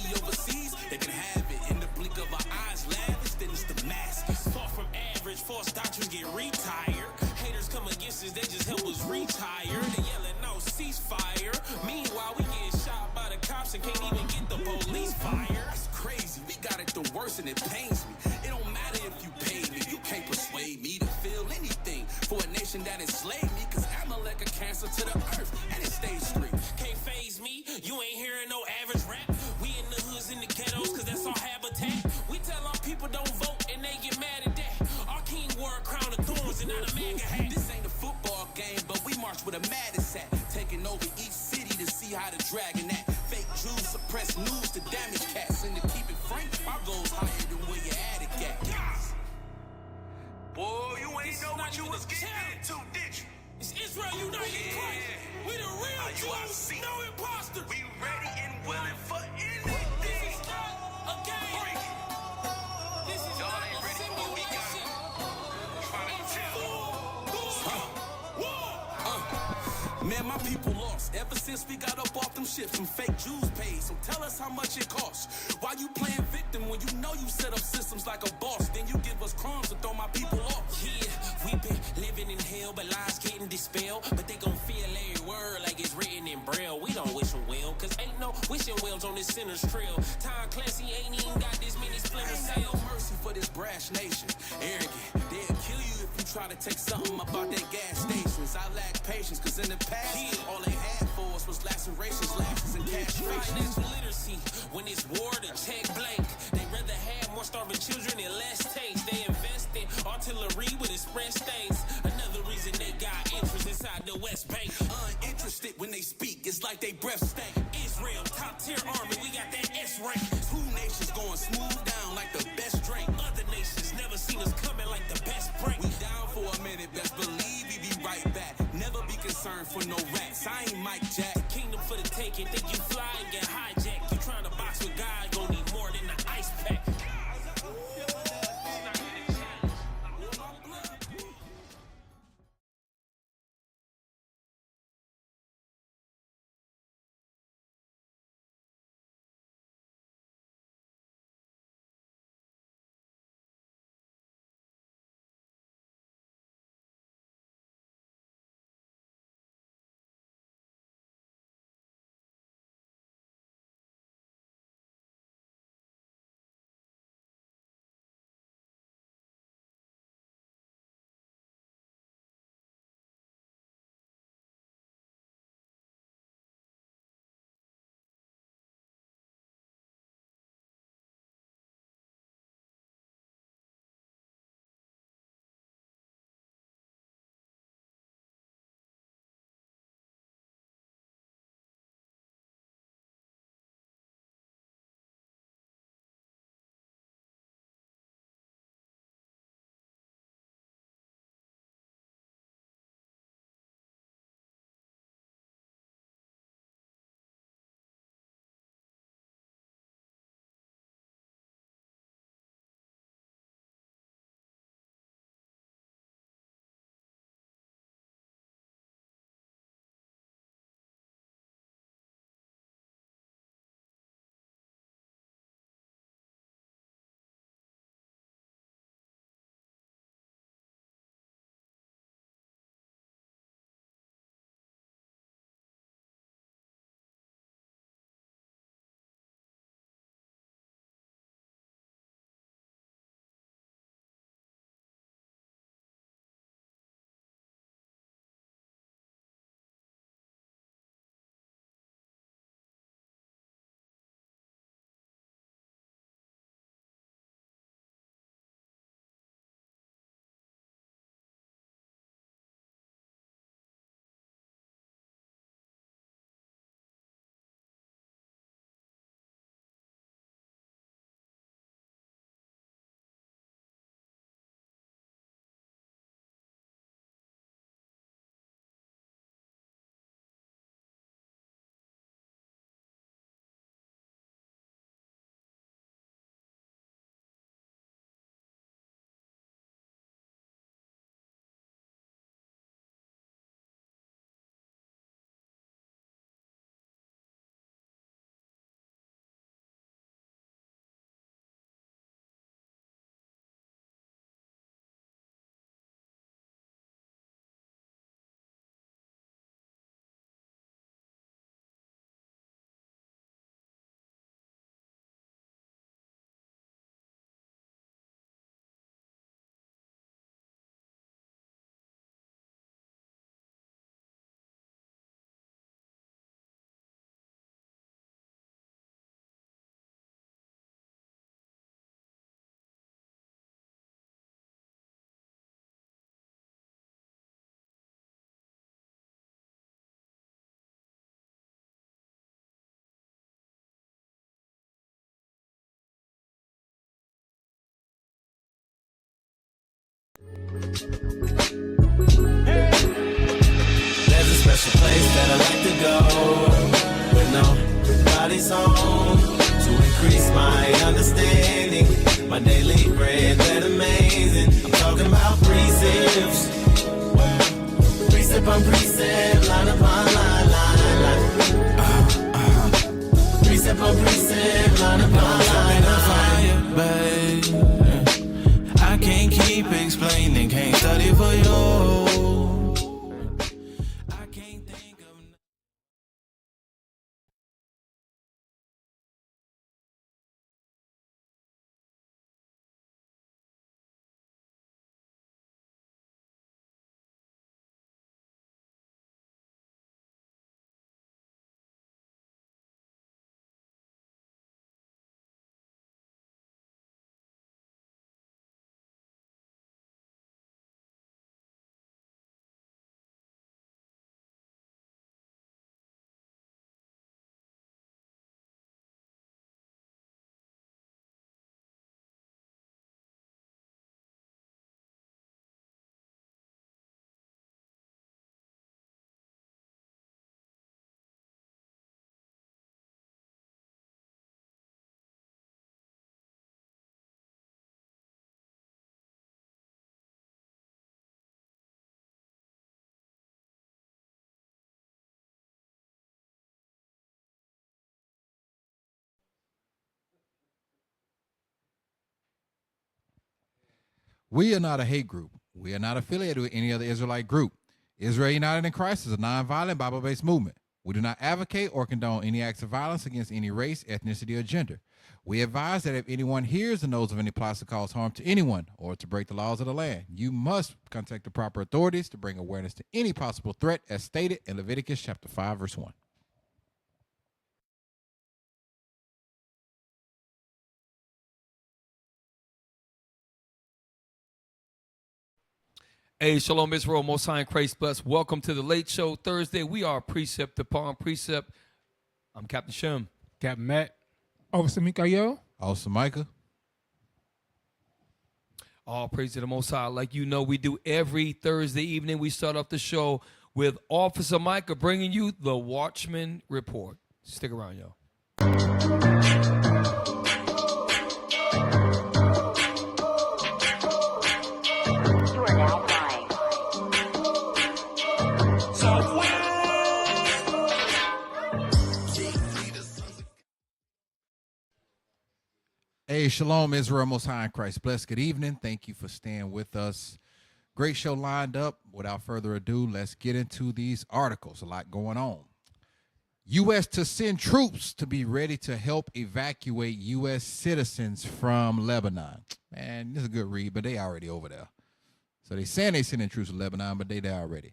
money overseas, they can have it. In the blink of our eyes, lavish, then it's Damascus. Far from average, false doctrine get retired. Haters come against us, they just help us reach higher. They yelling no ceasefire. Meanwhile, we get shot by the cops and can't even get the police fired. It's crazy, we got it the worst and it pains me. It don't matter if you pay me, you can't persuade me to feel anything for a nation that enslaved me. Cause Amalek a cancer to the earth and it stays free. Can't faze me, you ain't hearing no average rap. We in the hoods, in the ghettos, cause that's our habitat. We tell our people don't vote and they get mad at that. Our king wore a crown of thorns and not a MAGA hat. This ain't a football game, but we march with a Madison hat. Taking over each city to see how the dragon act. Fake Jews suppress news to damage cats. And to keep it frank, our goal's higher than where your attic at. Boy, you ain't know what you was getting into, did you? It's Israel United Christ. We the real Jews, no imposter. We ready and willing for anything. This is not a game. This is not a simulation. It's full war. Man, my people lost ever since we got up off them ships. Some fake Jews paid, so tell us how much it costs. Why you playing victim when you know you set up systems like a boss? Then you give us crumbs to throw my people off. Yeah, we been living in hell, but lies getting dispelled. But they gon' feel every word like it's written in braille. We don't wish them well, cause ain't no wishing wells on this sinner's trail. Tom Clancy ain't even got this many splinter cells. No mercy for this brash nation. Arrogant, they'll kill you if you try to take something about their gas stations. I lack patience, cause in the past, all they had for us was lacerations, lashes, and castrations. Financial literacy, when it's war, the check blank. They rather have more starving children and less taste. They invest in artillery with express things. Another reason they got interest inside the West Bank. Uninterested when they speak, it's like they breath stink. Israel, top tier army, we got that S rank. Two nations going smooth down like the best drink. Other nations never seen us coming like the best break. We down for a minute, best believe we be right back. Never be concerned for no rats. I ain't Mike Jack. Kingdom for the taking, think you fly and get hijacked. You trying to box with God, gon' need more than the ice pack. There's a special place that I like to go with nobody's home to increase my understanding. My daily bread that amazing. I'm talking about precepts. Precept on precept, line upon line, precept on precept, line upon line, babe. I can't keep explaining, can't study for you. I can't think of. We are not a hate group. We are not affiliated with any other Israelite group. Israel United in Christ is a nonviolent Bible-based movement. We do not advocate or condone any acts of violence against any race, ethnicity, or gender. We advise that if anyone hears or knows of any plots to cause harm to anyone or to break the laws of the land, you must contact the proper authorities to bring awareness to any possible threat as stated in Leviticus chapter 5, verse 1. Hey, Shalom Israel, Most High in Christ bless. Welcome to the Late Show Thursday. We are Precept upon Precept. I'm Captain Shem. Captain Matt. Officer Mikael. Also, Micah. All praise to the Most High. Like you know, we do every Thursday evening. We start off the show with Officer Micah bringing you the Watchman Report. Stick around, y'all. Hey, Shalom Israel, Most High in Christ bless. Good evening. Thank you for staying with us. Great show lined up. Without further ado, let's get into these articles. A lot going on. U.S. to send troops to be ready to help evacuate U.S. citizens from Lebanon. Man, this is a good read, but they already over there. So they saying they sending troops to Lebanon, but they there already.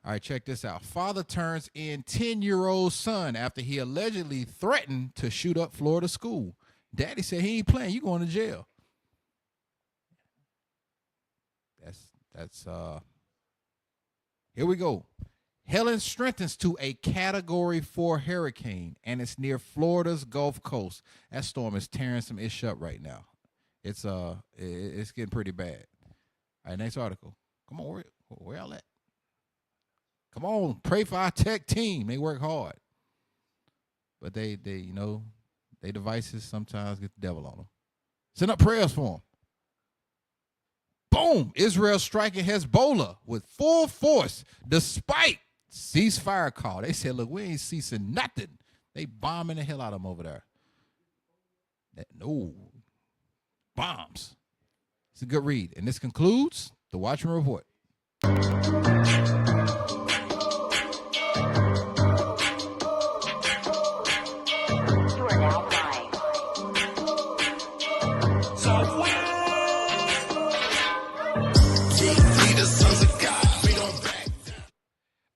All right, check this out. Father turns in 10-year-old son after he allegedly threatened to shoot up Florida school. Daddy said he ain't playing. You going to jail. That's here we go. Helen strengthens to a Category 4 hurricane, and it's near Florida's Gulf Coast. That storm is tearing some ish up right now. It's getting pretty bad. All right, next article. Come on, where y'all at? Come on, pray for our tech team. They work hard, but they their devices sometimes get the devil on them. Send up prayers for them. Boom! Israel striking Hezbollah with full force despite ceasefire call. They said, look, we ain't ceasing nothing. They bombing the hell out of them over there. No. Bombs. It's a good read. And this concludes the Watchman Report.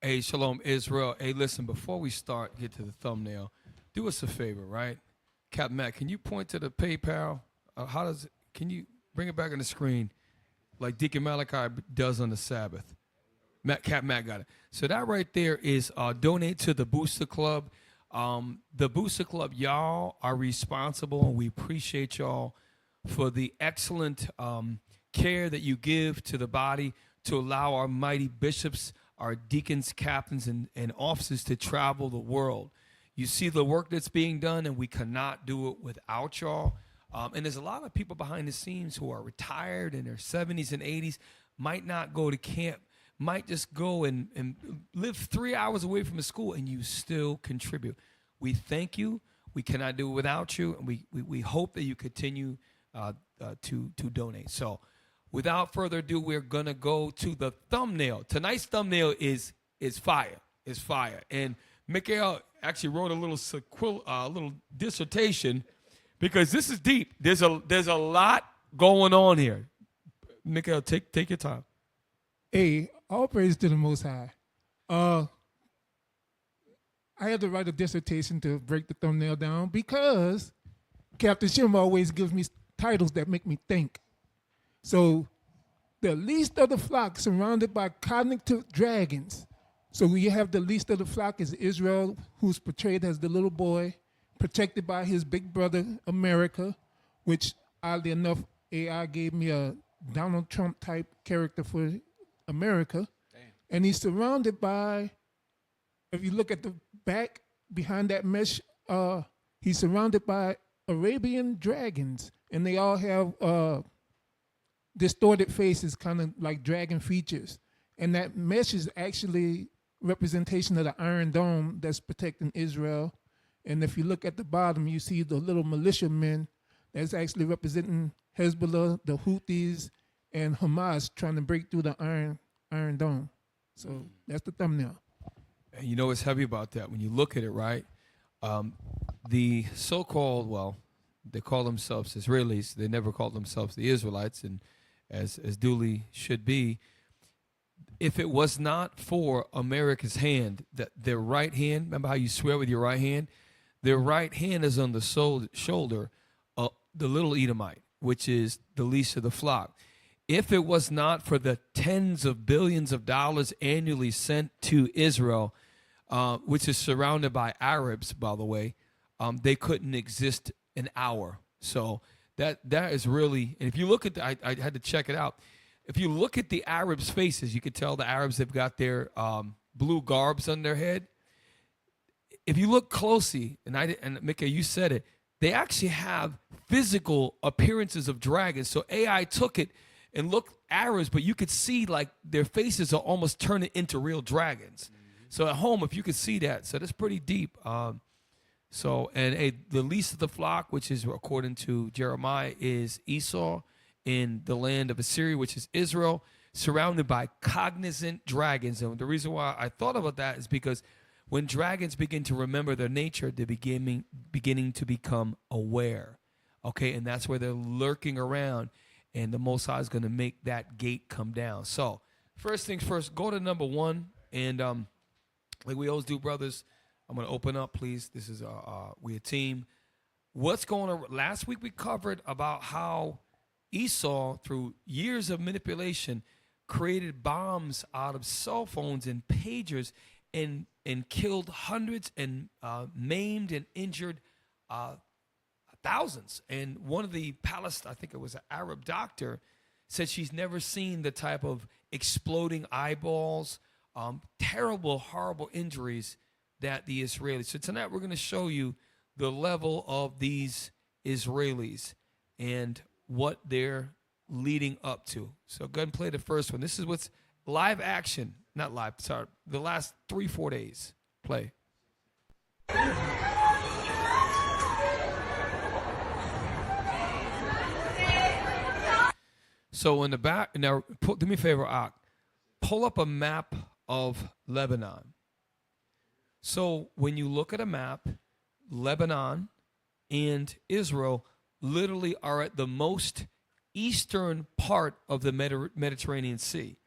Hey, Shalom Israel. Hey, listen, before we start, get to the thumbnail, do us a favor, right? Captain Matt, can you point to the PayPal? Can you bring it back on the screen like Deacon Malachi does on the Sabbath? Captain Matt got it. So that right there is donate to the Booster Club. The Booster Club, y'all are responsible, and we appreciate y'all for the excellent care that you give to the body to allow our mighty bishops, our deacons, captains, and officers to travel the world. You see the work that's being done, and we cannot do it without y'all. And there's a lot of people behind the scenes who are retired in their 70s and 80s, might not go to camp, might just go and live 3 hours away from the school, and you still contribute. We thank you. We cannot do it without you, and we hope that you continue to donate. So without further ado, we're going to go to the thumbnail. Tonight's thumbnail is fire. It's fire. And Mikael actually wrote a little dissertation because this is deep. There's a lot going on here. Mikael, take your time. Hey, all praise to the Most High. I had to write a dissertation to break the thumbnail down because Captain Shem always gives me titles that make me think. So, the least of the flock surrounded by cognitive dragons. So we have the least of the flock is Israel, who's portrayed as the little boy, protected by his big brother, America, which, oddly enough, AI gave me a Donald Trump type character for America. Damn. And he's surrounded by, if you look at the back behind that mesh, he's surrounded by Arabian dragons, and they all have distorted faces, kind of like dragon features. And that mesh is actually representation of the Iron Dome that's protecting Israel. And if you look at the bottom, you see the little militiamen that's actually representing Hezbollah, the Houthis, and Hamas trying to break through the Iron Dome. So that's the thumbnail. And you know what's heavy about that? When you look at it, right, the so-called, well, they call themselves Israelis. They never called themselves the Israelites, and as duly should be. If it was not for America's hand, their right hand, remember how you swear with your right hand? Their right hand is on the shoulder of the little Edomite, which is the least of the flock. If it was not for the tens of billions of dollars annually sent to Israel, which is surrounded by Arabs, by the way, they couldn't exist an hour. So that is really, and if you look at, I had to check it out. If you look at the Arabs' faces, you could tell the Arabs have got their blue garbs on their head. If you look closely, and Mika, you said it, they actually have physical appearances of dragons. So AI took it and looked Arabs, but you could see like their faces are almost turning into real dragons. Mm-hmm. So at home, if you could see that, so that's pretty deep. The least of the flock, which is according to Jeremiah, is Esau in the land of Assyria, which is Israel, surrounded by cognizant dragons. And the reason why I thought about that is because when dragons begin to remember their nature, they're beginning to become aware. Okay, and that's where they're lurking around, and the Most High is going to make that gate come down. So, first things first, go to number one, and like we always do, brothers, I'm going to open up, please. This is we a team. What's going on? Last week we covered about how Esau, through years of manipulation, created bombs out of cell phones and pagers and killed hundreds and maimed and injured thousands. And one of the I think it was an Arab doctor, said she's never seen the type of exploding eyeballs, terrible, horrible injuries that the Israelis. So tonight we're going to show you the level of these Israelis and what they're leading up to. So go ahead and play the first one. This is what's live action. Not live, sorry. The last 3-4 days. Play. So in the back, now do me a favor, Ak. Pull up a map of Lebanon. So when you look at a map, Lebanon and Israel literally are at the most eastern part of the Mediterranean Sea.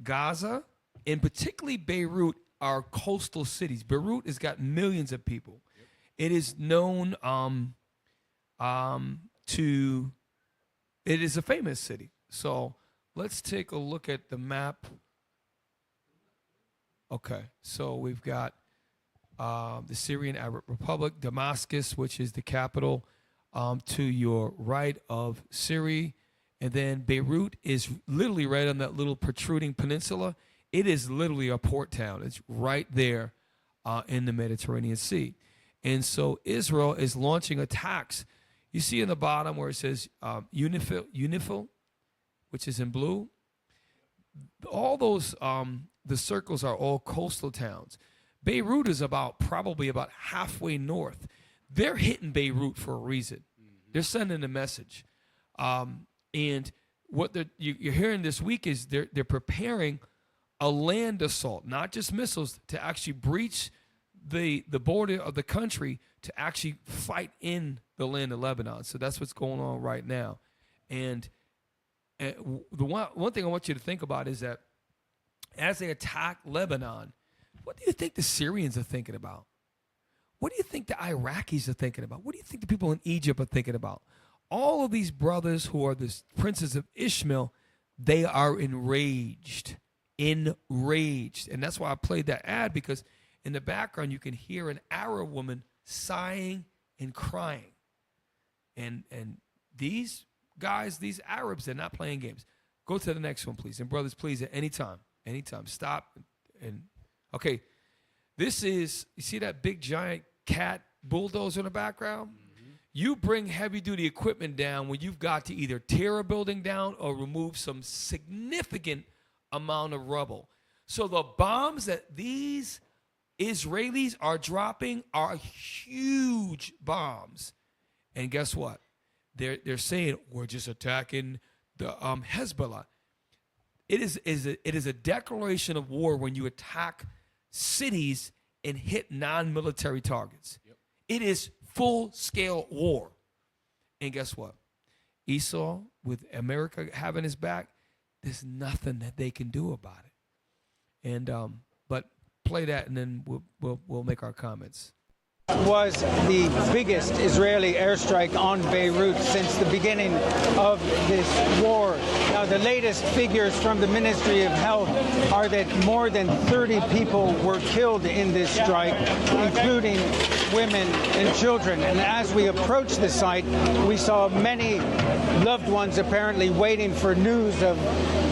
Gaza, and particularly Beirut, are coastal cities. Beirut has got millions of people. Yep. It is known it is a famous city. So let's take a look at the map. Okay, so we've got the Syrian Arab Republic, Damascus, which is the capital to your right of Syria, And then Beirut is literally right on that little protruding peninsula. It is literally a port town. It's right there in the Mediterranean Sea. And so Israel is launching attacks. You see in the bottom where it says UNIFIL, which is in blue. All those, the circles are all coastal towns. Beirut is probably about halfway north. They're hitting Beirut for a reason. They're sending a message. And what you're hearing this week is they're preparing a land assault, not just missiles, to actually breach the border of the country to actually fight in the land of Lebanon. So that's what's going on right now. And the one thing I want you to think about is that as they attack Lebanon, what do you think the Syrians are thinking about? What do you think the Iraqis are thinking about? What do you think the people in Egypt are thinking about? All of these brothers who are the princes of Ishmael, they are enraged. Enraged. And that's why I played that ad, because in the background you can hear an Arab woman sighing and crying. And these guys, these Arabs, they're not playing games. Go to the next one, please. And brothers, please, at any time, stop. And okay, this is, you see that big giant cat bulldozer in the background? Mm-hmm. You bring heavy duty equipment down when you've got to either tear a building down or remove some significant amount of rubble. So the bombs that these Israelis are dropping are huge bombs. And guess what? They're saying we're just attacking the Hezbollah. It is a declaration of war when you attack cities and hit non-military targets. Yep. It is full-scale war. And guess what? Esau, with America having his back, there's nothing that they can do about it. And but play that, and then we'll make our comments. Was the biggest Israeli airstrike on Beirut since the beginning of this war. Now, the latest figures from the Ministry of Health are that more than 30 people were killed in this strike, including women and children. And as we approached the site, we saw many loved ones apparently waiting for news of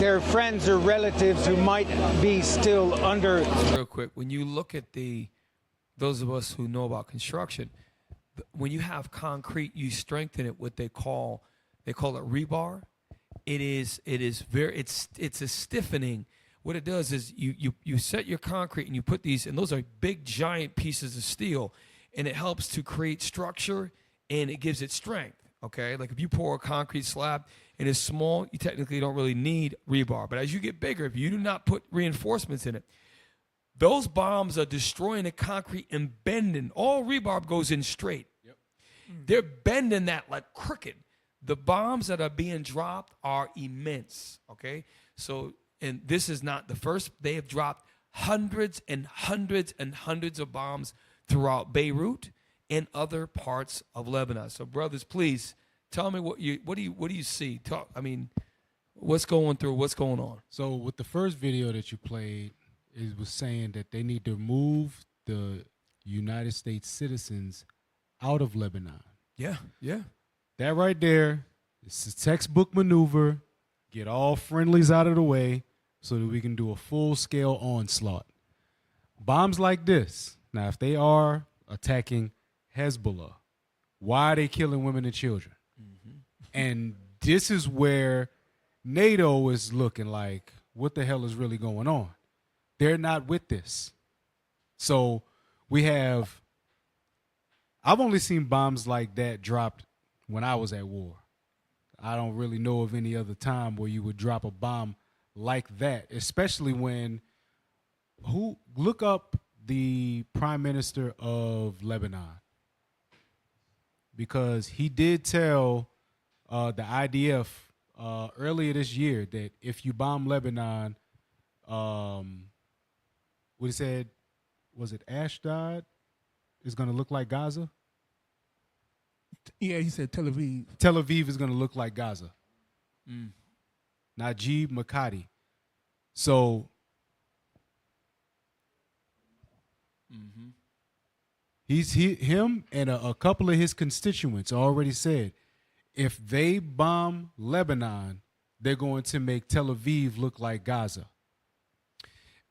their friends or relatives who might be still under. Real quick, when you look at those of us who know about construction, when you have concrete, you strengthen it. What they call it rebar. It's a stiffening. What it does is you set your concrete and you put these, and those are big giant pieces of steel, and it helps to create structure and it gives it strength. Okay, like if you pour a concrete slab and it's small, you technically don't really need rebar. But as you get bigger, if you do not put reinforcements in it, those bombs are destroying the concrete and bending. All rebar goes in straight. Yep. They're bending that like crooked. The bombs that are being dropped are immense, okay? So, and this is not the first. They have dropped hundreds and hundreds and hundreds of bombs throughout Beirut and other parts of Lebanon. So, brothers, please tell me what do you see? What's going on? So, with the first video that you played, it was saying that they need to move the United States citizens out of Lebanon. Yeah. That right there is a textbook maneuver. Get all friendlies out of the way so that we can do a full-scale onslaught. Bombs like this. Now, if they are attacking Hezbollah, why are they killing women and children? Mm-hmm. And this is where NATO is looking like, what the hell is really going on? They're not with this. So I've only seen bombs like that dropped when I was at war. I don't really know of any other time where you would drop a bomb like that, especially when, look up the Prime Minister of Lebanon, because he did tell the IDF earlier this year that if you bomb Lebanon, what he said, was it Ashdod is going to look like Gaza? Yeah, he said Tel Aviv. Tel Aviv is going to look like Gaza. Najib Mikati. So him and a couple of his constituents already said, If they bomb Lebanon, they're going to make Tel Aviv look like Gaza.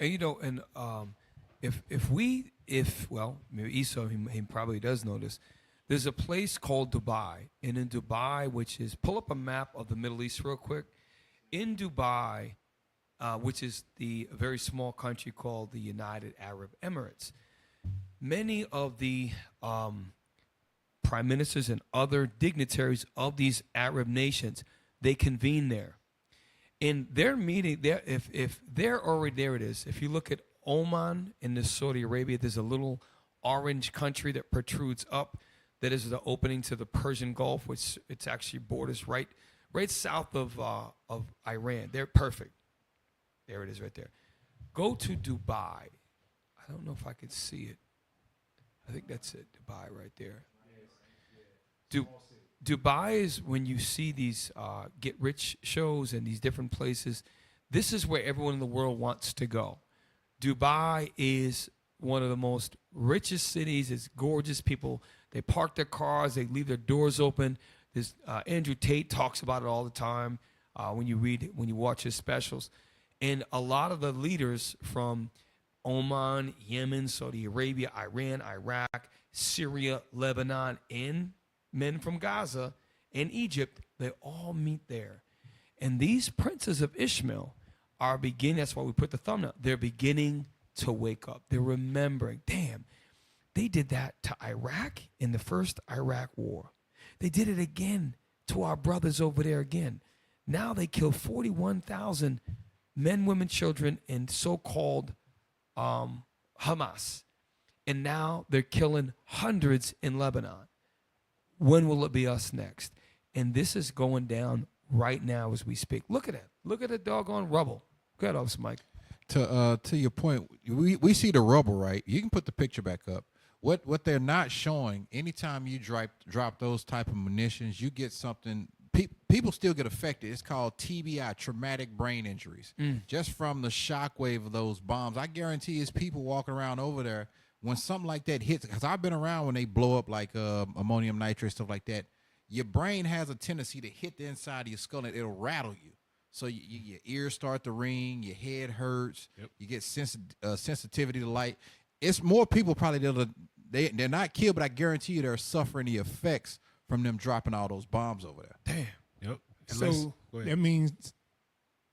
And well, maybe Esau, he probably does know this. There's a place called Dubai, and in Dubai, which is, pull up a map of the Middle East real quick. In Dubai, which is a very small country called the United Arab Emirates, many of the prime ministers and other dignitaries of these Arab nations, they convene there. In their meeting, if they're already there, it is. If you look at Oman in the Saudi Arabia, there's a little orange country that protrudes up. That is the opening to the Persian Gulf, which it's actually borders right south of Iran. They're perfect. There it is right there. Go to Dubai. I don't know if I can see it. I think that's it, Dubai right there. Dubai is when you see these get-rich shows and these different places. This is where everyone in the world wants to go. Dubai is one of the most richest cities. It's gorgeous. People, they park their cars. They leave their doors open. This Andrew Tate talks about it all the time when you watch his specials. And a lot of the leaders from Oman, Yemen, Saudi Arabia, Iran, Iraq, Syria, Lebanon, and men from Gaza and Egypt, they all meet there. And these princes of Ishmael are beginning, that's why we put the thumbnail, they're beginning to wake up. They're remembering, damn, they did that to Iraq in the first Iraq war. They did it again to our brothers over there again. Now they killed 41,000 men, women, children in so-called Hamas. And now they're killing hundreds in Lebanon. When will it be us next? And this is going down right now as we speak. Look at it. Look at the doggone rubble. Go ahead, Officer Mike. To your point, we see the rubble, right? You can put the picture back up. What they're not showing, anytime you drop those type of munitions, you get something. People still get affected. It's called TBI, traumatic brain injuries, just from the shock wave of those bombs. I guarantee it's people walking around over there when something like that hits. Because I've been around when they blow up like ammonium nitrate, stuff like that. Your brain has a tendency to hit the inside of your skull and it'll rattle you. So your ears start to ring, your head hurts, you get sensitivity to light. It's more people probably they're not killed, but I guarantee you they're suffering the effects from them dropping all those bombs over there. Damn. Yep. So that means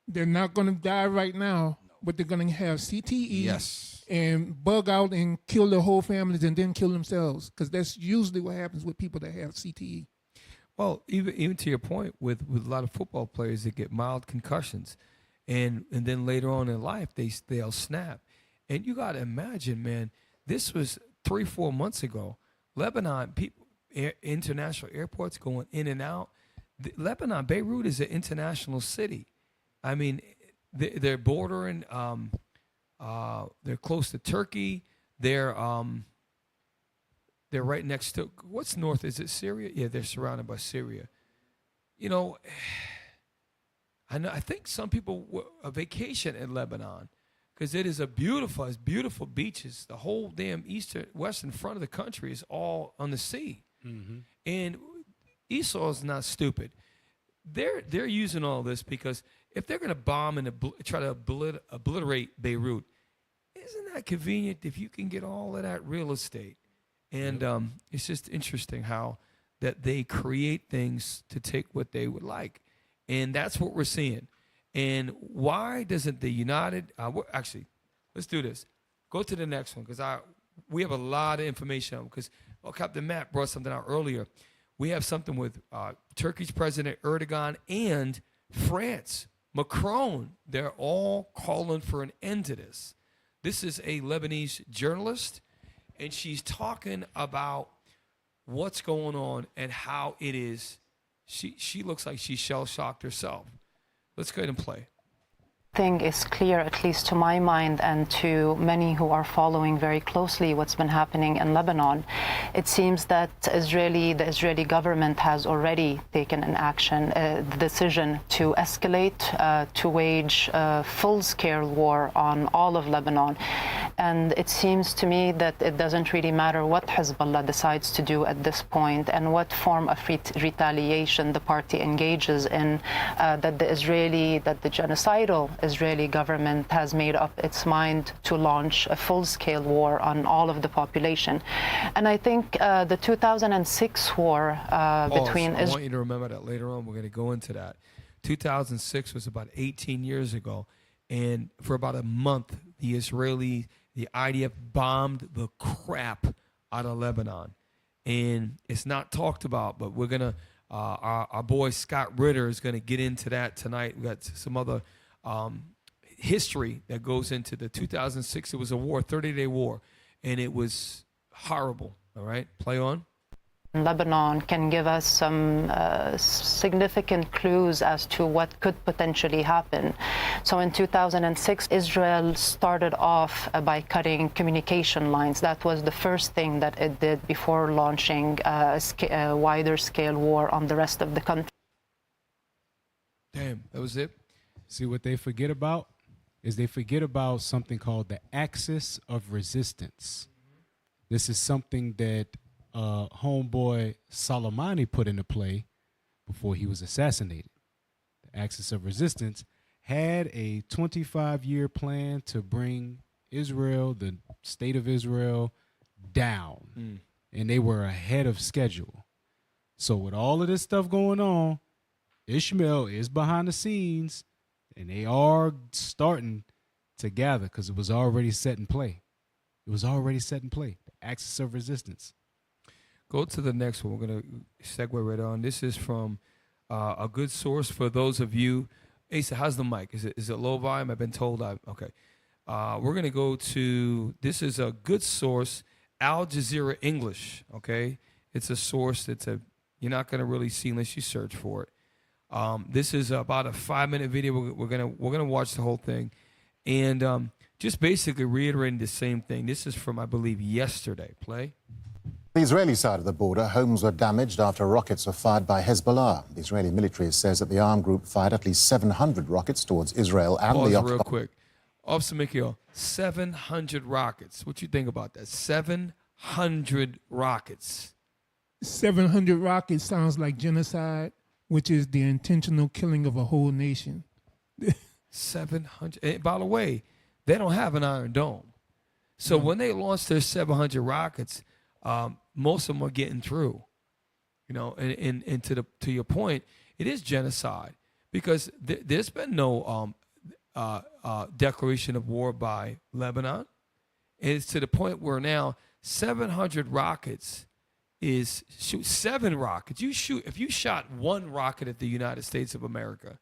they're not going to die right now, but they're going to have CTE Yes. and bug out and kill their whole families and then kill themselves, because that's usually what happens with people that have CTE. Well, even to your point, with a lot of football players that get mild concussions, and then later on in life they'll snap. And you got to imagine, man, this was 3-4 months ago. Lebanon, people, international airports going in and out. Lebanon, Beirut is an international city. I mean, they're bordering. They're close to Turkey. They're right next to, what's north? Is it Syria? Yeah, they're surrounded by Syria. You know, I think some people vacation in Lebanon because it is it's beautiful beaches. The whole damn western front of the country is all on the sea. Mm-hmm. And Esau is not stupid. They're using all this because if they're going to bomb and try to obliterate Beirut, isn't that convenient if you can get all of that real estate? And it's just interesting how that they create things to take what they would like. And that's what we're seeing. And why doesn't the United actually, let's do this. Go to the next one because we have a lot of information on because Captain Matt brought something out earlier. We have something with Turkey's President Erdogan and France, Macron. They're all calling for an end to this. This is a Lebanese journalist, and she's talking about what's going on and how it is. She looks like she's shell-shocked herself. Let's go ahead and play. Thing is clear, at least to my mind and to many who are following very closely what's been happening in Lebanon. It seems that the Israeli government has already taken an action, a decision to escalate, to wage a full-scale war on all of Lebanon. And it seems to me that it doesn't really matter what Hezbollah decides to do at this point and what form of retaliation the party engages in, that the genocidal Israeli government has made up its mind to launch a full-scale war on all of the population. And I think the 2006 war between Israel... I want you to remember that later on. We're going to go into that. 2006 was about 18 years ago. And for about a month, the IDF bombed the crap out of Lebanon. And it's not talked about, but we're going to... our boy Scott Ritter is going to get into that tonight. We got some other history that goes into the 2006. It was a war, 30-day war, and it was horrible. All right, play on. Lebanon can give us some significant clues as to what could potentially happen. So in 2006, Israel started off by cutting communication lines. That was the first thing that it did before launching a wider scale war on the rest of the country. Damn, that was it? See, what they forget about is they forget about something called the axis of resistance. This is something that homeboy Soleimani put into play before he was assassinated. The axis of resistance had a 25-year plan to bring Israel, the state of Israel, down. And they were ahead of schedule. So with all of this stuff going on, Ishmael is behind the scenes, and they are starting to gather because it was already set in play. It was already set in play, the axis of resistance. Go to the next one. We're going to segue right on. This is from a good source for those of you. Asa, how's the mic? Is it low volume? I've been told. Okay. We're going to go to, this is a good source, Al Jazeera English, okay? It's a source you're not going to really see unless you search for it. This is about a 5-minute video. We're gonna watch the whole thing, and just basically reiterating the same thing. This is from, I believe, yesterday. Play. The Israeli side of the border, homes were damaged after rockets were fired by Hezbollah. The Israeli military says that the armed group fired at least 700 rockets towards Israel and Pause the real quick. Officer Mikhail, 700 rockets. What you think about that? 700 rockets. 700 rockets sounds like genocide, which is the intentional killing of a whole nation. 700. And by the way, they don't have an Iron Dome. So when they launched their 700 rockets, most of them are getting through. You know, and to your point, it is genocide because there's been no declaration of war by Lebanon. And it's to the point where now 700 rockets is shoot 7 rockets. If you shot 1 rocket at the United States of America,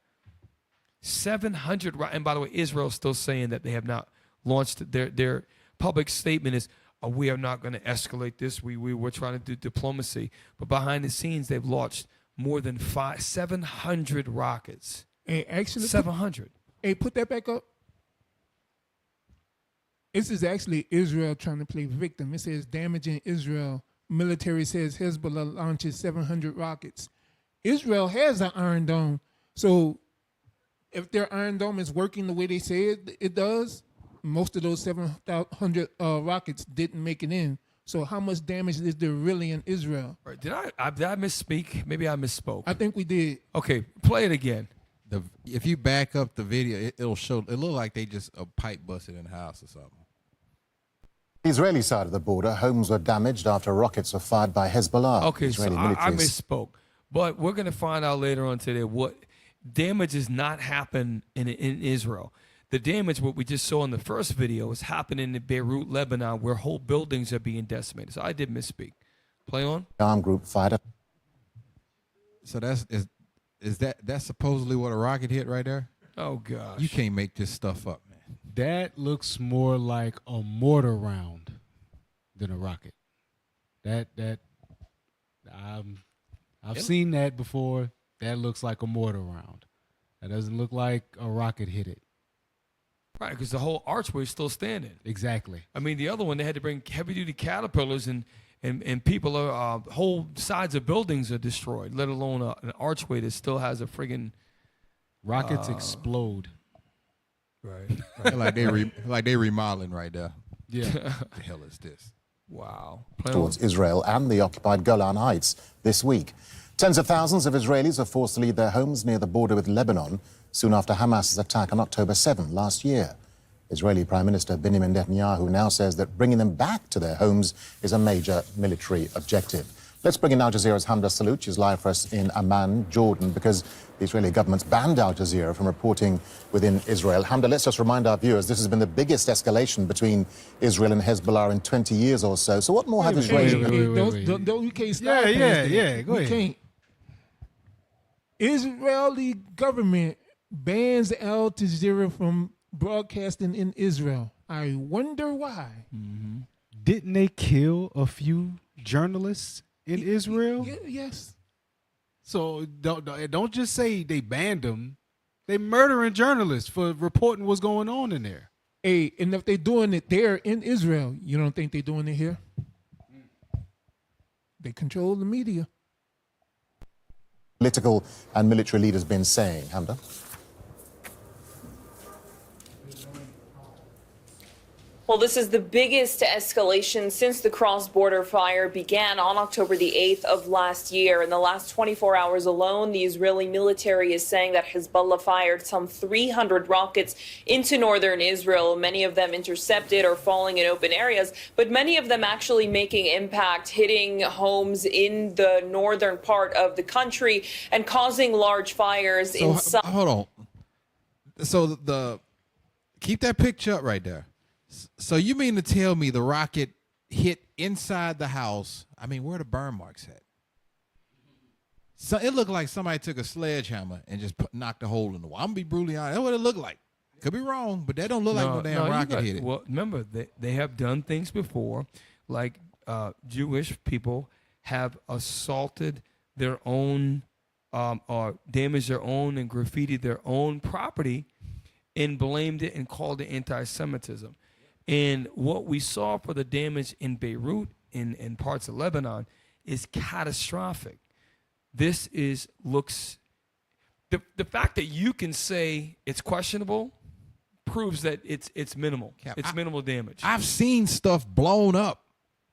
700. And by the way, Israel's still saying that they have not launched their public statement is we are not going to escalate this. We're trying to do diplomacy, but behind the scenes they've launched more than 700 rockets. Hey, actually, 700. Put that back up. This is actually Israel trying to play victim. It says damaging Israel. Military says Hezbollah launches 700 rockets. Israel has an Iron Dome. So if their Iron Dome is working the way they say it does, most of those 700 rockets didn't make it in. So how much damage is there really in Israel? Right. Did I misspeak? Maybe I misspoke. I think we did. Okay, play it again. If you back up the video, it'll show. It look like they just a pipe busted in the house or something. The Israeli side of the border, homes were damaged after rockets were fired by Hezbollah. Okay, so I misspoke. But we're going to find out later on today what damage has not happened in Israel. The damage, what we just saw in the first video, is happening in Beirut, Lebanon, where whole buildings are being decimated. So I did misspeak. Play on. The armed group fired. So that's supposedly what a rocket hit right there? Oh, gosh. You can't make this stuff up, man. That looks more like a mortar round than a rocket. I've seen that before. That looks like a mortar round. That doesn't look like a rocket hit it. Right, because the whole archway is still standing. Exactly. I mean, the other one, they had to bring heavy-duty caterpillars, and people are, whole sides of buildings are destroyed, let alone an archway that still has a friggin' Rockets explode. Right. like they remodeling right there. Yeah. The hell is this? Wow. Towards Israel and the occupied Golan Heights this week. Tens of thousands of Israelis are forced to leave their homes near the border with Lebanon soon after Hamas's attack on October 7 last year. Israeli Prime Minister Benjamin Netanyahu now says that bringing them back to their homes is a major military objective. Let's bring in Al Jazeera's Hamda Salut. She's live for us in Amman, Jordan, because the Israeli government's banned Al Jazeera from reporting within Israel. Hamda, let's just remind our viewers, this has been the biggest escalation between Israel and Hezbollah in 20 years or so. So what more have Israeli... Don't you can't stop. Yeah. Go ahead. Can't. Israeli government bans Al Jazeera from broadcasting in Israel. I wonder why. Mm-hmm. Didn't they kill a few journalists in Israel? Yes. So don't just say they banned them. They murdering journalists for reporting what's going on in there. Hey, and if they're doing it there in Israel, you don't think they're doing it here? They control the media. Political and military leaders been saying, Hamda? Well, this is the biggest escalation since the cross-border fire began on October the 8th of last year. In the last 24 hours alone, the Israeli military is saying that Hezbollah fired some 300 rockets into northern Israel, many of them intercepted or falling in open areas, but many of them actually making impact, hitting homes in the northern part of the country and causing large fires in some... Hold on. So keep that picture up right there. So you mean to tell me the rocket hit inside the house? I mean, where are the burn marks at? So it looked like somebody took a sledgehammer and just knocked a hole in the wall. I'm gonna be brutally honest. That's what it looked like. Could be wrong, but that don't look like no damn rocket hit it. Well, remember, they have done things before, like Jewish people have assaulted their own or damaged their own and graffitied their own property and blamed it and called it anti-Semitism. And what we saw for the damage in Beirut and parts of Lebanon is catastrophic. This looks the fact that you can say it's questionable proves that it's minimal. It's minimal damage. I've seen stuff blown up.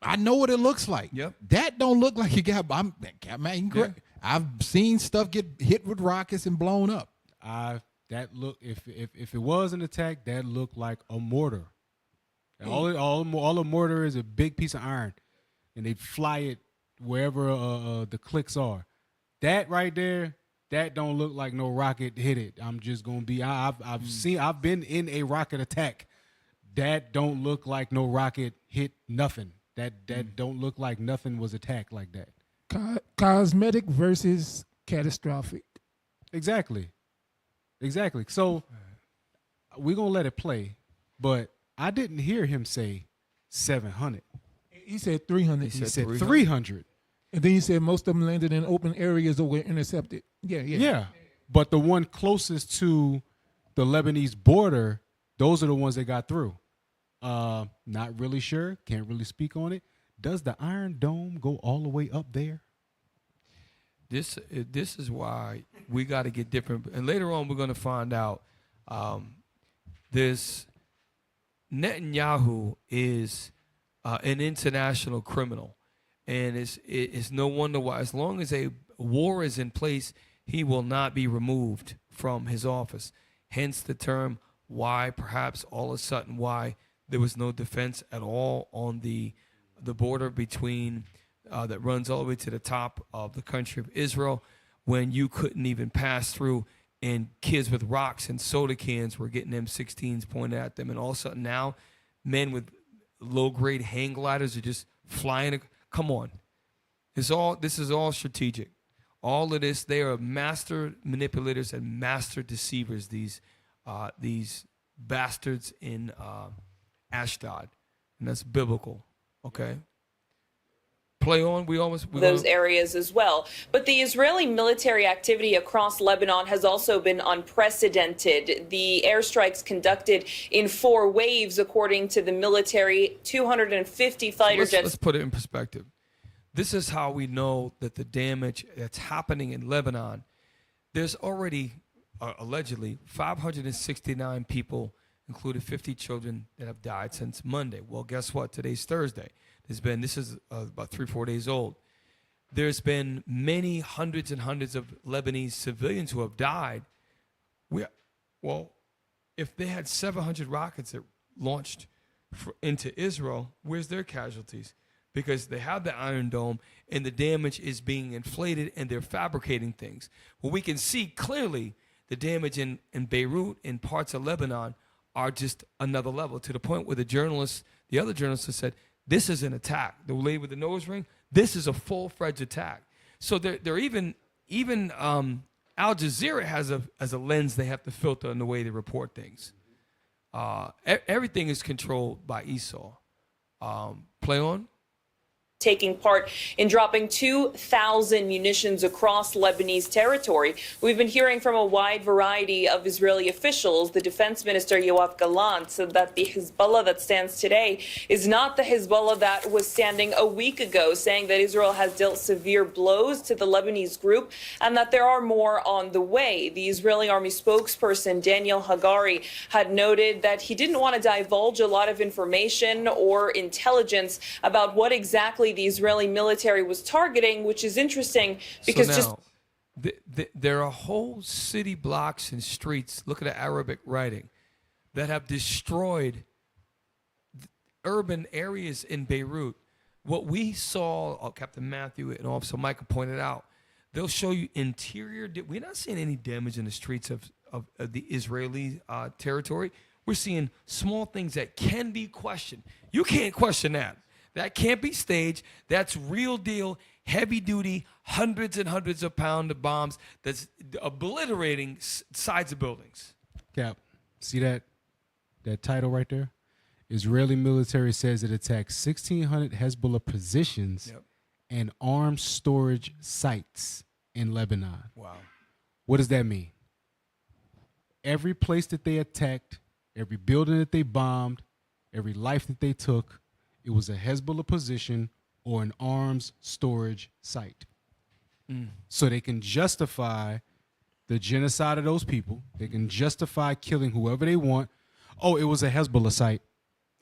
I know what it looks like. Yep. That don't look like I've seen stuff get hit with rockets and blown up. If it was an attack, that looked like a mortar. All a mortar is a big piece of iron, and they fly it wherever the clicks are. That right there, that don't look like no rocket hit it. I'm just gonna be. I've been in a rocket attack. That don't look like no rocket hit nothing. That don't look like nothing was attacked like that. Cosmetic versus catastrophic. Exactly. So we're gonna let it play, but I didn't hear him say 700. He said 300. He said 300. And then he said most of them landed in open areas or were intercepted. Yeah. But the one closest to the Lebanese border, those are the ones that got through. Not really sure. Can't really speak on it. Does the Iron Dome go all the way up there? This is why we got to get different. And later on, we're going to find out this Netanyahu is an international criminal. And it's no wonder why, as long as a war is in place, he will not be removed from his office. Hence the term why perhaps all of a sudden why there was no defense at all on the border between that runs all the way to the top of the country of Israel, when you couldn't even pass through, and kids with rocks and soda cans were getting M16s pointed at them. And all of a sudden now men with low-grade hang gliders are just flying. Come on. This is all strategic. All of this, they are master manipulators and master deceivers, these bastards in Ashdod. And that's biblical, okay? Play on. We those areas as well. But the Israeli military activity across Lebanon has also been unprecedented. The airstrikes conducted in 4 waves, according to the military, 250 fighter jets. Let's put it in perspective. This is how we know that the damage that's happening in Lebanon, there's already, allegedly, 569 people, including 50 children, that have died since Monday. Well, guess what? Today's Thursday. This is about 3-4 days old. There's been many hundreds and hundreds of Lebanese civilians who have died. Well, if they had 700 rockets that launched into Israel, where's their casualties? Because they have the Iron Dome and the damage is being inflated and they're fabricating things. Well, we can see clearly the damage in Beirut and parts of Lebanon are just another level, to the point where the other journalists have said, this is an attack. The lady with the nose ring, this is a full-fledged attack. So they're even Al Jazeera has a lens they have to filter in the way they report things. Everything is controlled by Esau. Play on. Taking part in dropping 2,000 munitions across Lebanese territory. We've been hearing from a wide variety of Israeli officials. The defense minister, Yoav Gallant, said that the Hezbollah that stands today is not the Hezbollah that was standing a week ago, saying that Israel has dealt severe blows to the Lebanese group and that there are more on the way. The Israeli army spokesperson, Daniel Hagari, had noted that he didn't want to divulge a lot of information or intelligence about what exactly the Israeli military was targeting, which is interesting because there are whole city blocks and streets, look at the Arabic writing, that have destroyed urban areas in Beirut. What we saw, Captain Matthew and Officer Michael pointed out, they'll show you interior. We're not seeing any damage in the streets of the Israeli territory. We're seeing small things that can be questioned. You can't question that. That can't be staged. That's real deal, heavy duty, hundreds and hundreds of pound of bombs that's obliterating sides of buildings. Cap, see that title right there? Israeli military says it attacked 1,600 Hezbollah positions and arms storage sites in Lebanon. Wow. What does that mean? Every place that they attacked, every building that they bombed, every life that they took, it was a Hezbollah position or an arms storage site. So they can justify the genocide of those people. They can justify killing whoever they want. Oh, it was a Hezbollah site.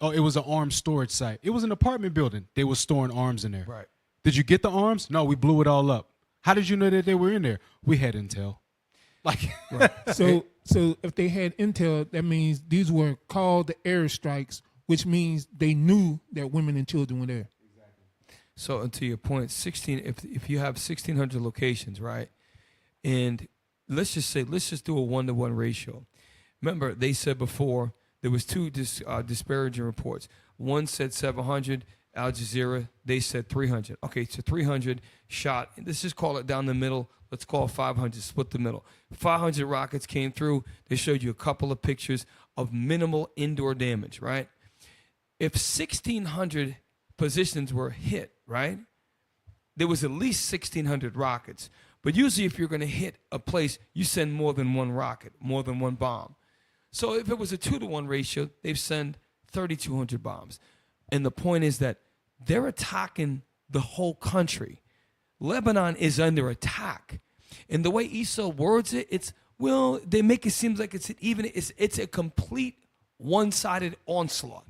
Oh, it was an arms storage site. It was an apartment building. They were storing arms in there. Right. Did you get the arms? No, we blew it all up. How did you know that they were in there? We had intel. Like, right. So if they had intel, that means these were called the airstrikes, which means they knew that women and children were there. So, and to your point, if you have 1,600 locations, right, and let's just do a 1-to-1 ratio. Remember, they said before there was 2 disparaging reports. One said 700. Al Jazeera, they said 300. Okay, so 300 shot. Let's just call it down the middle. Let's call it 500, split the middle. 500 rockets came through. They showed you a couple of pictures of minimal indoor damage, right? If 1,600 positions were hit, right, there was at least 1,600 rockets. But usually if you're going to hit a place, you send more than one rocket, more than one bomb. So if it was a 2-to-1 ratio, they've sent 3,200 bombs. And the point is that they're attacking the whole country. Lebanon is under attack. And the way Esau words it, they make it seem like it's a complete one-sided onslaught.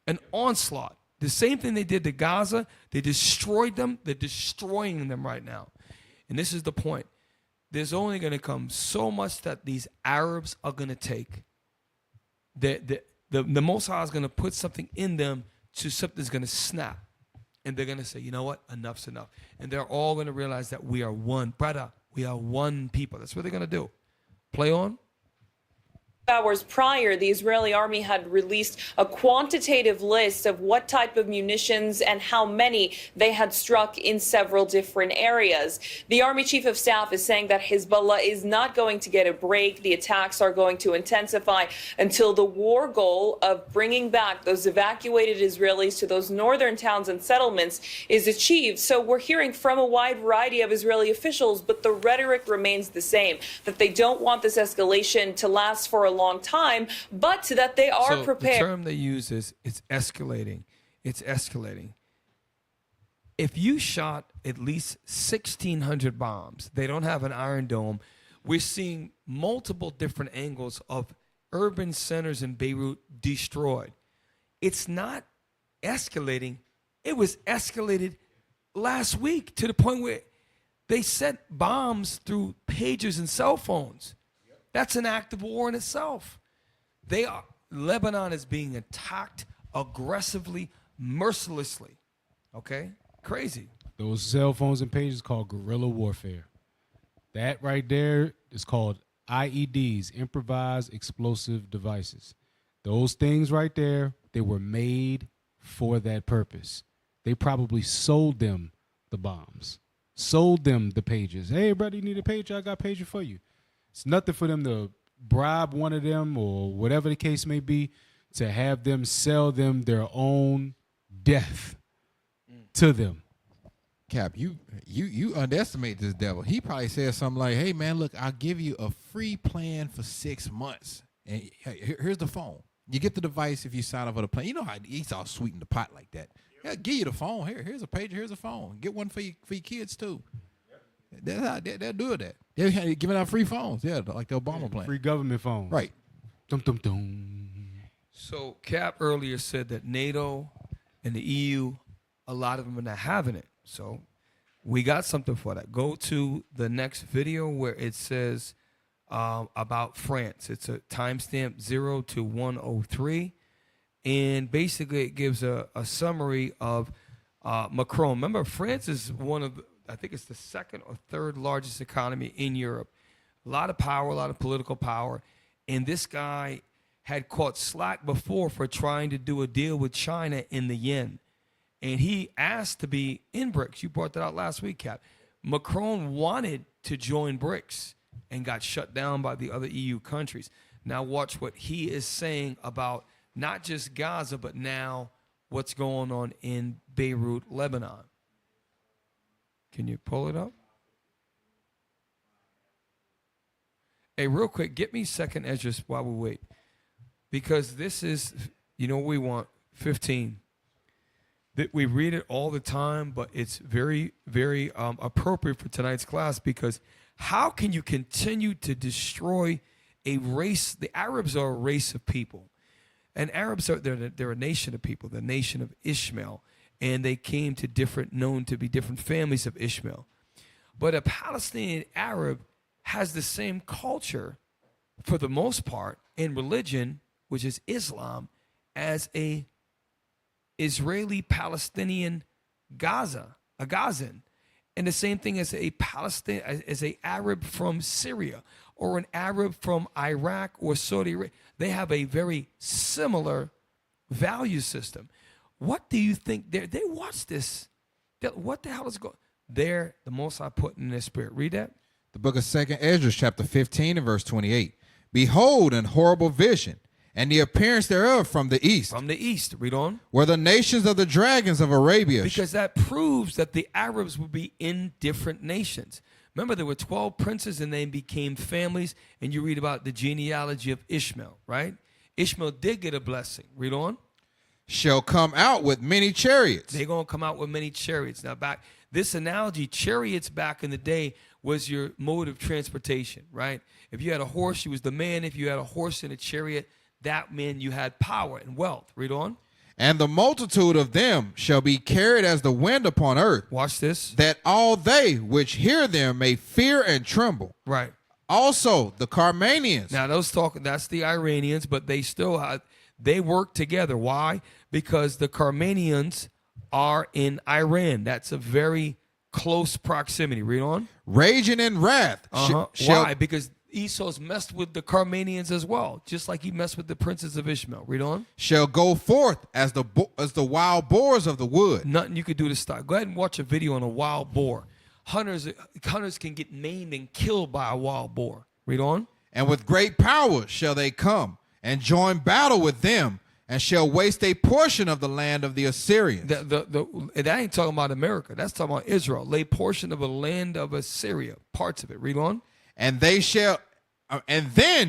An onslaught. The same thing they did to Gaza. They destroyed them. They're destroying them right now. And this is the point. There's only going to come so much that these Arabs are going to take. The Most High is going to put something in them to something's going to snap. And they're going to say, you know what? Enough's enough. And they're all going to realize that we are one. Brother, we are one people. That's what they're going to do. Play on. Hours prior, the Israeli army had released a quantitative list of what type of munitions and how many they had struck in several different areas. The army chief of staff is saying that Hezbollah is not going to get a break. The attacks are going to intensify until the war goal of bringing back those evacuated Israelis to those northern towns and settlements is achieved. So we're hearing from a wide variety of Israeli officials, but the rhetoric remains the same, that they don't want this escalation to last for a long time, but that they are prepared. The term they use is it's escalating. It's escalating. If you shot at least 1,600 bombs, they don't have an Iron Dome. We're seeing multiple different angles of urban centers in Beirut destroyed. It's not escalating. It was escalated last week to the point where they sent bombs through pagers and cell phones. That's an act of war in itself. Lebanon is being attacked aggressively, mercilessly. Okay? Crazy. Those cell phones and pages called guerrilla warfare. That right there is called IEDs, improvised explosive devices. Those things right there, they were made for that purpose. They probably sold them the bombs, sold them the pages. Hey, brother, you need a pager? I got a pager for you. It's nothing for them to bribe one of them or whatever the case may be to have them sell them their own death to them. Cap, you underestimate this devil. He probably said something like, "Hey man, look, I'll give you a free plan for 6 months, and here's the phone. You get the device if you sign up for the plan." You know how he's all sweeten the pot like that. Yeah, give you the phone. Here's a pager. Here's a phone. Get one for your kids too. That's how they'll do that. They're giving out free phones, yeah, like the Obama plan. Free government phones. Right. Dum, dum, dum. So Cap earlier said that NATO and the EU, a lot of them are not having it. So we got something for that. Go to the next video where it says about France. It's a timestamp 0 to 103. And basically it gives a summary of Macron. Remember, France is one of I think it's the second or third largest economy in Europe. A lot of power, a lot of political power. And this guy had caught slack before for trying to do a deal with China in the yen. And he asked to be in BRICS. You brought that out last week, Cap. Macron wanted to join BRICS and got shut down by the other EU countries. Now watch what he is saying about not just Gaza, but now what's going on in Beirut, Lebanon. Can you pull it up? Hey, real quick, get me second Esdras while we wait. Because this is, you know what we want, 15. That we read it all the time, but it's very, very appropriate for tonight's class because how can you continue to destroy a race? The Arabs are a race of people. And Arabs they're a nation of people, the nation of Ishmael. And they came to known to be different families of Ishmael. But a Palestinian Arab has the same culture, for the most part, in religion, which is Islam, as a Israeli-Palestinian a Gazan. And the same thing as as a Arab from Syria or an Arab from Iraq or Saudi Arabia. They have a very similar value system. What do you think? They watch this. What the hell is going on? They're the Most High put in their spirit. Read that. The book of 2nd Esdras, chapter 15 and verse 28. Behold, an horrible vision, and the appearance thereof from the east. From the east. Read on. Were the nations of the dragons of Arabia. Because that proves that the Arabs would be in different nations. Remember, there were 12 princes, and they became families, and you read about the genealogy of Ishmael, right? Ishmael did get a blessing. Read on. Shall come out with many chariots. They're going to come out with many chariots. Now, this analogy, chariots back in the day was your mode of transportation, right? If you had a horse, you was the man. If you had a horse and a chariot, that meant you had power and wealth. Read on. And the multitude of them shall be carried as the wind upon earth. Watch this. That all they which hear them may fear and tremble. Right. Also, the Carmanians. Now, that's the Iranians, but they work together. Why? Because the Carmanians are in Iran. That's a very close proximity. Read on. Raging in wrath. Why? Because Esau's messed with the Carmanians as well, just like he messed with the princes of Ishmael. Read on. Shall go forth as the wild boars of the wood. Nothing you could do to stop. Go ahead and watch a video on a wild boar. Hunters can get maimed and killed by a wild boar. Read on. And with great power shall they come and join battle with them, and shall waste a portion of the land of the Assyrians. That ain't talking about America. That's talking about Israel. Lay portion of the land of Assyria. Parts of it. Read on. And then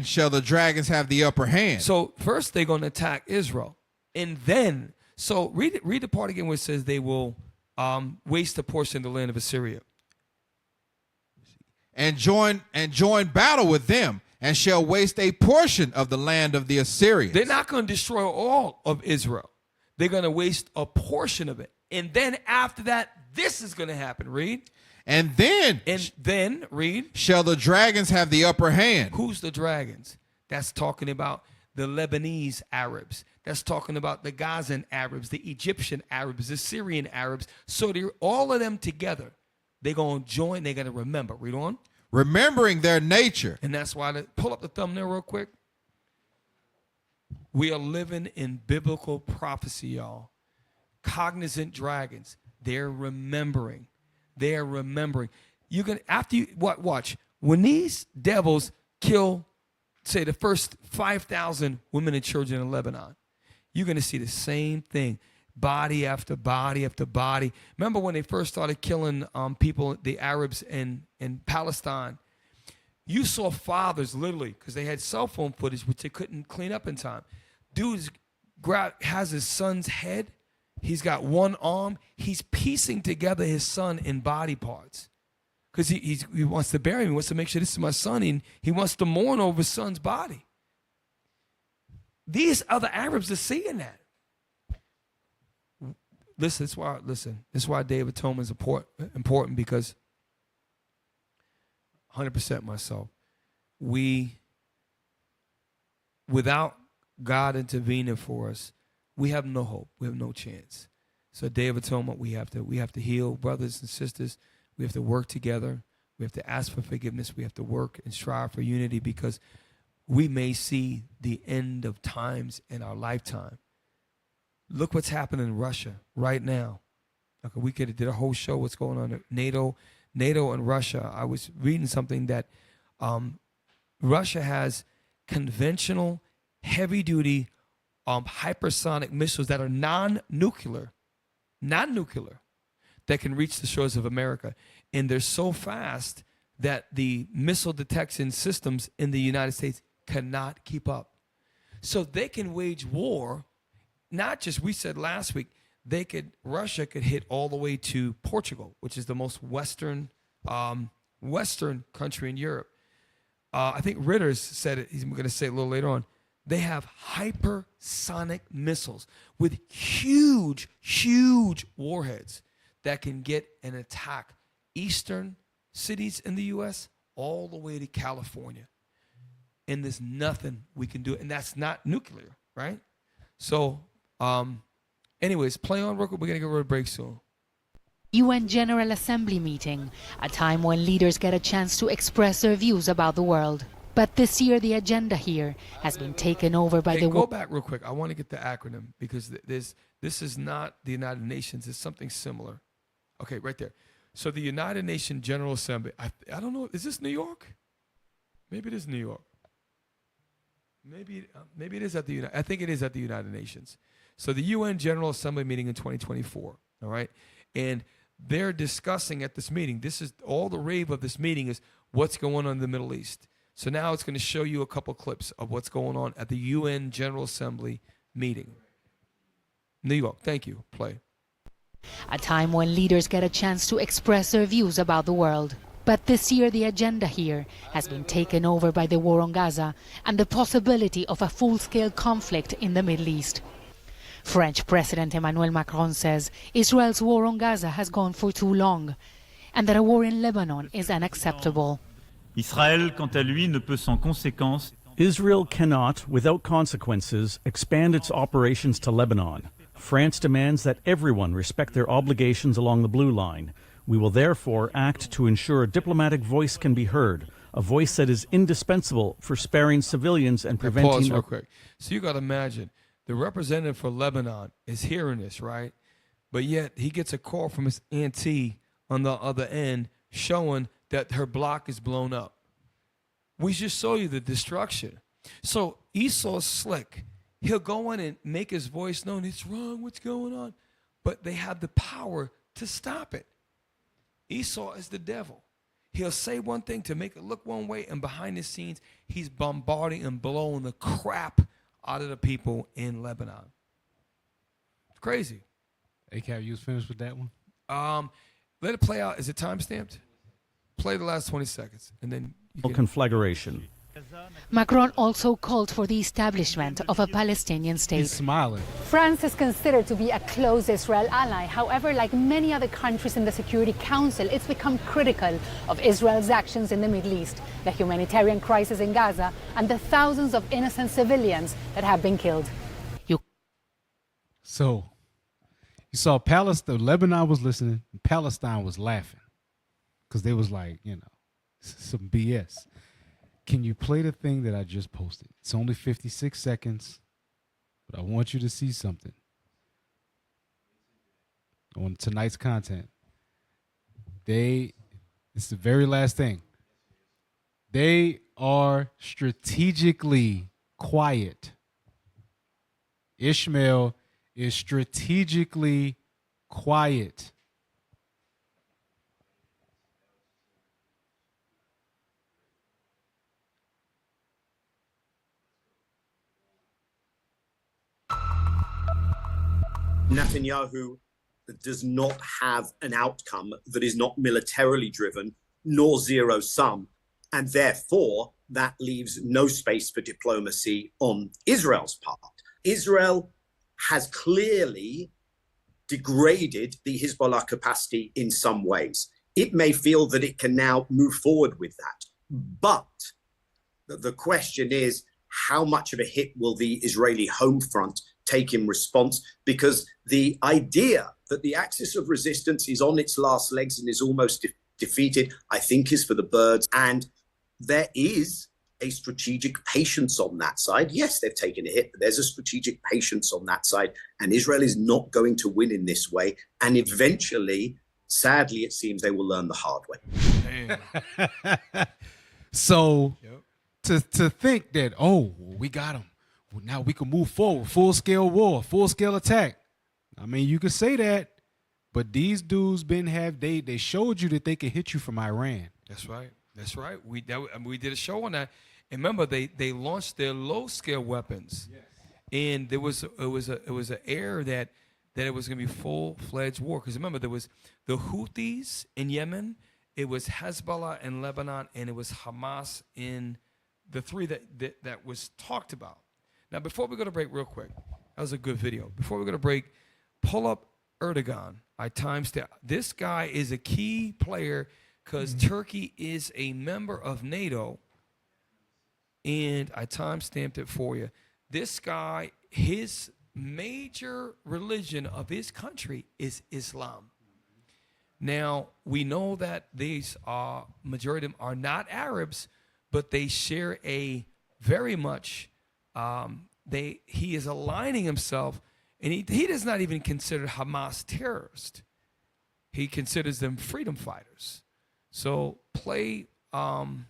shall the dragons have the upper hand. So first they're going to attack Israel, and then read the part again where it says they will waste a portion of the land of Assyria. And join battle with them, and shall waste a portion of the land of the Assyrians. They're not going to destroy all of Israel. They're going to waste a portion of it. And then after that, this is going to happen. Read. And then read. Shall the dragons have the upper hand. Who's the dragons? That's talking about the Lebanese Arabs. That's talking about the Gazan Arabs, the Egyptian Arabs, the Syrian Arabs. So all of them together, they're going to join. They're going to remember. Read on. Remembering their nature. And that's why, pull up the thumbnail real quick. We are living in biblical prophecy, y'all. Cognizant dragons. They're remembering. They're remembering. Watch. When these devils kill, say, the first 5,000 women and children in Lebanon, you're going to see the same thing. Body after body after body. Remember when they first started killing people, the Arabs in Palestine? You saw fathers literally, because they had cell phone footage, which they couldn't clean up in time. Dude has his son's head. He's got one arm. He's piecing together his son in body parts because he wants to bury him. He wants to make sure this is my son, and he wants to mourn over his son's body. These other Arabs are seeing that. Listen, this is why Day of Atonement is important, because 100% myself, without God intervening for us, we have no hope. We have no chance. So Day of Atonement, we have to heal, brothers and sisters. We have to work together. We have to ask for forgiveness. We have to work and strive for unity, because we may see the end of times in our lifetime. Look what's happening in Russia right now. Okay, we could have did a whole show what's going on at NATO and Russia. I was reading something that Russia has conventional, heavy-duty, hypersonic missiles that are non-nuclear, that can reach the shores of America. And they're so fast that the missile detection systems in the United States cannot keep up. So they can wage war. Not just, we said last week, Russia could hit all the way to Portugal, which is the most western country in Europe. I think Ritter's said it, he's going to say it a little later on. They have hypersonic missiles with huge, huge warheads that can get and attack eastern cities in the U.S. all the way to California. And there's nothing we can do. And that's not nuclear, right? So, anyways, play on real quick. We're going to go to a break soon. UN General Assembly meeting, a time when leaders get a chance to express their views about the world. But this year, the agenda here has been taken over by the... Go back real quick. I want to get the acronym, because this is not the United Nations. It's something similar. Okay, right there. So the United Nations General Assembly, I don't know, is this New York? Maybe it is New York. Maybe it is at I think it is at the United Nations. So the UN General Assembly meeting in 2024, all right? And they're discussing at this meeting, this is all the rave of this meeting is what's going on in the Middle East. So now it's going to show you a couple clips of what's going on at the UN General Assembly meeting. New York, thank you. Play. A time when leaders get a chance to express their views about the world. But this year, the agenda here has been taken over by the war on Gaza and the possibility of a full-scale conflict in the Middle East. French President Emmanuel Macron says Israel's war on Gaza has gone for too long and that a war in Lebanon is unacceptable. Israël, quant à lui, ne peut sans conséquence. Israel cannot, without consequences, expand its operations to Lebanon. France demands that everyone respect their obligations along the Blue Line. We will therefore act to ensure a diplomatic voice can be heard, a voice that is indispensable for sparing civilians and Pause preventing. real quick. So you got to imagine the representative for Lebanon is hearing this, right? But yet he gets a call from his auntie on the other end showing that her block is blown up. We just saw you the destruction. So Esau's slick. He'll go in and make his voice known. It's wrong. What's going on? But they have the power to stop it. Esau is the devil. He'll say one thing to make it look one way, and behind the scenes, he's bombarding and blowing the crap out of the people in Lebanon. It's crazy. Hey, Cap, you was finished with that one? Let it play out. Is it time stamped? Play the last 20 seconds, and then you can... conflagration. Macron also called for the establishment of a Palestinian He's state. smiling. France is considered to be a close Israel ally. However, like many other countries in the Security Council, it's become critical of Israel's actions in the Middle East, the humanitarian crisis in Gaza, and the thousands of innocent civilians that have been killed. So, you saw Palestine, Lebanon was listening, and Palestine was laughing. Because they was like, some BS. Can you play the thing that I just posted? It's only 56 seconds, but I want you to see something on tonight's content. It's the very last thing. They are strategically quiet. Ishmael is strategically quiet. Netanyahu does not have an outcome that is not militarily driven nor zero sum. And therefore, that leaves no space for diplomacy on Israel's part. Israel has clearly degraded the Hezbollah capacity in some ways. It may feel that it can now move forward with that. But the question is, how much of a hit will the Israeli home front take in response? Because the idea that the axis of resistance is on its last legs and is almost defeated, I think is for the birds. And there is a strategic patience on that side. Yes, they've taken a hit, but there's a strategic patience on that side. And Israel is not going to win in this way. And eventually, sadly, it seems they will learn the hard way. So to think that, we got them. Well, now we can move forward. Full-scale war, full-scale attack. I mean, you could say that, but these dudes they showed you that they can hit you from Iran. That's right. That's right. We did a show on that. And remember, they launched their low-scale weapons. Yes. And it was an air that it was going to be full-fledged war. Because remember, there was the Houthis in Yemen, it was Hezbollah in Lebanon, and it was Hamas in the three that was talked about. Now, before we go to break real quick, that was a good video. Before we go to break, pull up Erdogan. I timestamped. This guy is a key player because Turkey is a member of NATO, and I timestamped it for you. This guy, his major religion of his country is Islam. Now, we know that these majority of them are not Arabs, but they share a very much, he is aligning himself, and he does not even consider Hamas terrorists. He considers them freedom fighters. So play. An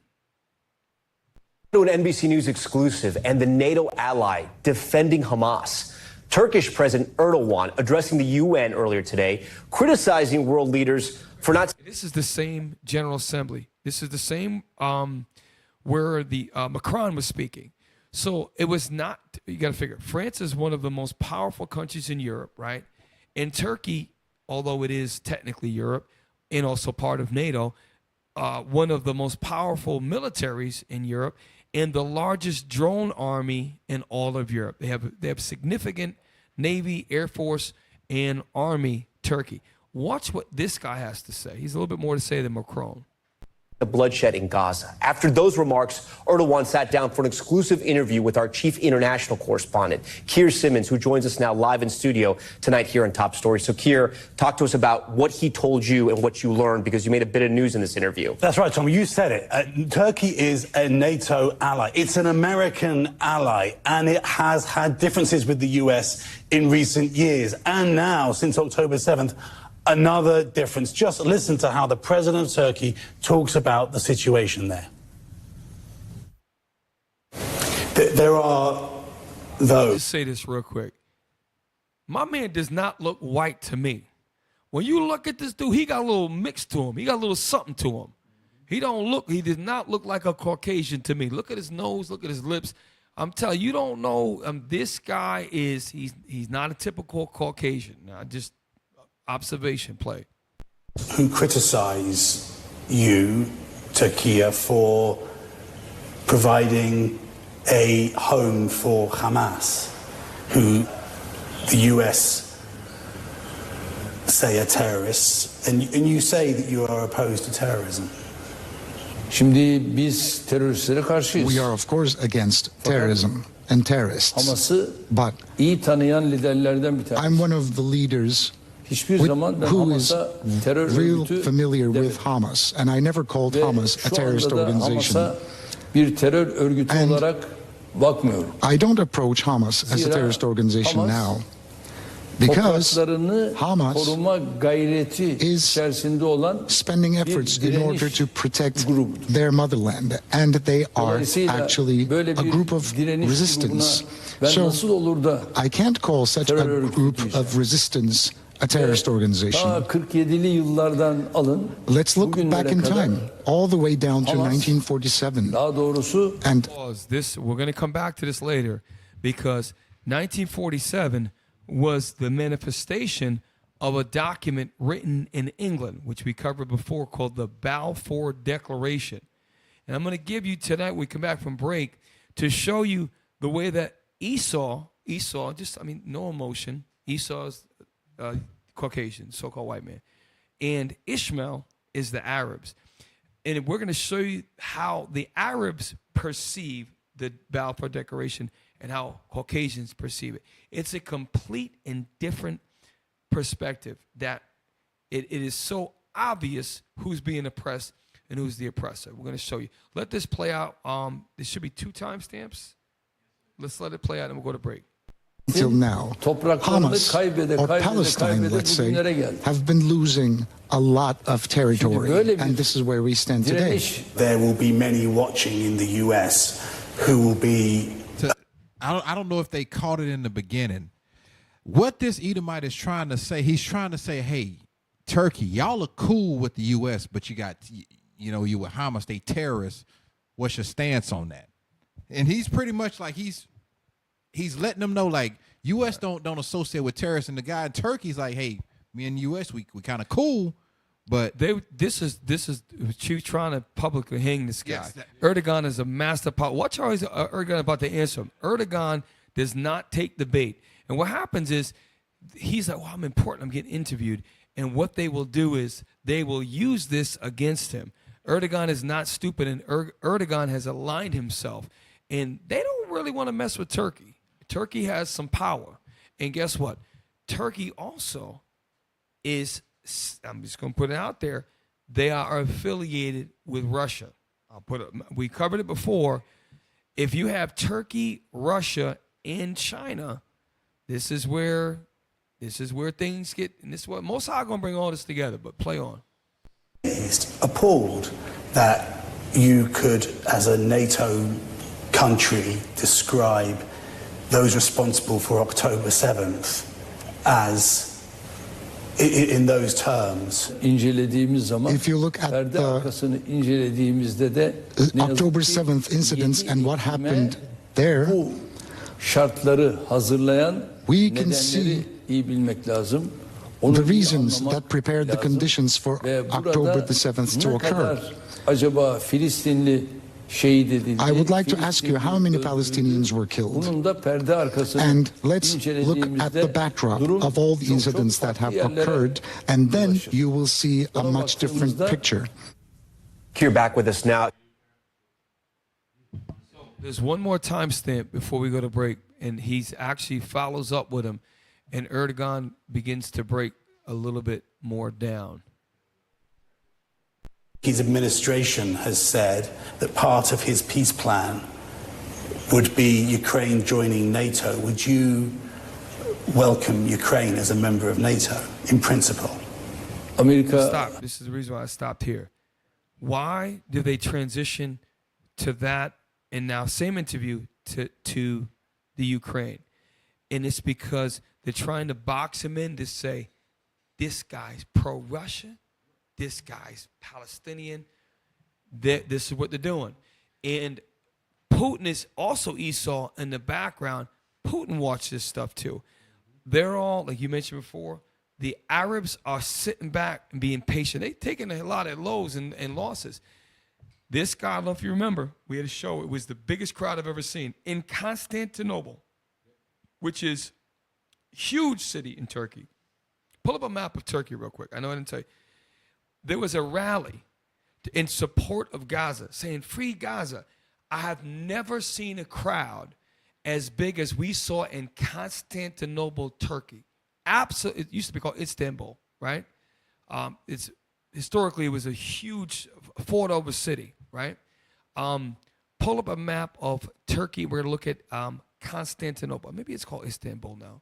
NBC News exclusive, and the NATO ally defending Hamas. Turkish President Erdogan addressing the UN earlier today, criticizing world leaders for not... This is the same General Assembly. This is the same where the Macron was speaking. So it was not, you got to figure, France is one of the most powerful countries in Europe, right? And Turkey, although it is technically Europe and also part of NATO, one of the most powerful militaries in Europe and the largest drone army in all of Europe. They have significant Navy, Air Force, and Army, Turkey. Watch what this guy has to say. He's a little bit more to say than Macron. the bloodshed in Gaza. After those remarks, Erdogan sat down for an exclusive interview with our chief international correspondent, Keir Simmons, who joins us now live in studio tonight here on Top Story. So, Keir, talk to us about what he told you and what you learned, because you made a bit of news in this interview. That's right, Tom. You said it. Turkey is a NATO ally. It's an American ally, and it has had differences with the US in recent years. And now, since October 7th, another difference. Just listen to how the president of Turkey talks about the situation there. There are those. Let's say this real quick. My man does not look white to me. When you look at this dude, he got a little mix to him. He got a little something to him. He does not look like a Caucasian to me. Look at his nose, look at his lips. I'm telling you, you don't know. This guy he's not a typical Caucasian. Now, just observation play. Who criticize you, Turkey, for providing a home for Hamas, who the US say are terrorists, and you say that you are opposed to terrorism. Şimdi biz teröristlere karşıyız. We are of course against terrorism and terrorists. Hamas'ı But iyi tanıyan liderlerden bir tanesi. I'm one of the leaders who is real familiar with Hamas, and I never called Hamas a terrorist organization. Bir terör örgütü olarak bakmıyorum. I don't approach Hamas as a terrorist organization now, because Hamas is spending efforts in order to protect their motherland, and they are actually a group of resistance. So I can't call such a group of resistance a terrorist organization. Let's look back in time, all the way down to 1947. And we're going to come back to this later, because 1947 was the manifestation of a document written in England, which we covered before, called the Balfour Declaration. And I'm going to give you tonight, we come back from break, to show you the way that Esau, no emotion, Esau's Caucasian, so-called white man, and Ishmael is the Arabs. And we're going to show you how the Arabs perceive the Balfour Declaration and how Caucasians perceive it. It's a complete and different perspective, that it is so obvious who's being oppressed and who's the oppressor. We're going to show you. Let this play out. There should be 2 timestamps. Let's let it play out and we'll go to break. Until now, Hamas, or Palestine, let's say, have been losing a lot of territory, and this is where we stand today. There will be many watching in the US who will be... I don't know if they caught it in the beginning. What this Edomite is trying to say, he's trying to say, hey, Turkey, y'all are cool with the US, but you with Hamas, they terrorists. What's your stance on that? And he's pretty much like, he's letting them know, like, U.S. don't associate with terrorists, and the guy in Turkey's like, hey, me and U.S. we kind of cool, but this is she trying to publicly hang this guy. Yes, Erdogan is a master. Watch how Erdogan about to answer him. Erdogan does not take the bait, and what happens is he's like, well, I'm important, I'm getting interviewed, and what they will do is they will use this against him. Erdogan is not stupid, and Erdogan has aligned himself, and they don't really want to mess with Turkey. Turkey has some power. And guess what? Turkey also is, I'm just going to put it out there, they are affiliated with Russia. We covered it before. If you have Turkey, Russia, and China, this is where things get, and this is what Most High going to bring all this together, but play on. Appalled that you could, as a NATO country, describe those responsible for October 7th as in those terms. If you look at the October 7th incidents and what happened there, we can see the reasons that prepared the conditions for October the 7th to occur. I would like to ask you how many Palestinians were killed. And let's look at the backdrop of all the incidents that have occurred, and then you will see a much different picture. Keir back with us now. There's one more timestamp before we go to break, and he's actually follows up with him, and Erdogan begins to break a little bit more down. His administration has said that part of his peace plan would be Ukraine joining NATO. Would you welcome Ukraine as a member of NATO in principle? Amerika Stop. This is the reason why I stopped here. Why did they transition to that and now same interview to the Ukraine? And it's because they're trying to box him in to say, this guy's pro-Russia, this guy's Palestinian, this is what they're doing. And Putin is also Esau in the background. Putin watched this stuff too. They're all, like you mentioned before, the Arabs are sitting back and being patient. They've taken a lot of lows and losses. This guy, I don't know if you remember, we had a show. It was the biggest crowd I've ever seen in Constantinople, which is a huge city in Turkey. Pull up a map of Turkey real quick. I know I didn't tell you. There was a rally in support of Gaza, saying, free Gaza. I have never seen a crowd as big as we saw in Constantinople, Turkey. Absolutely, it used to be called Istanbul, right? Historically, it was a huge fought-over city, right? Pull up a map of Turkey. We're going to look at Constantinople. Maybe it's called Istanbul now.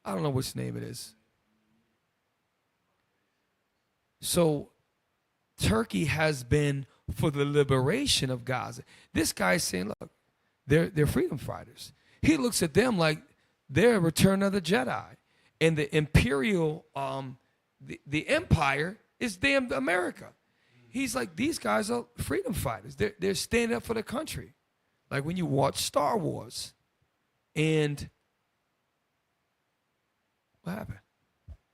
I don't know which name it is. So Turkey has been for the liberation of Gaza. This guy's saying, look, they're freedom fighters. He looks at them like they're Return of the Jedi. And the imperial, the empire is damned America. He's like, these guys are freedom fighters. They're standing up for the country. Like when you watch Star Wars. And what happened?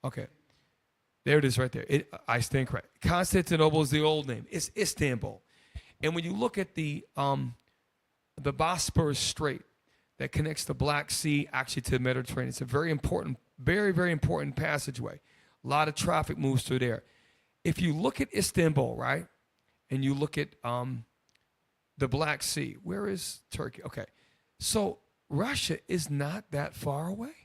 Okay. There it is right there. I stand correct. Constantinople is the old name. It's Istanbul. And when you look at the Bosporus Strait that connects the Black Sea actually to the Mediterranean, it's a very important, very, very important passageway. A lot of traffic moves through there. If you look at Istanbul, right, and you look at the Black Sea, where is Turkey? Okay. So Russia is not that far away.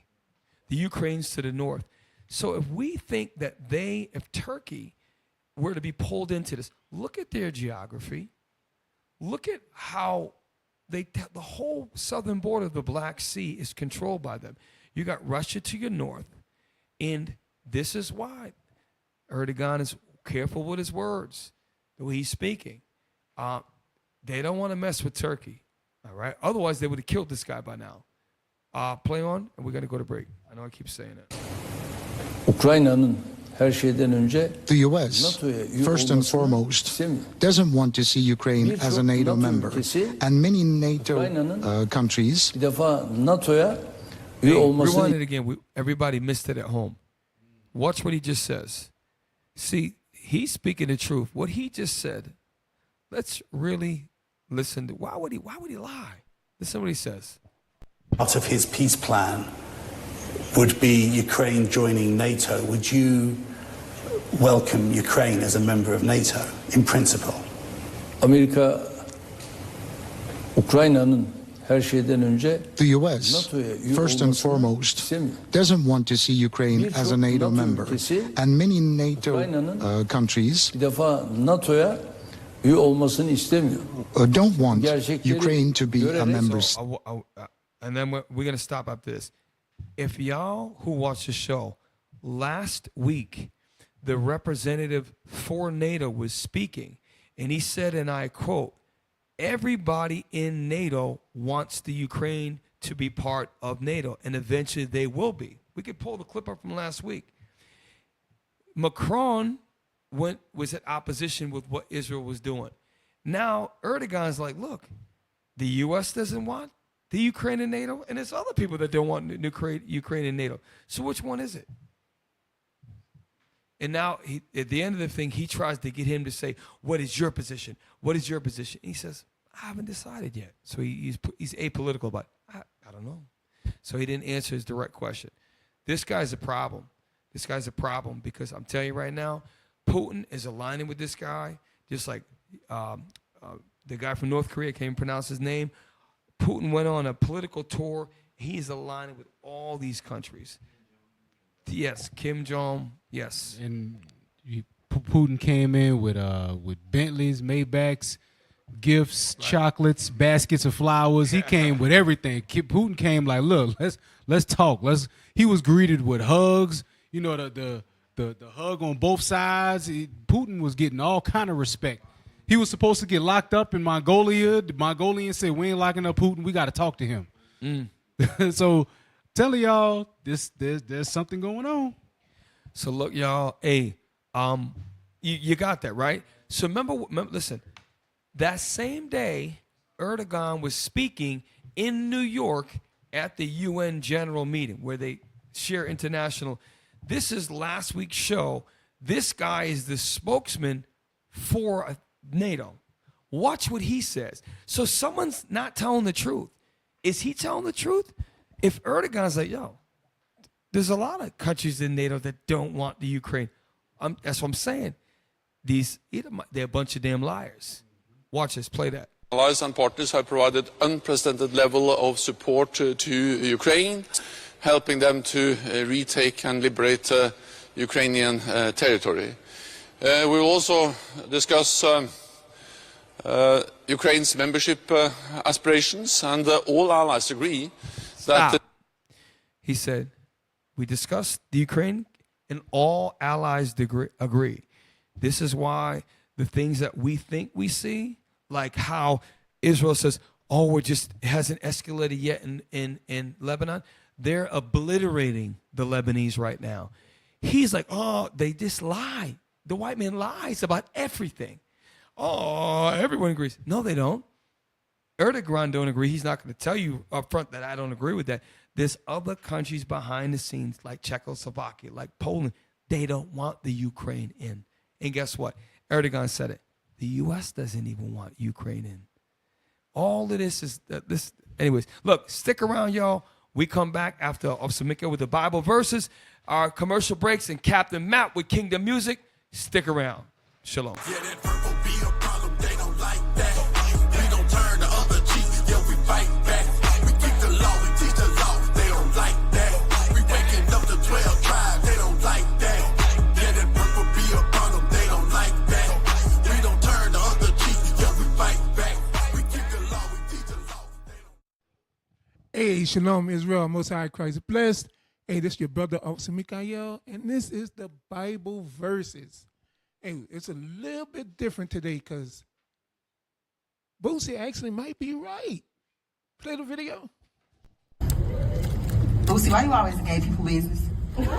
The Ukraine's to the north. So if we think that if Turkey were to be pulled into this, look at their geography. Look at how the whole southern border of the Black Sea is controlled by them. You got Russia to your north, and this is why Erdogan is careful with his words, the way he's speaking. They don't want to mess with Turkey, all right? Otherwise, they would have killed this guy by now. Play on, and we're going to go to break. I know I keep saying it. Ukrayna'nın her şeyden önce The U.S., first and foremost, doesn't want to see Ukraine as a NATO member. And many NATO countries... bir defa NATO'ya üye Rewind olmasını it again. Everybody missed it at home. Watch what he just says. See, he's speaking the truth. What he just said, let's really listen to. Why would he lie? Listen to what he says. Part of his peace plan would be Ukraine joining NATO. Would you welcome Ukraine as a member of NATO in principle? Amerika Ukrayna'nın her şeyden önce The U.S., first and foremost, doesn't want to see Ukraine as a NATO member. And many NATO countries bir defa NATO'ya üye olmasını istemiyor. Don't want Ukraine to be a member. And then we're going to stop after this. If y'all who watch the show, last week, the representative for NATO was speaking, and he said, and I quote, everybody in NATO wants the Ukraine to be part of NATO, and eventually they will be. We could pull the clip up from last week. Macron was at opposition with what Israel was doing. Now, Erdogan's like, look, the U.S. doesn't want the Ukraine and NATO, and there's other people that don't want Ukraine and NATO. So which one is it? And now, at the end of the thing, he tries to get him to say, what is your position? What is your position? And he says, I haven't decided yet. So he's apolitical about it. I don't know. So he didn't answer his direct question. This guy's a problem. This guy's a problem because I'm telling you right now, Putin is aligning with this guy, just like the guy from North Korea can't pronounce his name. Putin went on a political tour. He's aligning with all these countries. Yes, Kim Jong. Yes, and Putin came in with Bentleys, Maybachs, gifts, chocolates, baskets of flowers. He came with everything. Putin came like, look, let's talk. He was greeted with hugs. You know, the hug on both sides. Putin was getting all kind of respect. He was supposed to get locked up in Mongolia. The Mongolians said, we ain't locking up Putin. We got to talk to him. So telling y'all, there's something going on. So look, y'all, hey, you got that, right? So remember, listen, that same day, Erdogan was speaking in New York at the UN General Meeting where they share international. This is last week's show. This guy is the spokesman for NATO. Watch what he says. So someone's not telling the truth. Is he telling the truth? If Erdogan's like, yo, there's a lot of countries in NATO that don't want the Ukraine. That's what I'm saying. They're a bunch of damn liars. Watch this. Play that. Allies and partners have provided unprecedented level of support to Ukraine, helping them to retake and liberate Ukrainian territory. We will also discuss Ukraine's membership aspirations, and all allies agree that... He said, we discussed the Ukraine, and all allies agree. This is why the things that we think we see, like how Israel says, oh, it hasn't escalated yet in Lebanon. They're obliterating the Lebanese right now. He's like, oh, they just lie. The white man lies about everything. Oh, everyone agrees. No, they don't. Erdogan don't agree. He's not going to tell you up front that I don't agree with that. There's other countries behind the scenes like Czechoslovakia, like Poland. They don't want the Ukraine in. And guess what? Erdogan said it. The U.S. doesn't even want Ukraine in. All of this is this. Anyways, look, stick around, y'all. We come back after Samika with the Bible verses, our commercial breaks, and Captain Matt with Kingdom Music. Stick around. Shalom. Yeah, that purple be a problem. They don't like that. We don't turn the other cheek. Yeah, we fight back. We keep the law. We teach the law. They don't like that. We waking up the 12 tribes. They don't like that. Yeah, that purple be a problem. They don't like that. We don't turn the other cheek. Yeah, we fight back. We keep the law. We teach the law. Hey, Shalom Israel, Most High Christ blessed. Hey, this is your brother Mikael, and this is the Bible verses. Hey, it's a little bit different today because Boosie actually might be right. Play the video. Boosie, why you always in gay people business? Look.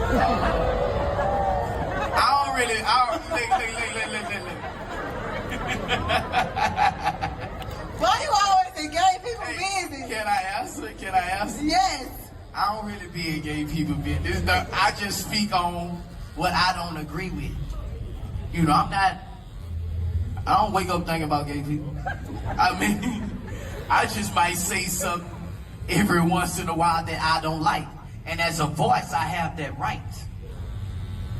Why you always in gay people business? Can I answer? Yes. I don't really be in gay people business. I just speak on what I don't agree with. You know, I don't wake up thinking about gay people. I mean, I just might say something every once in a while that I don't like. And as a voice, I have that right.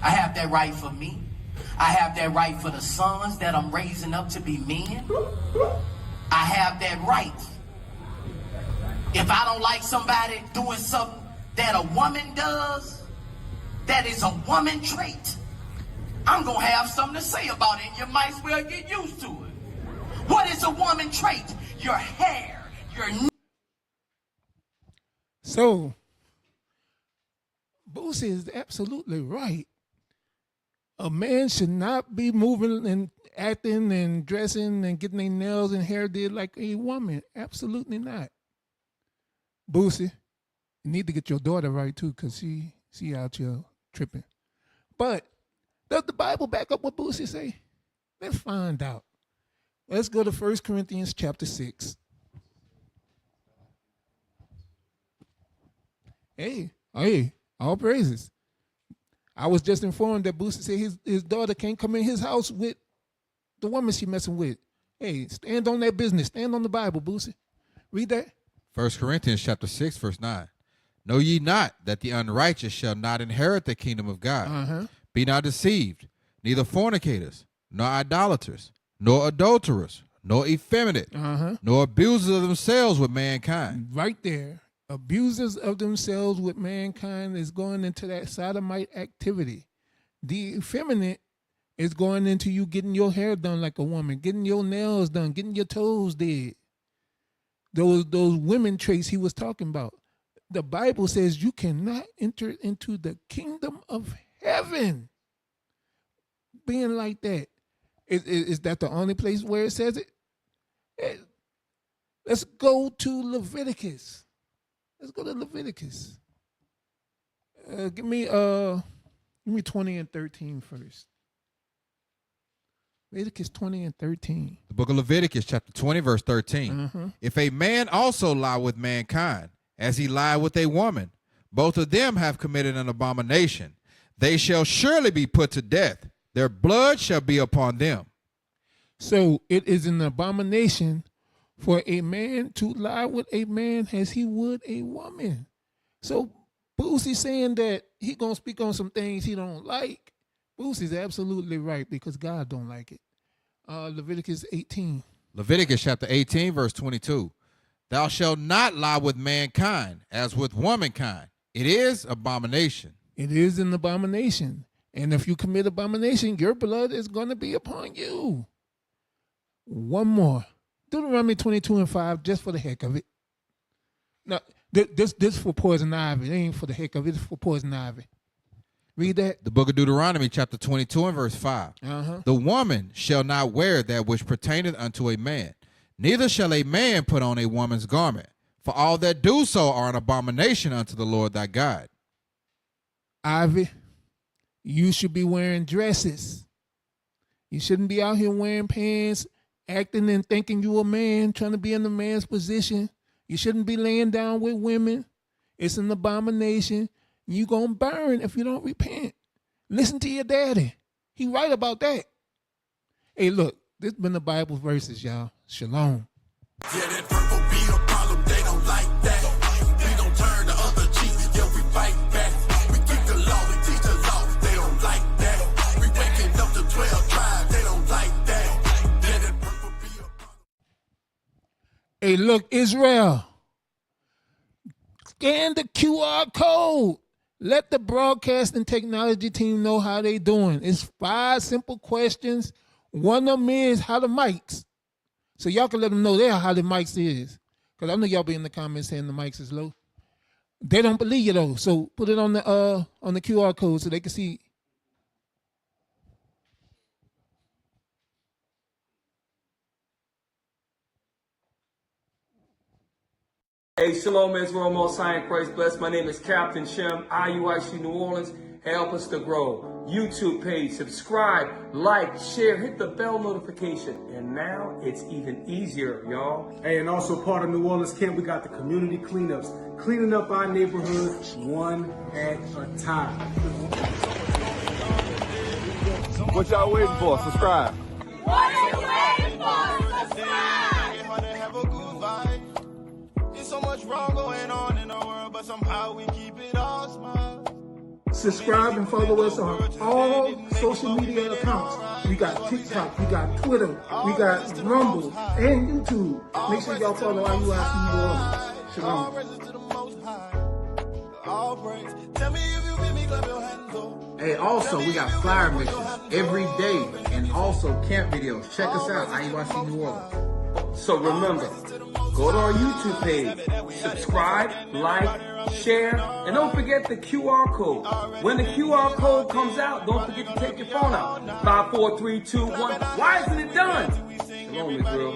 I have that right for me. I have that right for the sons that I'm raising up to be men. I have that right. If I don't like somebody doing something that a woman does, that is a woman trait, I'm going to have something to say about it, and you might as well get used to it. What is a woman trait? Your hair, your... So, Boosie is absolutely right. A man should not be moving and acting and dressing and getting their nails and hair did like a woman. Absolutely not. Boosie, you need to get your daughter right too, because she out here tripping. But does the Bible back up what Boosie say? Let's find out. Let's go to 1 Corinthians chapter 6. Hey, all praises. I was just informed that Boosie said his daughter can't come in his house with the woman she messing with. Hey, stand on that business. Stand on the Bible, Boosie. Read that. 1 Corinthians chapter 6, verse 9. Know ye not that the unrighteous shall not inherit the kingdom of God? Be not deceived, neither fornicators, nor idolaters, nor adulterers, nor effeminate, nor abusers of themselves with mankind. Right there. Abusers of themselves with mankind is going into that sodomite activity. The effeminate is going into you getting your hair done like a woman, getting your nails done, getting your toes did. Those women traits he was talking about. The Bible says you cannot enter into the kingdom of heaven being like that. Is that the only place where it says it? Let's go to Leviticus. Let's go to Leviticus. Give me 20 and 13 first. Leviticus 20 and 13. The book of Leviticus, chapter 20, verse 13. If a man also lie with mankind, as he lied with a woman, both of them have committed an abomination. They shall surely be put to death. Their blood shall be upon them. So it is an abomination for a man to lie with a man as he would a woman. So Boosie's saying that he gonna speak on some things he don't like. Boosie's absolutely right because God don't like it. Leviticus 18. Leviticus chapter 18, verse 22. Thou shalt not lie with mankind as with womankind. It is abomination. It is an abomination. And if you commit abomination, your blood is going to be upon you. One more. Deuteronomy 22 and 5, just for the heck of it. Now, this for poison ivy. It ain't for the heck of it. It's for poison ivy. Read that. The book of Deuteronomy, chapter 22 and verse 5. The woman shall not wear that which pertaineth unto a man, neither shall a man put on a woman's garment. For all that do so are an abomination unto the Lord thy God. Ivy, you should be wearing dresses. You shouldn't be out here wearing pants, acting and thinking you a man, trying to be in a man's position. You shouldn't be laying down with women. It's an abomination. You gonna burn if you don't repent. Listen to your daddy. He right about that. Hey, look, this been the Bible verses, y'all. Shalom. Yeah, that purple be a problem. They don't like that. We don't turn the other cheek. Yeah, we fight back. We keep the law. We teach the law. They don't like that. We waking up the 12 tribes. They don't like that. Yeah, that purple be a problem. Hey, look, Israel. Scan the QR code. Let the broadcasting technology team know how they doing. It's 5 simple questions. One of them is how the mics. So y'all can let them know there how the mics is. Because I know y'all be in the comments saying the mics is low. They don't believe you though. So put it on the QR code so they can see. Hey, Shalom Israel, Most High in Christ bless. My name is Captain Shem, IUIC New Orleans. Help us to grow. YouTube page, subscribe, like, share, hit the bell notification. And now it's even easier, y'all. Hey, and also part of New Orleans Camp, we got the community cleanups. Cleaning up our neighborhood one at a time. What y'all waiting for? Subscribe. What are you waiting for? Subscribe! Have a good vibe. There's so much wrong going on in the world, but somehow we keep it all smile. Subscribe and follow us on all social media accounts. We got TikTok, we got Twitter, we got Rumble, and YouTube. Make sure y'all follow IUIC New Orleans. Shalom. Hey, also, we got flyer missions every day and also camp videos. Check us out, IUIC New Orleans. So remember, go to our YouTube page, subscribe, like, share, and don't forget the QR code. When the QR code comes out, don't forget to take your phone out. 5, 4, 3, 2, 1. Why isn't it done? Shalom, Israel.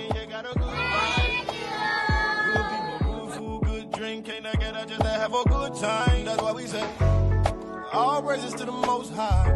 Just to have a good time. That's why we say, all praises to the Most High.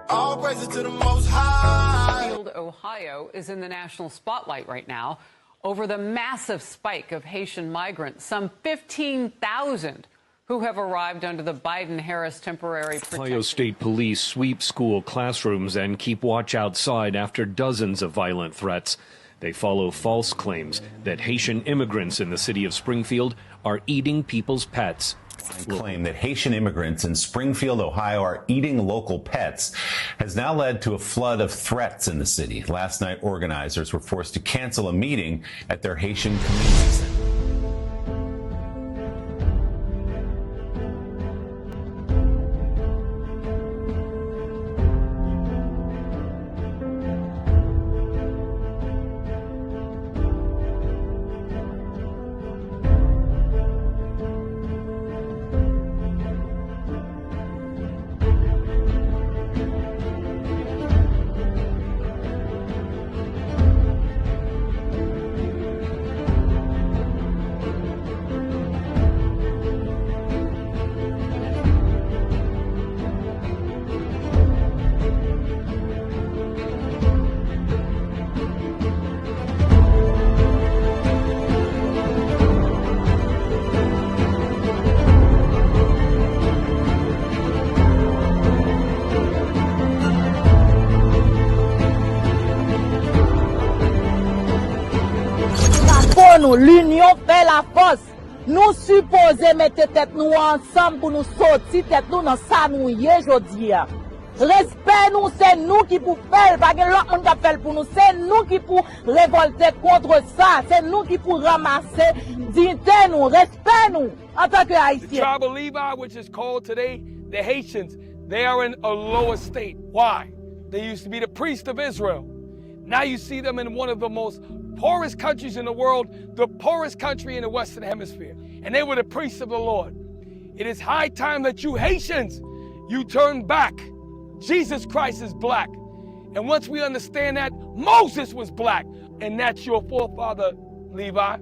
All praises to the Most High. Field, Ohio is in the national spotlight right now over the massive spike of Haitian migrants, some 15,000 who have arrived under the Biden-Harris temporary protection. Ohio State Police sweep school classrooms and keep watch outside after dozens of violent threats. They follow false claims that Haitian immigrants in the city of Springfield are eating people's pets. claim that Haitian immigrants in Springfield, Ohio are eating local pets has now led to a flood of threats in the city. Last night, organizers were forced to cancel a meeting at their Haitian community center. L'union fait la force. Nous supposons mettre tête nous ensemble pour nous sortir tête nous dans ça nous y aujourd'hui. Respect nous, c'est nous qui pour faire, pas que l'autre monde qui fait pour nous, c'est nous qui pour révolter contre ça, c'est nous qui pour ramasser dignité nous, respect nous en tant que Haïtiens. The tribe of Levi, which is called today the Haitians, they are in a lower state. Why? They used to be the priests of Israel. Now you see them in one of the most poorest countries in the world, the poorest country in the Western Hemisphere. And they were the priests of the Lord. It is high time that you Haitians, you turn back. Jesus Christ is black. And once we understand that, Moses was black. And that's your forefather, Levi.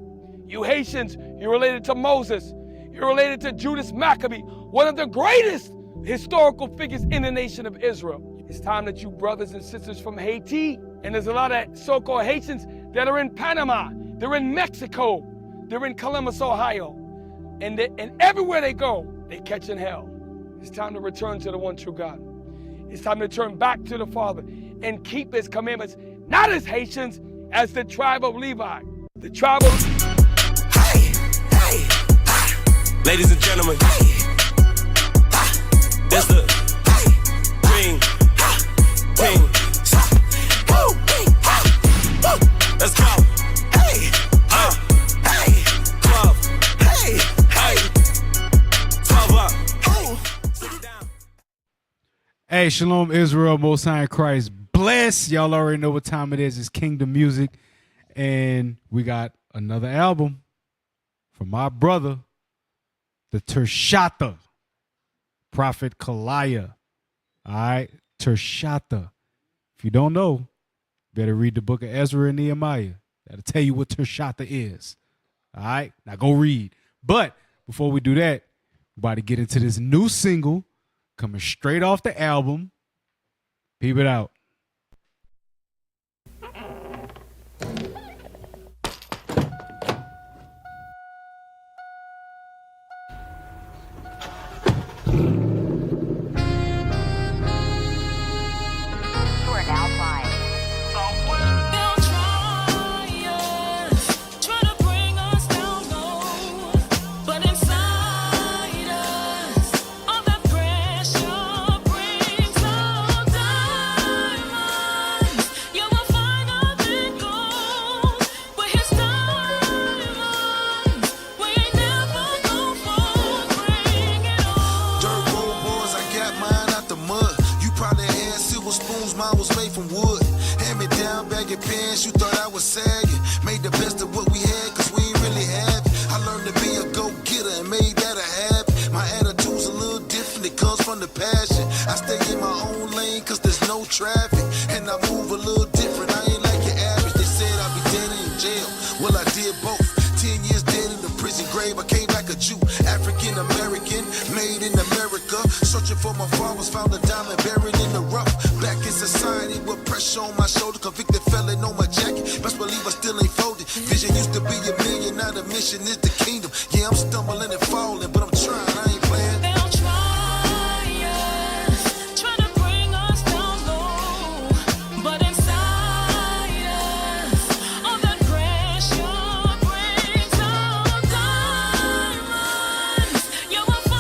You Haitians, you're related to Moses. You're related to Judas Maccabee, one of the greatest historical figures in the nation of Israel. It's time that you brothers and sisters from Haiti, and there's a lot of so-called Haitians that are in Panama, they're in Mexico, they're in Columbus, Ohio, and everywhere they go, they catch in hell. It's time to return to the one true God. It's time to turn back to the Father and keep His commandments, not as Haitians, as the tribe of Levi. The tribe of... Hey, ladies and gentlemen, there's the King. Let's go. Hey, hey, 12. Hey, 12 up. Hey, Shalom Israel, Most High in Christ. Bless. Y'all already know what time it is. It's Kingdom Music. And we got another album from my brother, the Tershata, Prophet Kalaya. All right, Tershata. If you don't know, better read the book of Ezra and Nehemiah. That'll tell you what Tershata is. All right, now go read. But before we do that, we're about to get into this new single coming straight off the album. Peep it out. You thought I was sagging, made the best of what we had, cause we ain't really have it. I learned to be a go-getter and made that a habit. My attitude's a little different, it comes from the passion. I stay in my own lane cause there's no traffic, and I move a little different, I ain't like your average. They said I'd be dead in jail, well I did both. 10 years dead in the prison grave, I came back a Jew. African-American, made in America. Searching for my fathers, found a diamond buried in the rough. Back in society with pressure on my shoulder, convicted felon on my jacket. Best believe I still ain't folded. Vision used to be a million, now the mission is the kingdom. Yeah, I'm stumbling and falling, but I'm trying, I ain't playing. They'll try to bring us down low, but inside us, all that pressure brings out diamonds. You will find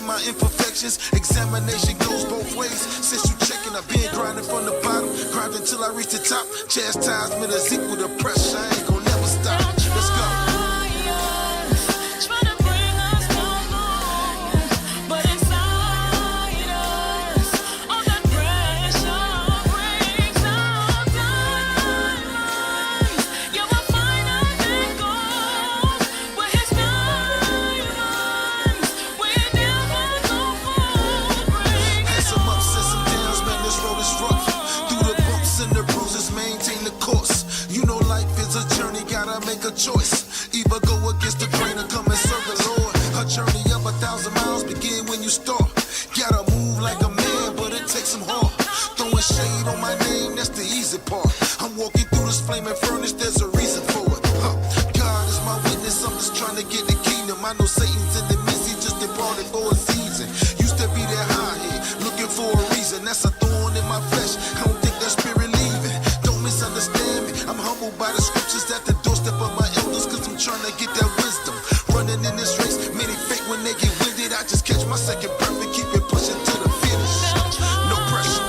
my imperfections. Examination goes both ways. Since you checking, I've been grinding from the bottom, grinding till I reach the top. Chastisement is equal to pressure. I ain't gonna never stop. Let's go. Choice, either go against the grain or come and serve the Lord. A journey of 1,000 miles begin when you start. Gotta move like a man, but it takes some heart. Throwing shade on my name, that's the easy part. I'm walking through this flaming furnace, there's a reason for it. God is my witness, I'm just trying to get the kingdom. I know Satan's in the midst, he just departed for a season. Used to be that high head, looking for a reason. That's a thorn in my flesh, I don't think that spirit leaving. Don't misunderstand me, I'm humbled by the scriptures at the doorstep of my elders, cause I'm trying to get that wisdom. Running in this race, many fake when they get winded. I just catch my second breath and keep it pushing to the finish. No pressure.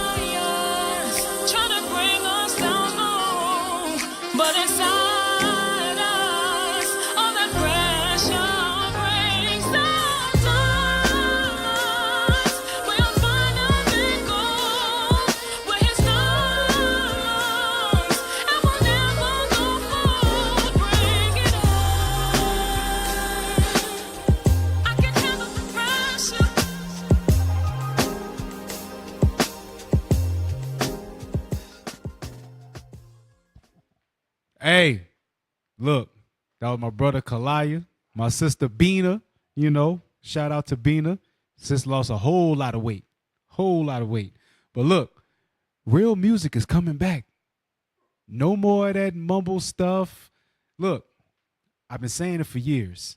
Trying to bring us down low, but inside us, all that pressure brings down us. We'll find a big goal where his love, and we'll never go forward. Bring it on. I can handle the pressure. Hey, look, that was my brother Kalaya, my sister Bina, you know, shout out to Bina. Sis lost a whole lot of weight. But look, real music is coming back. No more of that mumble stuff. Look, I've been saying it for years.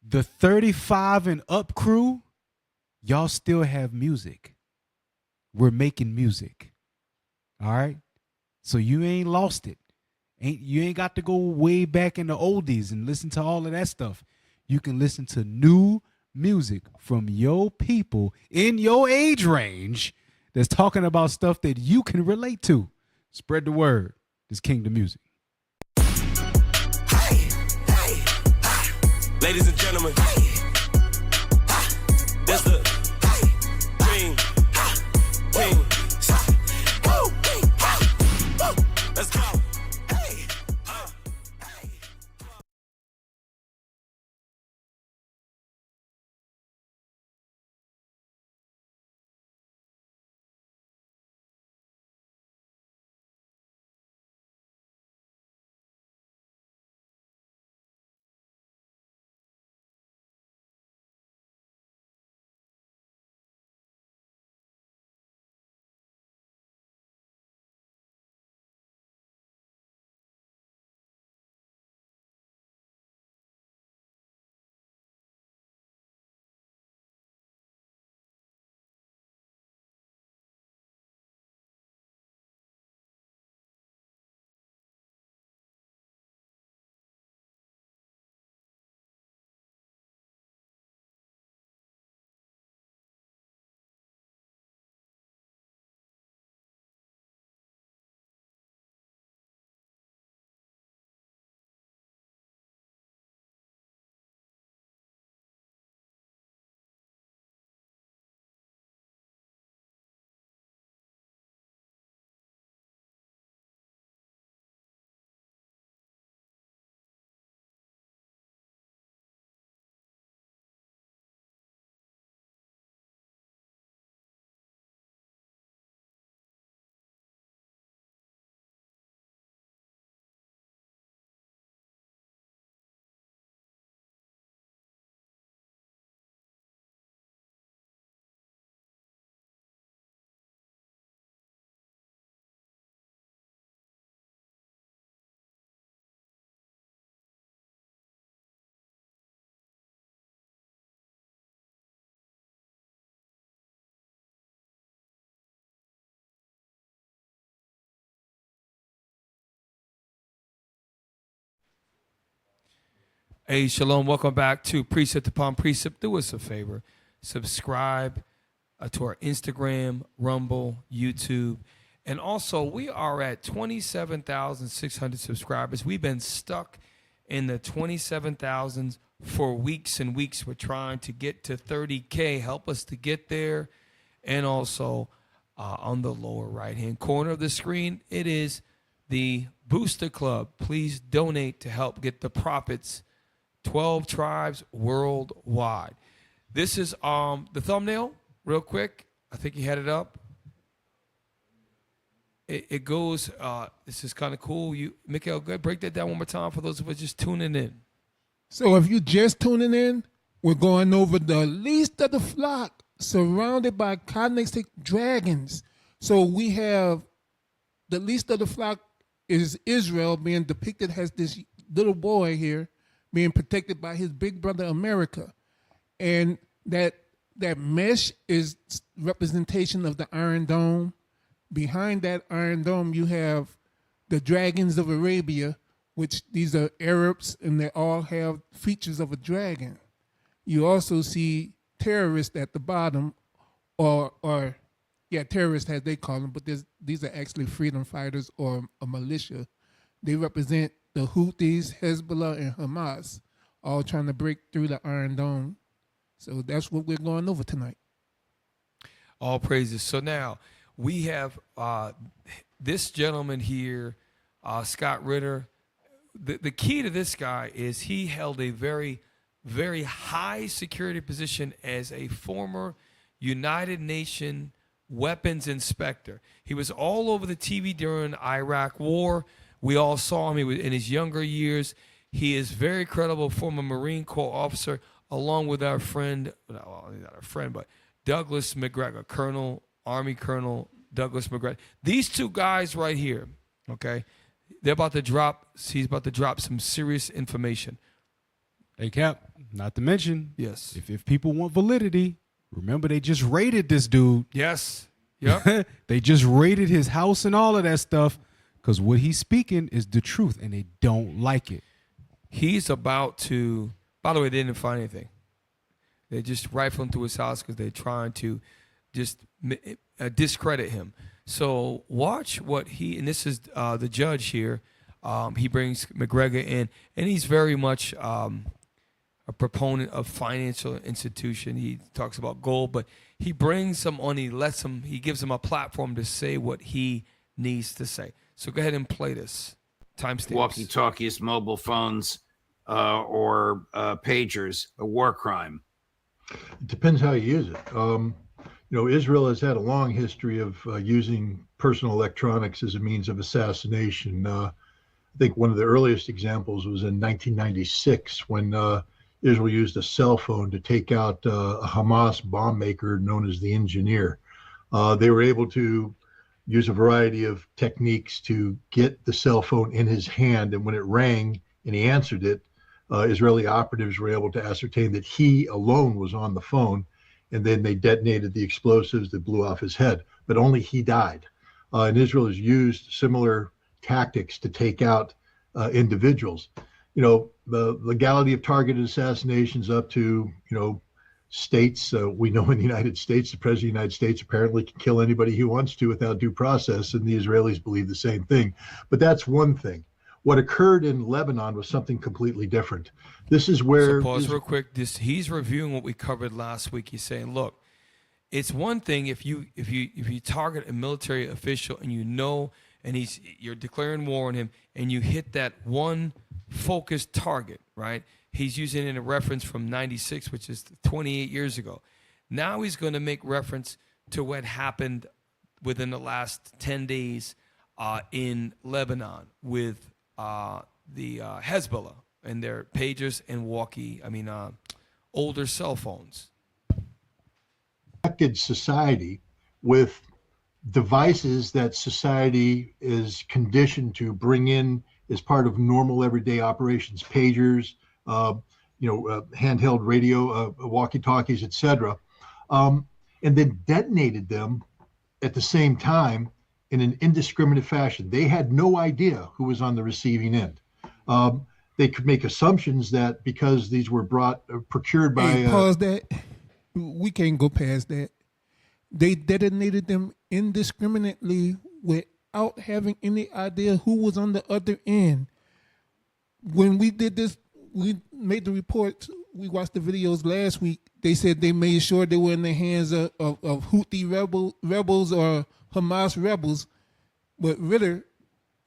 The 35 and up crew, y'all still have music. We're making music. All right? So you ain't lost it. You ain't got to go way back in the oldies and listen to all of that stuff. You can listen to new music from your people in your age range that's talking about stuff that you can relate to. Spread the word. This Kingdom Music. Ladies and gentlemen, there's the Dream King. Let's go. Hey, shalom. Welcome back to Precept Upon Precept. Do us a favor. Subscribe to our Instagram, Rumble, YouTube. And also, we are at 27,600 subscribers. We've been stuck in the 27,000s for weeks and weeks. We're trying to get to 30K. Help us to get there. And also, on the lower right-hand corner of the screen, it is the Booster Club. Please donate to help get the Prophets 12 tribes worldwide. This is the thumbnail, real quick. I think you had it up. It goes, this is kind of cool. Mikhail, go ahead, break that down one more time for those of us just tuning in. So if you're just tuning in, we're going over the least of the flock surrounded by cognizant dragons. So we have the least of the flock is Israel being depicted as this little boy here being protected by his big brother America. And that mesh is representation of the Iron Dome. Behind that Iron Dome, you have the dragons of Arabia, which these are Arabs, and they all have features of a dragon. You also see terrorists at the bottom, or terrorists as they call them, but these are actually freedom fighters or a militia. They represent the Houthis, Hezbollah, and Hamas, all trying to break through the Iron Dome. So that's what we're going over tonight. All praises. So now we have this gentleman here, Scott Ritter. The key to this guy is he held a very, very high security position as a former United Nations weapons inspector. He was all over the TV during the Iraq War. We all saw him. He was in his younger years. He is very credible, former Marine Corps officer, along with our friend, well, not our friend, but Douglas McGregor, Army Colonel Douglas McGregor. These two guys right here, okay, he's about to drop some serious information. Hey, Cap, not to mention, yes, if people want validity, remember they just raided this dude. Yes. Yep. They just raided his house and all of that stuff because what he's speaking is the truth and they don't like it. He's about to, by the way, they didn't find anything. They just rifled into his house because they're trying to just discredit him. So watch what and this is the judge here. He brings McGregor in, and he's very much a proponent of financial institution. He talks about gold, but he brings him on, he gives him a platform to say what he needs to say. So go ahead and play this. Timestamps. Walkie-talkies, mobile phones, or pagers, a war crime? It depends how you use it. Israel has had a long history of using personal electronics as a means of assassination. I think one of the earliest examples was in 1996 when Israel used a cell phone to take out a Hamas bomb maker known as the Engineer. They were able to use a variety of techniques to get the cell phone in his hand, and when it rang and he answered it, Israeli operatives were able to ascertain that he alone was on the phone, and then they detonated the explosives that blew off his head, but only he died. And Israel has used similar tactics to take out individuals. The legality of targeted assassinations up to, states. We know in the United States, the president of the United States apparently can kill anybody he wants to without due process, and the Israelis believe the same thing. But that's one thing. What occurred in Lebanon was something completely different. This is where... So pause real quick. He's reviewing what we covered last week. He's saying, look, it's one thing if you target a military official and and you're declaring war on him and you hit that one focused target, right? He's using it in a reference from 96, which is 28 years ago. Now he's going to make reference to what happened within the last 10 days in Lebanon with the Hezbollah and their pagers and older cell phones. Connected society with devices that society is conditioned to bring in as part of normal everyday operations, pagers, handheld radio, walkie-talkies, etc., and then detonated them at the same time in an indiscriminate fashion. They had no idea who was on the receiving end. they could make assumptions that because these were procured by. Hey, pause that. We can't go past that. They detonated them indiscriminately without having any idea who was on the other end. When we did this, we made the report. We watched the videos last week. They said they made sure they were in the hands of Houthi rebels or Hamas rebels. But Ritter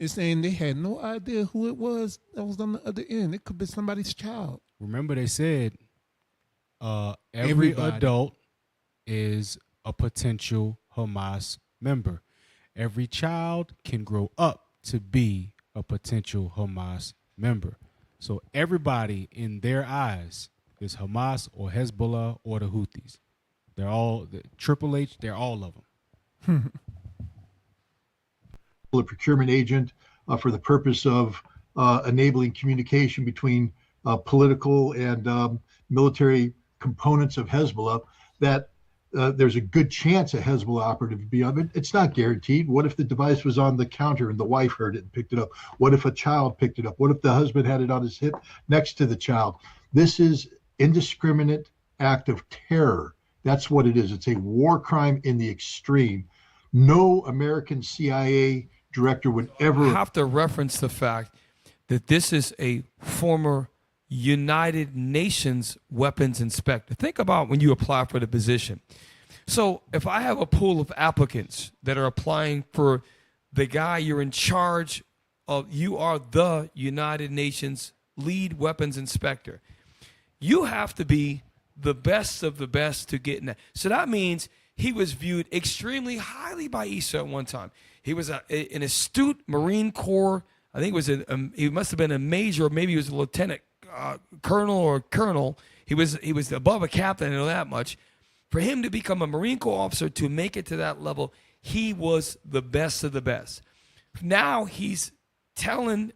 is saying they had no idea who it was that was on the other end. It could be somebody's child. Remember, they said every Everybody. adult is a potential Hamas member. Every child can grow up to be a potential Hamas member. So everybody in their eyes is Hamas or Hezbollah or the Houthis. They're all the Triple H. They're all of them. A procurement agent for the purpose of enabling communication between political and military components of Hezbollah, that there's a good chance a Hezbollah operative would be on it. It's not guaranteed. What if the device was on the counter and the wife heard it and picked it up? What if a child picked it up? What if the husband had it on his hip next to the child? This is indiscriminate act of terror. That's what it is. It's a war crime in the extreme. No American CIA director would ever have to reference the fact that this is a former United Nations weapons inspector. Think about when you apply for the position. So if I have a pool of applicants that are applying for the guy you're in charge of, you are the United Nations lead weapons inspector. You have to be the best of the best to get in that. So that means he was viewed extremely highly by ESA at one time. He was an astute Marine Corps. I think it was he must have been a major, or maybe he was a lieutenant colonel or colonel. He was above a captain, I know that much. For him to become a Marine Corps officer, to make it to that level, he was the best of the best. Now he's telling,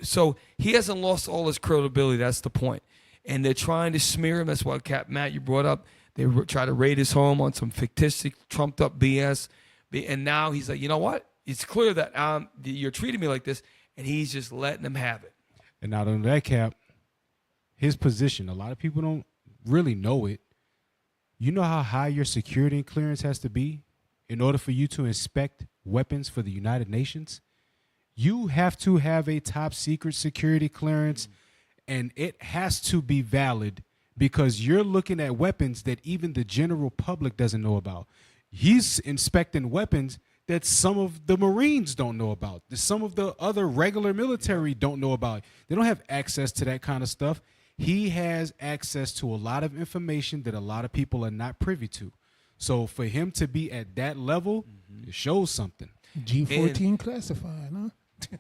so he hasn't lost all his credibility. That's the point. And they're trying to smear him. That's what Matt, you brought up. They try to raid his home on some fictitious, trumped up BS. And now he's like, you know what? It's clear that you're treating me like this. And he's just letting them have it. And not only that, Cap, his position, a lot of people don't really know it. You know how high your security and clearance has to be in order for you to inspect weapons for the United Nations? You have to have a top secret security clearance, and it has to be valid because you're looking at weapons that even the general public doesn't know about. He's inspecting weapons that some of the Marines don't know about, that some of the other regular military don't know about. They don't have access to that kind of stuff. He has access to a lot of information that a lot of people are not privy to. So for him to be at that level, it shows something. G14 classified, huh?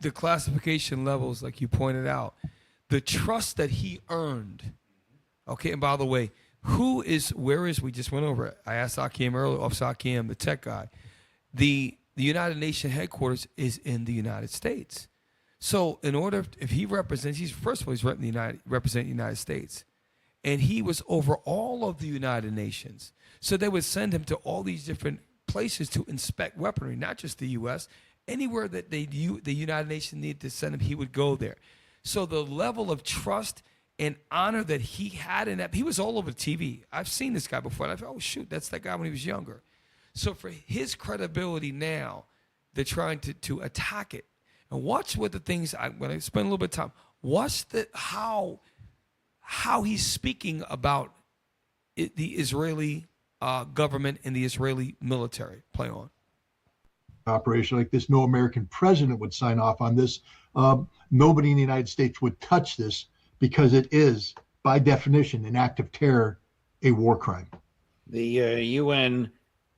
The classification levels, like you pointed out, the trust that he earned. Okay, and by the way, we just went over it. I asked Akim earlier, Officer Akim, the tech guy. The United Nations headquarters is in the United States. So if he represents, he's representing the United States. And he was over all of the United Nations. So they would send him to all these different places to inspect weaponry, not just the U.S. Anywhere that the United Nations needed to send him, he would go there. So the level of trust and honor that he had in that, he was all over TV. I've seen this guy before. And I thought, oh, shoot, that's that guy when he was younger. So for his credibility now, they're trying to attack it. And watch what the things, when I spend a little bit of time, watch how he's speaking about the Israeli government and the Israeli military. Play on. Operation like this, no American president would sign off on this. Nobody in the United States would touch this because it is, by definition, an act of terror, a war crime. The UN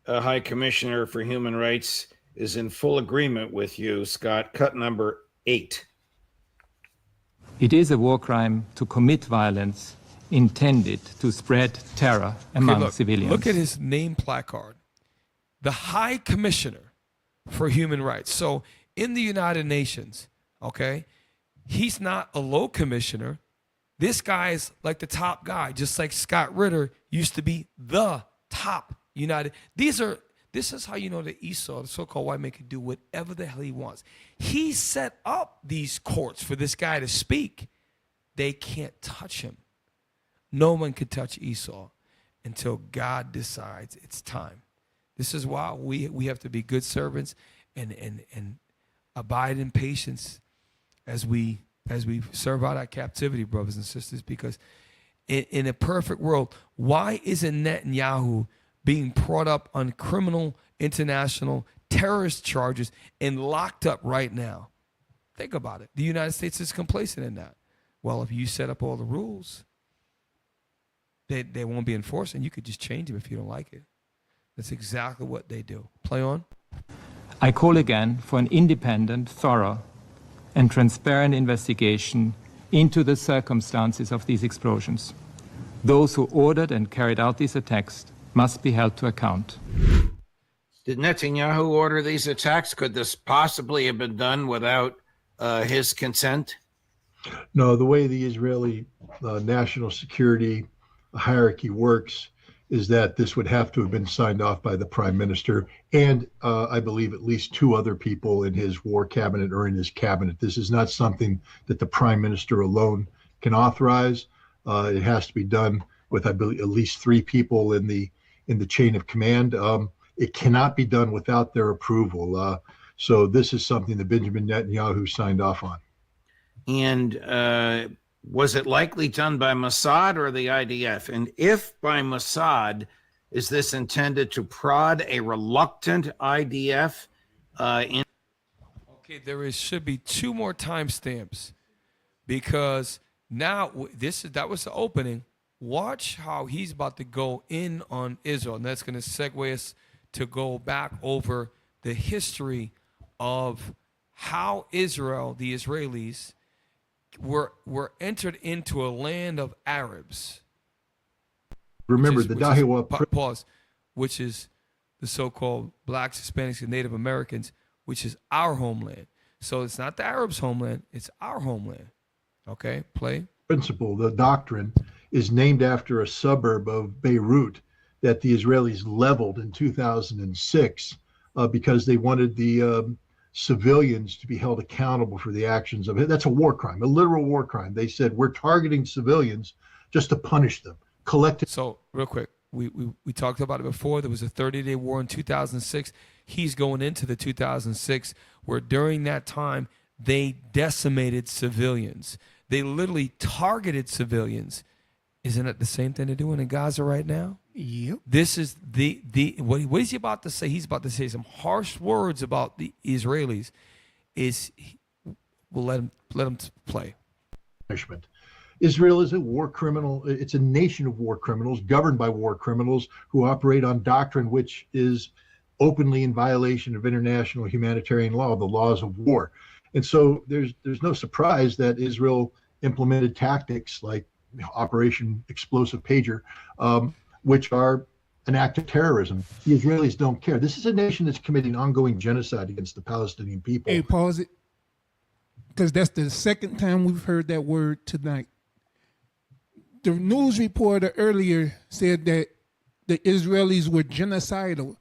High Commissioner for Human Rights is in full agreement with you, Scott. Cut number 8. It is a war crime to commit violence intended to spread terror among civilians. Look at his name placard. The High Commissioner for Human Rights. So in the United Nations, okay, he's not a low commissioner. This guy is like the top guy, just like Scott Ritter used to be the top United. This is how you know that Esau, the so-called white man, can do whatever the hell he wants. He set up these courts for this guy to speak. they can't touch him. No one can touch Esau until God decides it's time. This is why we have to be good servants and abide in patience as we serve out our captivity, brothers and sisters, because in a perfect world, why isn't Netanyahu being brought up on criminal international terrorist charges and locked up right now? Think about it. The United States is complacent in that. Well, if you set up all the rules, they won't be enforced, and you could just change them if you don't like it. That's exactly what they do. Play on. I call again for an independent, thorough, and transparent investigation into the circumstances of these explosions. Those who ordered and carried out these attacks must be held to account. Did Netanyahu order these attacks? Could this possibly have been done without his consent? No, the way the Israeli national security hierarchy works is that this would have to have been signed off by the prime minister and I believe at least two other people in his war cabinet or in his cabinet. This is not something that the prime minister alone can authorize. It has to be done with, I believe, at least three people in the chain of command. It cannot be done without their approval. So this is something that Benjamin Netanyahu signed off on. And was it likely done by Mossad or the IDF? And if by Mossad, is this intended to prod a reluctant IDF? Okay, should be two more timestamps, because now that was the opening. Watch how he's about to go in on Israel, and that's going to segue us to go back over the history of how Israel, the Israelis, were entered into a land of Arabs. Remember the Dahiwa pause, which is the so-called blacks, Hispanics, and Native Americans, which is our homeland. So it's not the Arabs' homeland; it's our homeland. Okay, play. Principle, the doctrine, is named after a suburb of Beirut that the Israelis leveled in 2006 because they wanted the civilians to be held accountable for the actions of it. That's a war crime, a literal war crime. They said, we're targeting civilians just to punish them. So real quick, we talked about it before. There was a 30-day war in 2006. He's going into the 2006, where during that time, they decimated civilians. They literally targeted civilians. Isn't it the same thing they're doing in Gaza right now? Yep. This is what is he about to say? He's about to say some harsh words about the Israelis. We'll let him play. Punishment. Israel is a war criminal. It's a nation of war criminals governed by war criminals who operate on doctrine which is openly in violation of international humanitarian law, the laws of war. And so there's no surprise that Israel implemented tactics like Operation Explosive Pager, which are an act of terrorism. The Israelis don't care. This is a nation that's committing ongoing genocide against the Palestinian people. Hey, pause it, because that's the second time we've heard that word tonight. The news reporter earlier said that the Israelis were genocidal.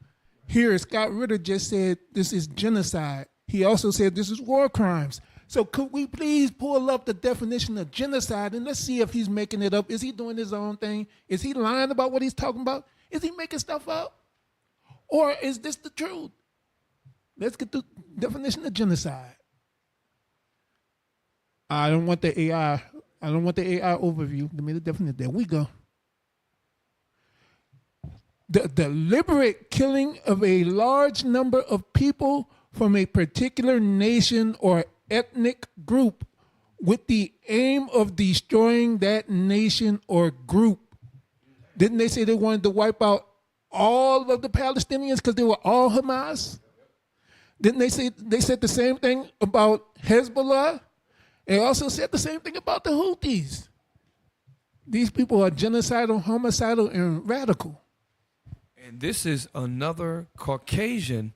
Here, Scott Ritter just said this is genocide. He also said this is war crimes. So could we please pull up the definition of genocide and let's see if he's making it up. Is he doing his own thing? Is he lying about what he's talking about? Is he making stuff up? Or is this the truth? Let's get the definition of genocide. I don't want the AI. I don't want the AI overview. Give me the definition. There we go. The deliberate killing of a large number of people from a particular nation or ethnic group with the aim of destroying that nation or group. Didn't they say they wanted to wipe out all of the Palestinians because they were all Hamas? Didn't they say they said the same thing about Hezbollah? They also said the same thing about the Houthis. These people are genocidal, homicidal, and radical. And this is another Caucasian,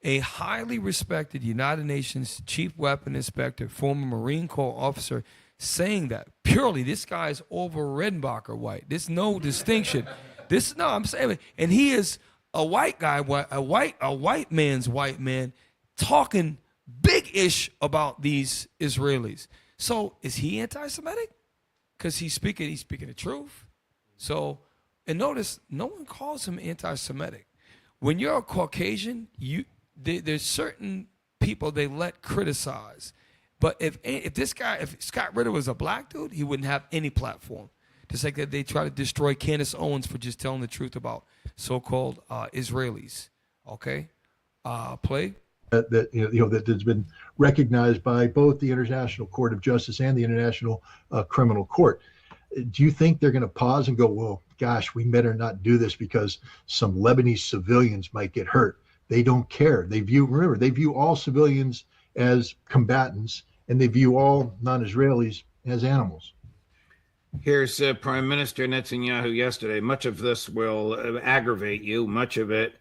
a highly respected United Nations chief weapon inspector, former Marine Corps officer, saying that purely this guy's over Redenbacher white. There's no distinction. I'm saying, and he is a white guy, a white man's white man, talking big-ish about these Israelis. So is he anti-Semitic? because he's speaking the truth. So, and notice, no one calls him anti-Semitic. When you're a Caucasian, there's certain people they let criticize. But if Scott Ritter was a black dude, he wouldn't have any platform. Just like that they try to destroy Candace Owens for just telling the truth about so-called Israelis. Okay? Play? That has been recognized by both the International Court of Justice and the International Criminal Court. Do you think they're going to pause and go, well, gosh, we better not do this because some Lebanese civilians might get hurt? They don't care. They view all civilians as combatants, and they view all non-Israelis as animals. Here's Prime Minister Netanyahu yesterday. Much of this will aggravate you. Much of it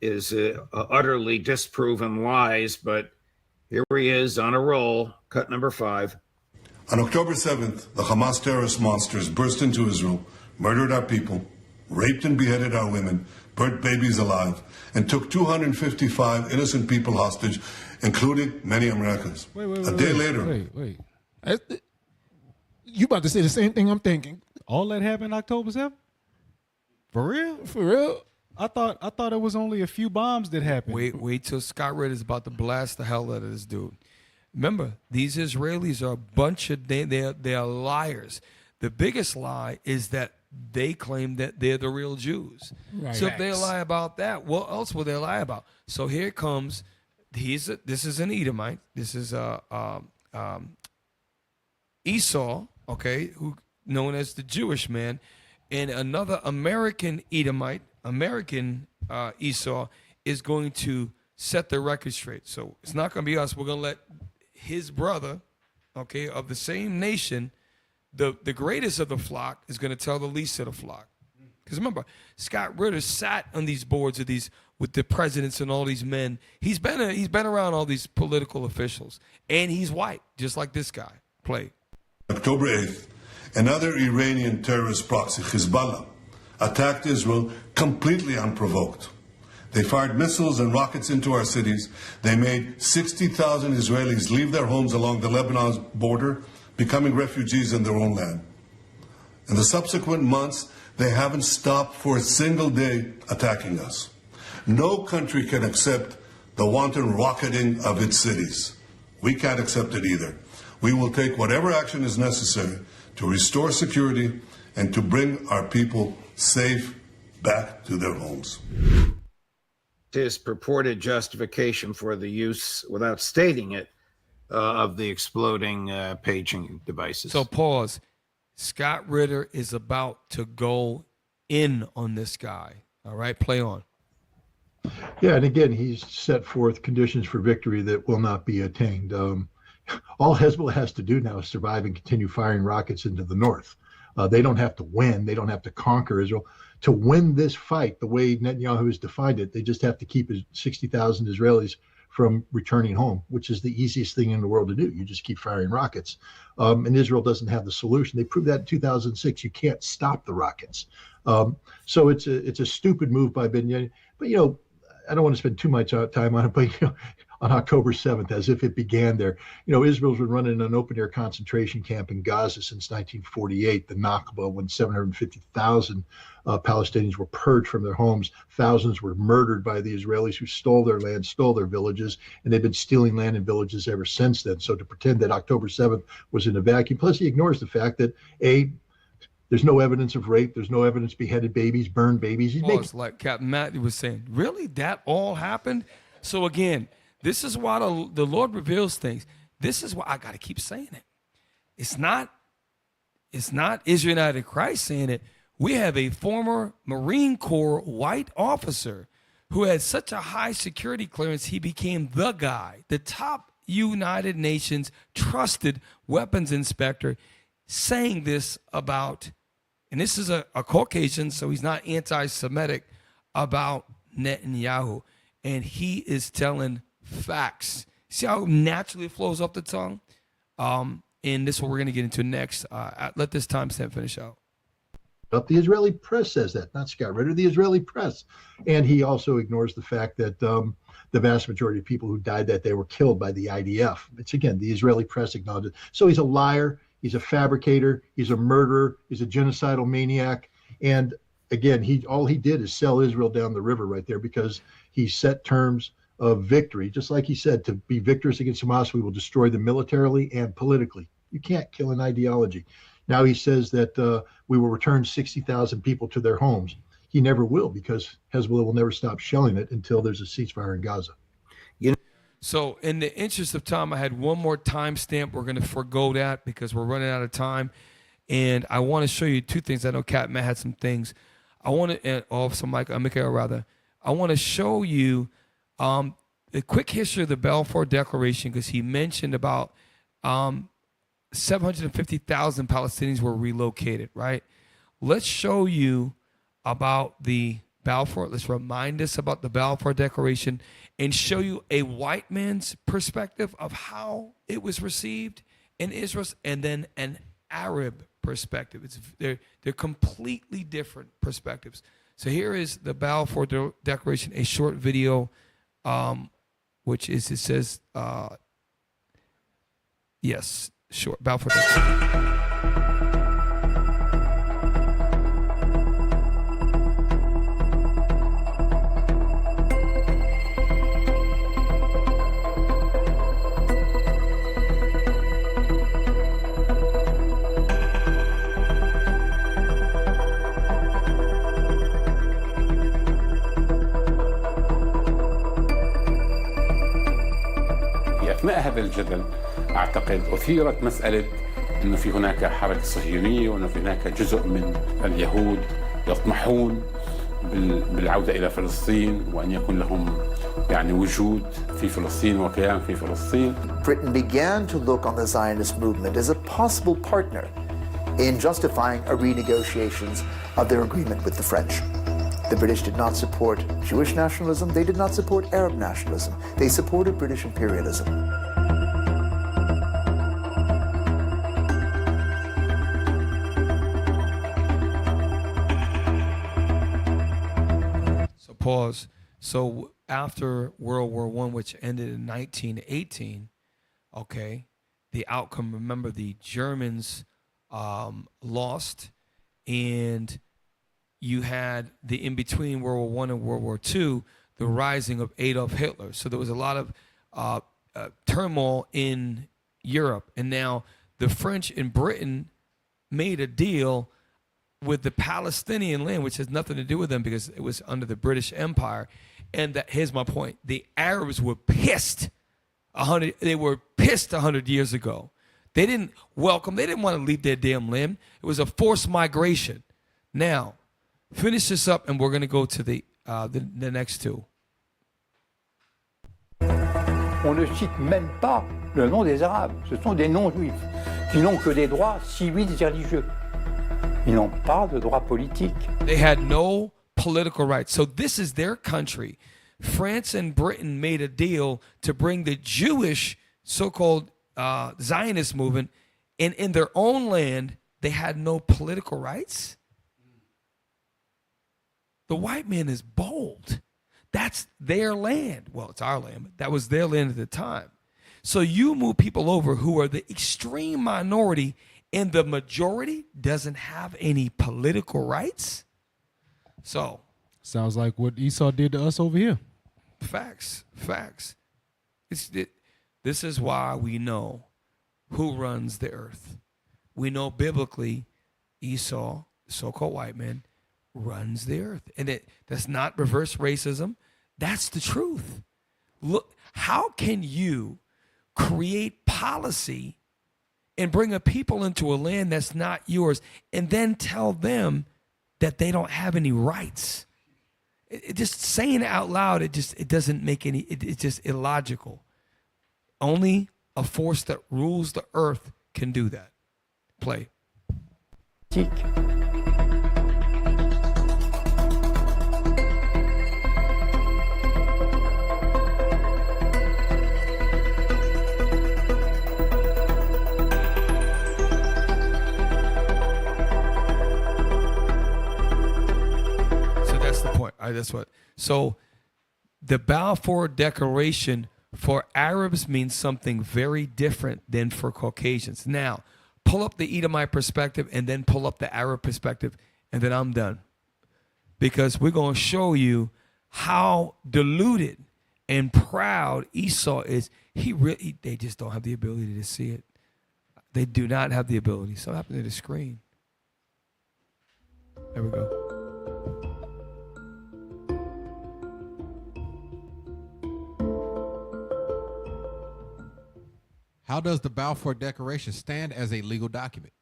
is utterly disproven lies, but here he is on a roll. Cut number 5. On October 7th, the Hamas terrorist monsters burst into Israel, murdered our people, raped and beheaded our women, burnt babies alive, and took 255 innocent people hostage, including many Americans. A day later. You about to say the same thing I'm thinking. All that happened October 7th? For real? For real? I thought it was only a few bombs that happened. Wait till Scott Ritter's about to blast the hell out of this dude. Remember, these Israelis are a bunch of they are liars. The biggest lie is that they claim that they're the real Jews. Right. So if they lie about that, what else will they lie about? So here it comes. This is an Edomite. This is Esau, okay, who known as the Jewish man, and another American Edomite, Esau, is going to set the record straight. So it's not going to be us. We're going to let his brother, okay, of the same nation, the greatest of the flock, is going to tell the least of the flock. Because remember, Scott Ritter sat on these boards with the presidents and all these men. He's been around all these political officials, and he's white, just like this guy. Play. October 8th, another Iranian terrorist proxy, Hezbollah, attacked Israel completely unprovoked. They fired missiles and rockets into our cities. They made 60,000 Israelis leave their homes along the Lebanon border, becoming refugees in their own land. In the subsequent months, they haven't stopped for a single day attacking us. No country can accept the wanton rocketing of its cities. We can't accept it either. We will take whatever action is necessary to restore security and to bring our people safe back to their homes. His purported justification for the use, without stating it, of the exploding paging devices. So pause. Scott Ritter is about to go in on this guy. All right, play on. Yeah, and again, he's set forth conditions for victory that will not be attained. All Hezbollah has to do now is survive and continue firing rockets into the north. They don't have to win. They don't have to conquer Israel. To win this fight, the way Netanyahu has defined it, they just have to keep 60,000 Israelis from returning home, which is the easiest thing in the world to do. You just keep firing rockets. And Israel doesn't have the solution. They proved that in 2006. You can't stop the rockets. So it's a stupid move by Benjamin. But, I don't want to spend too much time on it, but, on October 7th, as if it began there. Israel's been running an open-air concentration camp in Gaza since 1948, the Nakba, when 750,000 Palestinians were purged from their homes. Thousands were murdered by the Israelis who stole their land, stole their villages, and they've been stealing land and villages ever since then. So to pretend that October 7th was in a vacuum, plus he ignores the fact that, there's no evidence of rape. There's no evidence beheaded babies, burned babies. Like Captain Matt was saying, really? That all happened? So again, this is why the Lord reveals things. This is why I got to keep saying it. It's not Israel United Christ saying it. We have a former Marine Corps white officer who had such a high security clearance, he became the guy, the top United Nations trusted weapons inspector, saying this about, and this is a Caucasian, so he's not anti-Semitic, about Netanyahu. And he is telling facts. See how naturally it flows off the tongue? And this is what we're going to get into next. Let this timestamp finish out. The Israeli press says that, not Scott Ritter, the Israeli press. And he also ignores the fact that the vast majority of people who died that day were killed by the IDF. It's, again, the Israeli press acknowledged it. So he's a liar. He's a fabricator. He's a murderer. He's a genocidal maniac. And again, all he did is sell Israel down the river right there, because he set terms of victory. Just like he said, to be victorious against Hamas, we will destroy them militarily and politically. You can't kill an ideology. Now he says that we will return 60,000 people to their homes. He never will, because Hezbollah will never stop shelling it until there's a ceasefire in Gaza. So in the interest of time, I had one more timestamp. We're going to forego that because we're running out of time. And I want to show you two things. I know Captain Matt had some things. I want to, Michael rather. I want to show you a quick history of the Balfour Declaration, because he mentioned about 750,000 Palestinians were relocated, right? Let's show you about the Balfour. Let's remind us about the Balfour Declaration and show you a white man's perspective of how it was received in Israel, and then an Arab perspective. They're completely different perspectives. So here is the Balfour Declaration, a short video, which is, it says, yes, short, Balfour Declaration. أثناء هذا الجدل أعتقد أثيرت مسألة أنه في هناك حركة صهيونية، وأنه في هناك جزء من اليهود يطمحون بالعودة إلى فلسطين، وأن يكون لهم يعني وجود في فلسطين وكيان في فلسطين. Britain began to look on the Zionist movement as a possible partner in justifying a renegotiations of their agreement with the French. The British did not support Jewish nationalism. They did not support Arab nationalism. They supported British imperialism. So pause. So after World War I, which ended in 1918, okay, the outcome, remember, the Germans lost, and you had the in-between World War I and World War II, the rising of Adolf Hitler. So there was a lot of turmoil in Europe. And now the French and Britain made a deal with the Palestinian land, which has nothing to do with them because it was under the British Empire. And that, here's my point. The Arabs were pissed. They were pissed 100 years ago. They didn't welcome. They didn't want to leave their damn land. It was a forced migration. Now, finish this up, and we're going to go to the next two. On ne cite même pas le nom des Arabes. Ce sont des non-juifs qui n'ont que des droits civils et religieux. Ils n'ont pas de droits politiques. They had no political rights. So this is their country. France and Britain made a deal to bring the Jewish so-called Zionist movement, and in their own land, they had no political rights. The white man is bold. That's their land. Well, it's our land, but that was their land at the time. So you move people over who are the extreme minority, and the majority doesn't have any political rights. So sounds like what Esau did to us over here. Facts. This is why we know who runs the earth. We know biblically Esau, the so-called white man, runs the earth. And that's not reverse racism. That's the truth. Look, how can you create policy and bring a people into a land that's not yours and then tell them that they don't have any rights? Just saying it out loud, it doesn't make any, it's just illogical. Only a force that rules the earth can do that. Play. That's what. So the Balfour Declaration for Arabs means something very different than for Caucasians. Now, pull up the Edomite perspective and then pull up the Arab perspective, and then I'm done. Because we're going to show you how deluded and proud Esau is. They just don't have the ability to see it. They do not have the ability. So what happened to the screen? There we go. How does the Balfour Declaration stand as a legal document?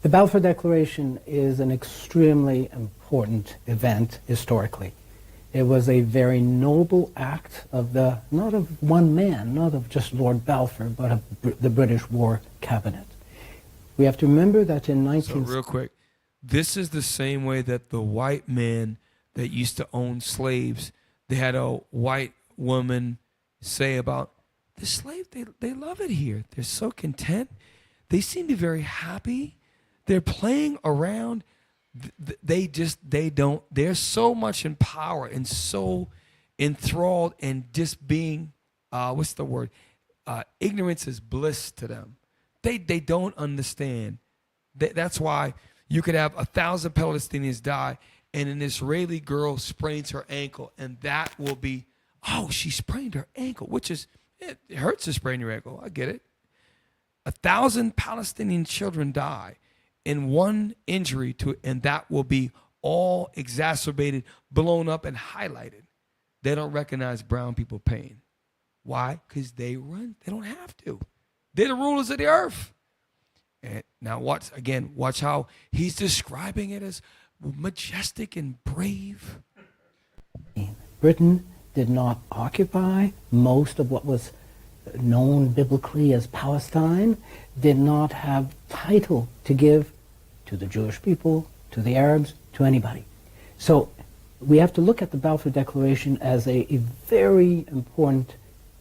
The Balfour Declaration is an extremely important event historically. It was a very noble act of not of one man, not of just Lord Balfour, but of the British War Cabinet. We have to remember that in 19... So real quick, this is the same way that the white men that used to own slaves, they had a white woman say about the slave, they love it here. They're so content. They seem to be very happy. They're playing around. They're so much in power and so enthralled and just being, what's the word? Ignorance is bliss to them. They don't understand. That's why you could have 1,000 Palestinians die and an Israeli girl sprains her ankle, and that will be, oh, she sprained her ankle, which is, it hurts to sprain your ankle. I get it. 1,000 Palestinian children die in one injury and that will be all exacerbated, blown up, and highlighted. They don't recognize brown people pain. Why? Because they don't have to. They're the rulers of the earth. And now watch how he's describing it as majestic and brave. Britain did not occupy most of what was known biblically as Palestine, did not have title to give to the Jewish people, to the Arabs, to anybody. So we have to look at the Balfour Declaration as a very important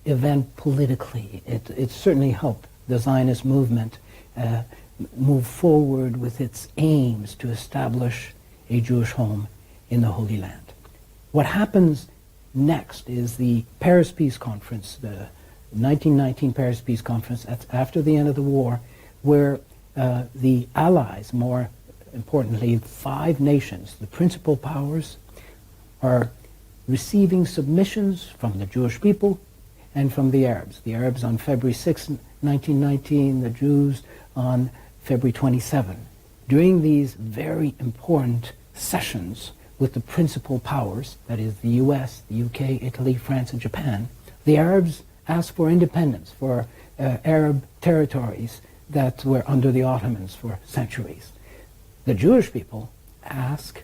event politically. It certainly helped the Zionist movement move forward with its aims to establish a Jewish home in the Holy Land. What happens next is the Paris Peace Conference, the 1919 Paris Peace Conference. That's after the end of the war, where the Allies, more importantly, 5 nations, the principal powers, are receiving submissions from the Jewish people and from the Arabs. The Arabs on February 6, 1919, the Jews on February 27. During these very important sessions with the principal powers, that is the US, the UK, Italy, France, and Japan, the Arabs asked for independence for Arab territories that were under the Ottomans for centuries. The Jewish people ask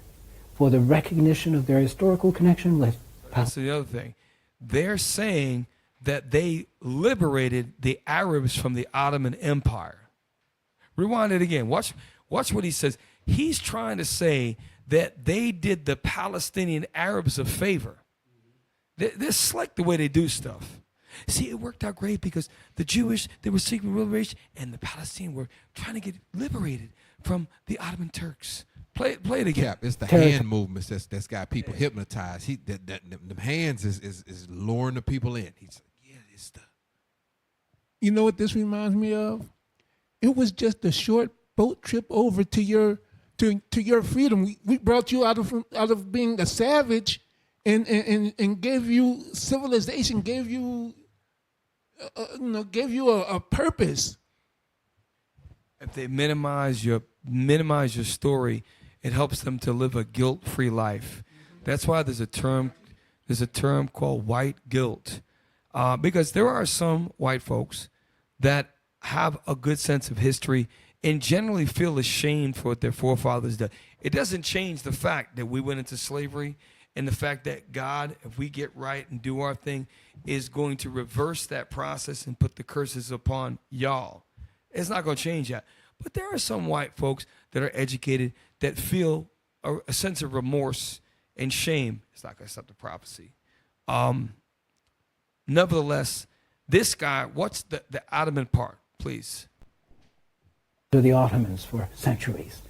for the recognition of their historical connection with That's the other thing. They're saying that they liberated the Arabs from the Ottoman Empire. Rewind it again. Watch what he says. He's trying to say that they did the Palestinian Arabs a favor. They're slick the way they do stuff. See, it worked out great because the Jewish, they were seeking liberation, and the Palestinians were trying to get liberated from the Ottoman Turks. Play it again. Cap, it's the hand movements that's got people hypnotized. The hands is luring the people in. He's like, yeah, it's the. You know what this reminds me of? It was just a short boat trip over to your freedom. We brought you out of being a savage, and gave you civilization, gave you a purpose. If they minimize your story, it helps them to live a guilt-free life. That's why there's a term called white guilt, because there are some white folks that have a good sense of history and generally feel ashamed for what their forefathers did. It doesn't change the fact that we went into slavery, and the fact that God, if we get right and do our thing, is going to reverse that process and put the curses upon y'all. It's not going to change that. But there are some white folks that are educated that feel a sense of remorse and shame. It's not going to stop the prophecy. Nevertheless, this guy, what's the Ottoman part, please? To the Ottomans for centuries.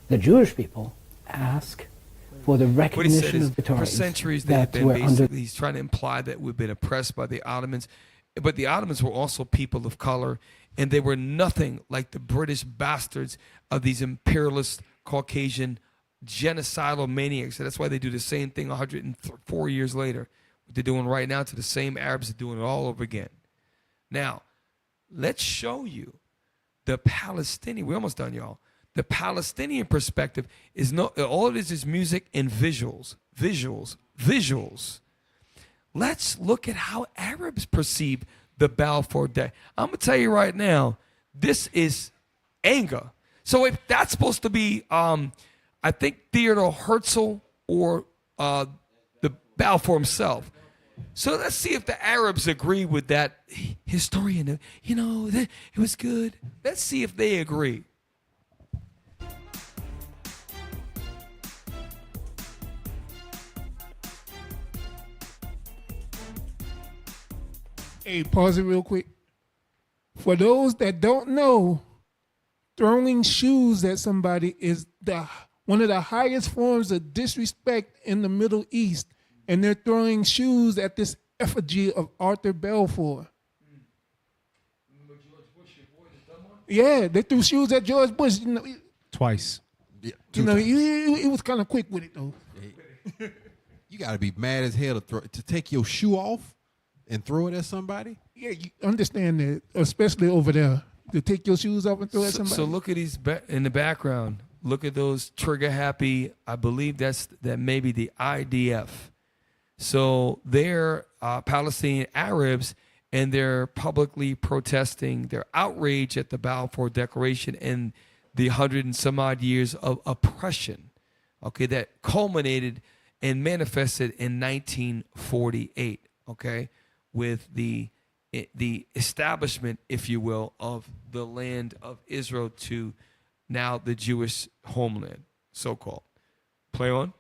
The Jewish people ask for the recognition of the territories for centuries that they've been were basically, he's trying to imply that we've been oppressed by the Ottomans. But the Ottomans were also people of color, and they were nothing like the British bastards of these imperialist Caucasian genocidal maniacs. So that's why they do the same thing 104 years later. What they're doing right now to the same Arabs are doing it all over again. Now, let's show you the Palestinian. We're almost done, y'all. The Palestinian perspective is all it is music and visuals. Let's look at how Arabs perceive the Balfour Day. I'm going to tell you right now, this is anger. So if that's supposed to be, I think Theodore Herzl or the Balfour himself. So let's see if the Arabs agree with that historian. It was good. Let's see if they agree. Hey, pause it real quick. For those that don't know, throwing shoes at somebody is one of the highest forms of disrespect in the Middle East. And they're throwing shoes at this effigy of Arthur Balfour. Yeah, they threw shoes at George Bush. Twice. Yeah, he was kind of quick with it, though. You got to be mad as hell to take your shoe off and throw it at somebody? Yeah, you understand that, especially over there, to take your shoes off and throw it at somebody. So look at these in the background. Look at those trigger happy. I believe that may be the IDF. So they're Palestinian Arabs, and they're publicly protesting their outrage at the Balfour Declaration and the 100 and some odd years of oppression, okay, that culminated and manifested in 1948, okay, with the establishment, if you will, of the land of Israel to now the Jewish homeland, so-called. Play on.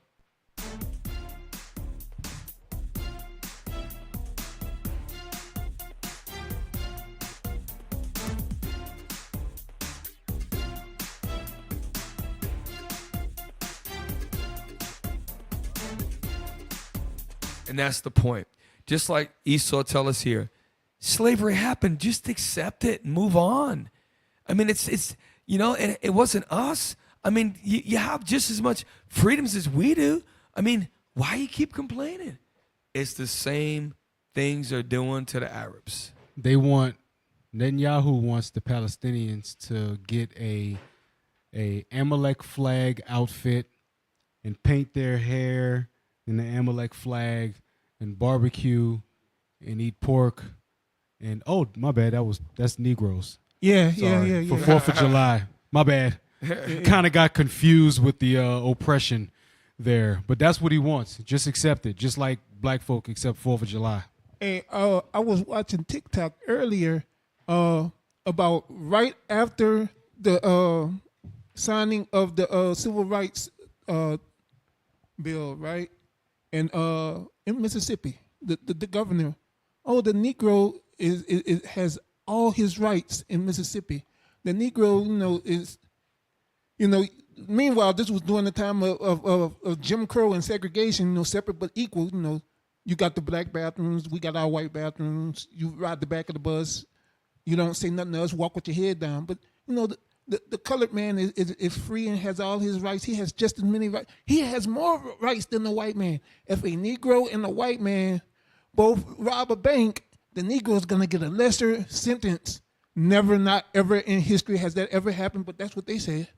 And that's the point. Just like Esau tell us here, slavery happened. Just accept it and move on. I mean, it's and it wasn't us. I mean, you have just as much freedoms as we do. I mean, why you keep complaining? It's the same things they're doing to the Arabs. Netanyahu wants the Palestinians to get a Amalek flag outfit and paint their hair in the Amalek flag and barbecue and eat pork and my bad, that's Negroes. Yeah. For 4th of July. My bad. Kind of got confused with the oppression there, but that's what he wants. Just accept it, just like black folk accept 4th of July. Hey, I was watching TikTok earlier about right after the signing of the Civil Rights bill, right? And in Mississippi, the governor, the Negro has all his rights in Mississippi. The Negro, is, meanwhile, this was during the time of Jim Crow and segregation, separate but equal. You got the black bathrooms, we got our white bathrooms. You ride the back of the bus, you don't say nothing else, walk with your head down. But the colored man is free and has all his rights. He has just as many rights. He has more rights than the white man. If a Negro and a white man both rob a bank, the Negro is going to get a lesser sentence. Never, not ever in history has that ever happened, but that's what they said.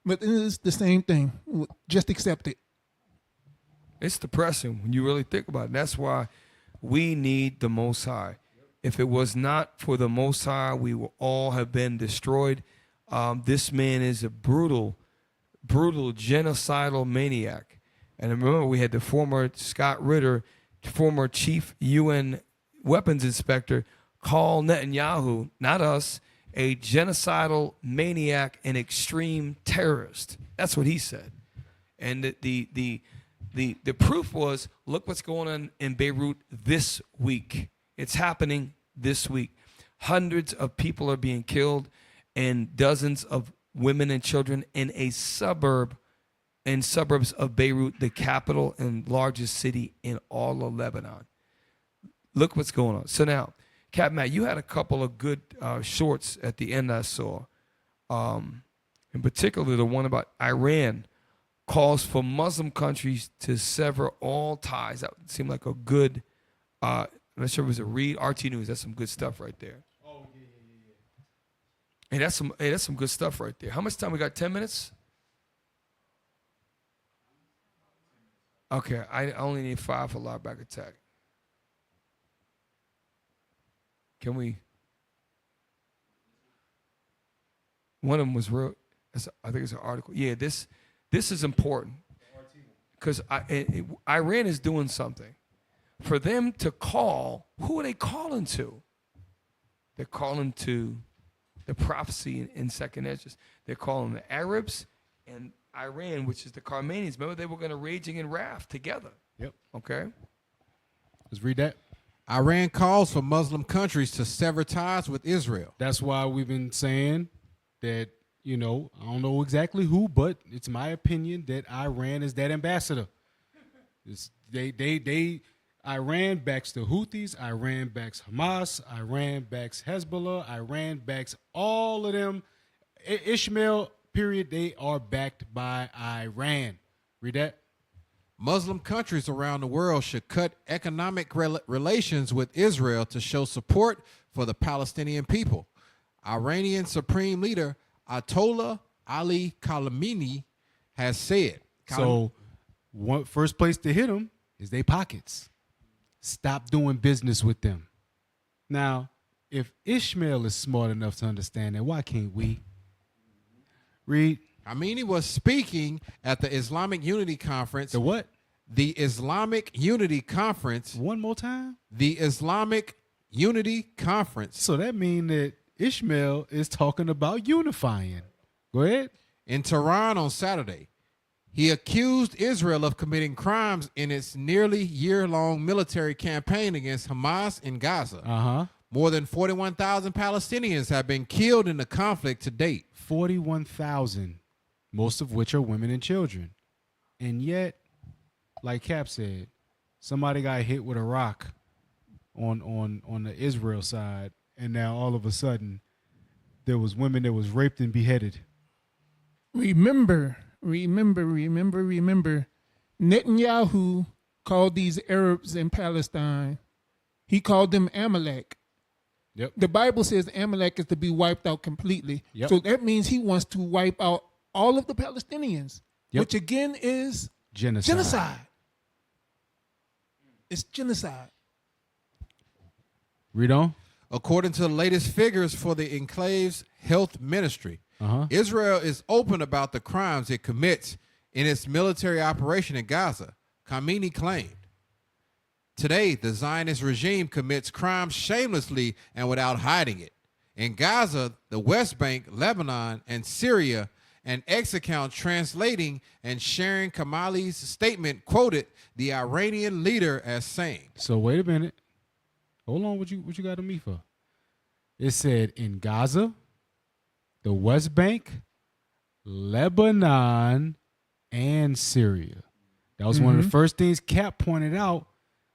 But it's the same thing. Just accept it. It's depressing when you really think about it. That's why we need the Most High. If it was not for the Most High, we would all have been destroyed. This man is a brutal, genocidal maniac. And remember, we had the former Scott Ritter, former chief UN weapons inspector, call Netanyahu, not us, a genocidal maniac and extreme terrorist. That's what he said. And the proof was, look what's going on in Beirut this week. It's happening this week. Hundreds of people are being killed and dozens of women and children in suburbs of Beirut, the capital and largest city in all of Lebanon. Look what's going on. So now, Cap Matt, you had a couple of good shorts at the end I saw. In particular, the one about Iran calls for Muslim countries to sever all ties. That seemed like a good, I'm not sure if it was a read, RT News. That's some good stuff right there. Oh, yeah. Hey, that's some good stuff right there. How much time we got? 10 minutes? Okay, I only need 5 for live back attack. Can we? One of them was real. I think it's an article. Yeah, this is important because Iran is doing something. For them to call, who are they calling to? They're calling to the prophecy in Second Esdras. They're calling the Arabs and Iran, which is the Carmanians. Remember, they were going to raging in wrath together. Yep. Okay. Let's read that. Iran calls for Muslim countries to sever ties with Israel. That's why we've been saying that, I don't know exactly who, but it's my opinion that Iran is that ambassador. Iran backs the Houthis, Iran backs Hamas, Iran backs Hezbollah, Iran backs all of them. Ishmael, period, they are backed by Iran. Read that. Muslim countries around the world should cut economic relations with Israel to show support for the Palestinian people. Iranian Supreme Leader Ayatollah Ali Khamenei has said. So, first place to hit them is their pockets. Stop doing business with them. Now, if Ishmael is smart enough to understand that, why can't we? Read. Khamenei was speaking at the Islamic Unity Conference. The what? The Islamic Unity Conference. One more time. The Islamic Unity Conference. So that means that Ishmael is talking about unifying. Go ahead. In Tehran on Saturday, he accused Israel of committing crimes in its nearly year-long military campaign against Hamas in Gaza. More than 41,000 Palestinians have been killed in the conflict to date. 41,000, most of which are women and children. And yet, like Cap said, somebody got hit with a rock on the Israel side, and now all of a sudden there was women that was raped and beheaded. Remember, Netanyahu called these Arabs in Palestine, he called them Amalek. Yep. The Bible says Amalek is to be wiped out completely. Yep. So that means he wants to wipe out all of the Palestinians, which again is genocide. It's genocide. Read on. According to the latest figures for the enclave's health ministry, Israel is open about the crimes it commits in its military operation in Gaza, Khamenei claimed. Today, the Zionist regime commits crimes shamelessly and without hiding it. In Gaza, the West Bank, Lebanon, and Syria, an ex-account translating and sharing Khamenei's statement quoted the Iranian leader as saying. So wait a minute. Hold on, what you got to me for? It said in Gaza, the West Bank, Lebanon, and Syria. That was one of the first things Cap pointed out.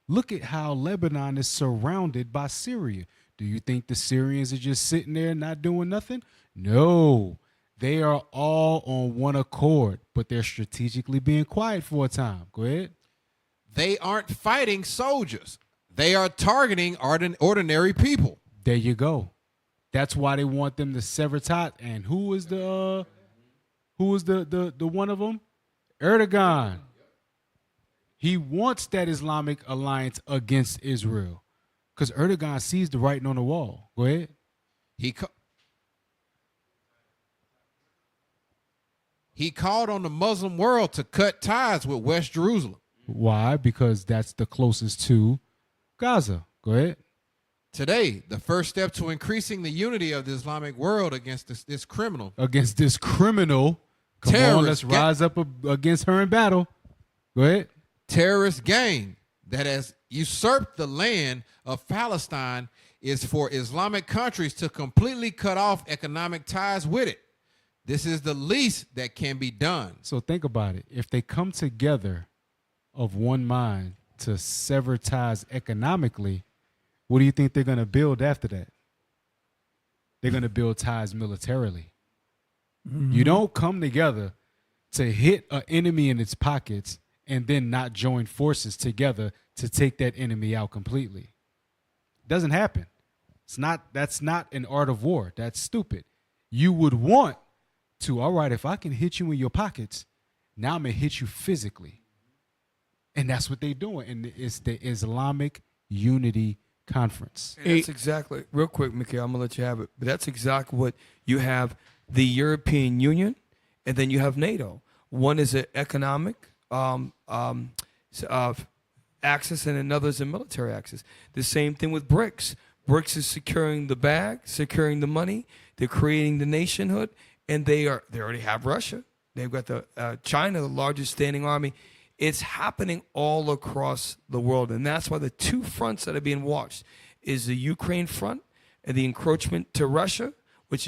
Look at how Lebanon is surrounded by Syria. Do you think the Syrians are just sitting there not doing nothing? No. They are all on one accord, but they're strategically being quiet for a time. Go ahead. They aren't fighting soldiers. They are targeting ordinary people. There you go. That's why they want them to sever ties. And who is the one of them? Erdogan. He wants that Islamic alliance against Israel because Erdogan sees the writing on the wall. Go ahead. He called on the Muslim world to cut ties with West Jerusalem. Why? Because that's the closest to Gaza. Go ahead. Today, the first step to increasing the unity of the Islamic world against this criminal. Against this criminal. Come on, let's rise up against her in battle. Go ahead. Terrorist gang that has usurped the land of Palestine is for Islamic countries to completely cut off economic ties with it. This is the least that can be done. So think about it. If they come together of one mind to sever ties economically, what do you think they're going to build after that? They're going to build ties militarily. You don't come together to hit an enemy in its pockets and then not join forces together to take that enemy out completely. It doesn't happen. That's not an art of war. That's stupid. You would want to, all right, if I can hit you in your pockets, now I'm going to hit you physically. And that's what they're doing. And it's the Islamic Unity Conference. And that's exactly, real quick, Mickey, I'm going to let you have it. But that's exactly what you have the European Union, and then you have NATO. One is an economic axis, and another is a military axis. The same thing with BRICS. BRICS is securing the bag, securing the money. They're creating the nationhood, and they already have Russia. They've got the China, the largest standing army. It's happening all across the world, and that's why the two fronts that are being watched is the Ukraine front and the encroachment to Russia,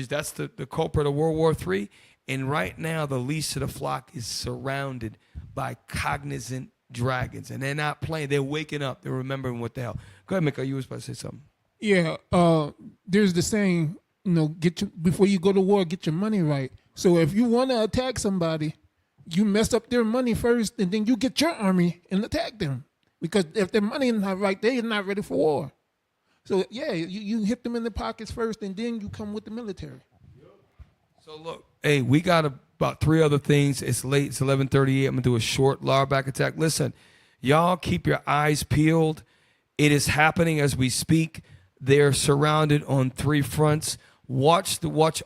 that's the culprit of World War III. And right now, the least of the flock is surrounded by cognizant dragons, and they're not playing. They're waking up. They're remembering what the hell. Go ahead, Mika. You was about to say something. Yeah, there's the saying, before you go to war, get your money right. So if you want to attack somebody, you mess up their money first, and then you get your army and attack them. Because if their money is not right, they're not ready for war. So, yeah, you hit them in the pockets first, and then you come with the military. So, look, hey, we got about 3 other things. It's late. It's 11:38. I'm going to do a short lower back attack. Listen, y'all keep your eyes peeled. It is happening as we speak. They're surrounded on 3 fronts. Watch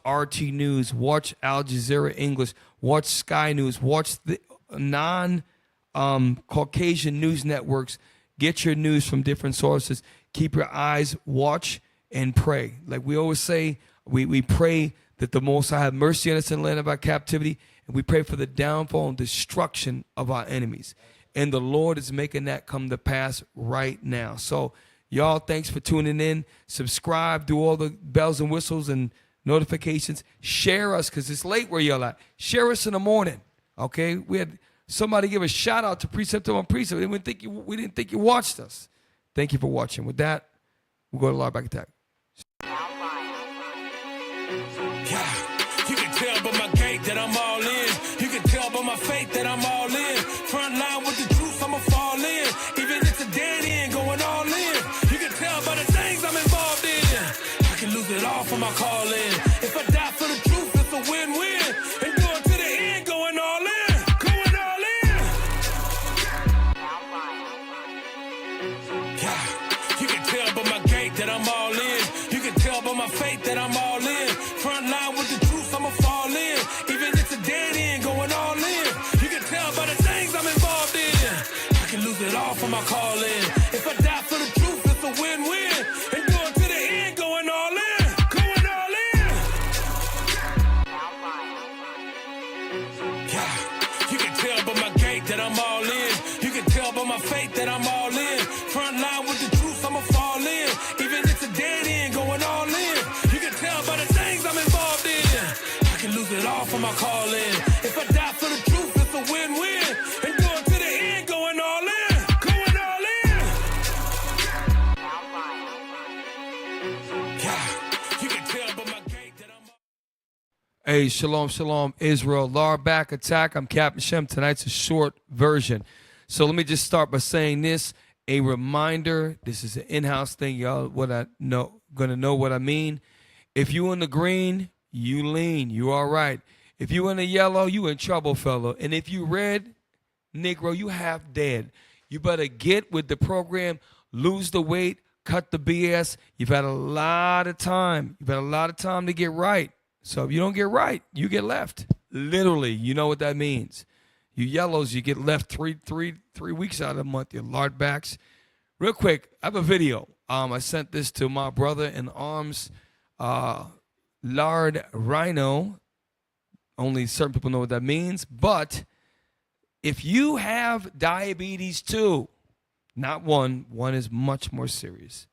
RT News. Watch Al Jazeera English. Watch Sky News. Watch the non-Caucasian news networks. Get your news from different sources. Keep your eyes, watch, and pray. Like we always say, we pray that the Most High have mercy on us in the land of our captivity, and we pray for the downfall and destruction of our enemies. And the Lord is making that come to pass right now. So, y'all, thanks for tuning in. Subscribe, do all the bells and whistles and notifications. Share us, because it's late where y'all at. Share us in the morning, okay? We had somebody give a shout out to Preceptuponprecept. We didn't think you watched us. Thank you for watching. With that, we'll go to Lower Back Attack. You can tell by my gait that I'm all in. You can tell by my faith that I'm all in. Front line with the truth, I'ma fall in. Even if it's a dead end, going all in. You can tell by the things I'm involved in. I can lose it all for my calling. If I die for the truth, it's a win-win. And go to the end, going all in. Going all in. Yeah. You can tell by my gait that I'm all in. You can tell by my faith that I'm all in. Front line with the truth, I'ma fall in. Even if it's a dead end, going all in. You can tell by the things I'm involved in. I can lose it all for my calling. If I die for the truth, it's a win-win. And going to the end, going all in. Going all in. Yeah. You can tell by my gait that I'm all in. You can tell by my faith that I'm all in. Front line with the truth, I'ma fall in. Even if it's a dead end, going all in. You can tell by the things I'm involved in. I can lose it all for my calling. If I die for the truth, it's a win-win. And going to the end, going all in. Going all in. Yeah. You can tell by my gait that I'm. Hey, shalom, shalom, Israel. Lower Back Attack. I'm Captain Shem. Tonight's a short version. So let me just start by saying this. A reminder, this is an in-house thing, y'all. Gonna know what I mean. If you in the green, you lean. You all right. If you in the yellow, you in trouble, fella. And if you red, Negro, you half dead. You better get with the program, lose the weight, cut the BS. You've had a lot of time. You've had a lot of time to get right. So if you don't get right, you get left. Literally, you know what that means. You yellows, you get left three weeks out of the month. You lard backs. Real quick, I have a video. I sent this to my brother in arms, Lard Rhino. Only certain people know what that means. But if you have diabetes 2, not 1 is much more serious.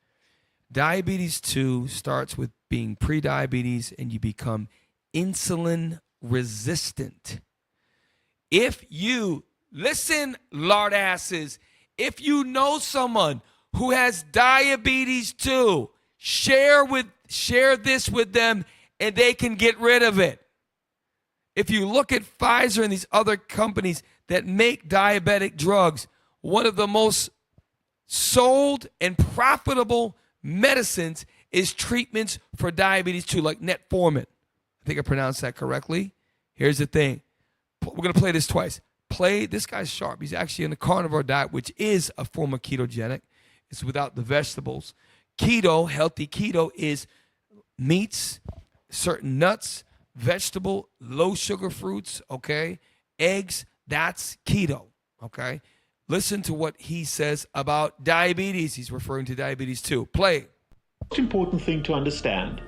Diabetes 2 starts with being pre-diabetes and you become insulin resistant. If you, listen, lard asses, if you know someone who has diabetes too. Share this with them and they can get rid of it. If you look at Pfizer and these other companies that make diabetic drugs, one of the most sold and profitable medicines is treatments for diabetes too, like metformin. I think I pronounced that correctly. Here's the thing. We're going to play this twice. This guy's sharp. He's actually in the carnivore diet, which is a form of ketogenic. It's without the vegetables. Keto, healthy keto, is meats, certain nuts, vegetable, low sugar fruits, okay? Eggs, that's keto, okay? Listen to what he says about diabetes. He's referring to diabetes too. Play. The most important thing to understand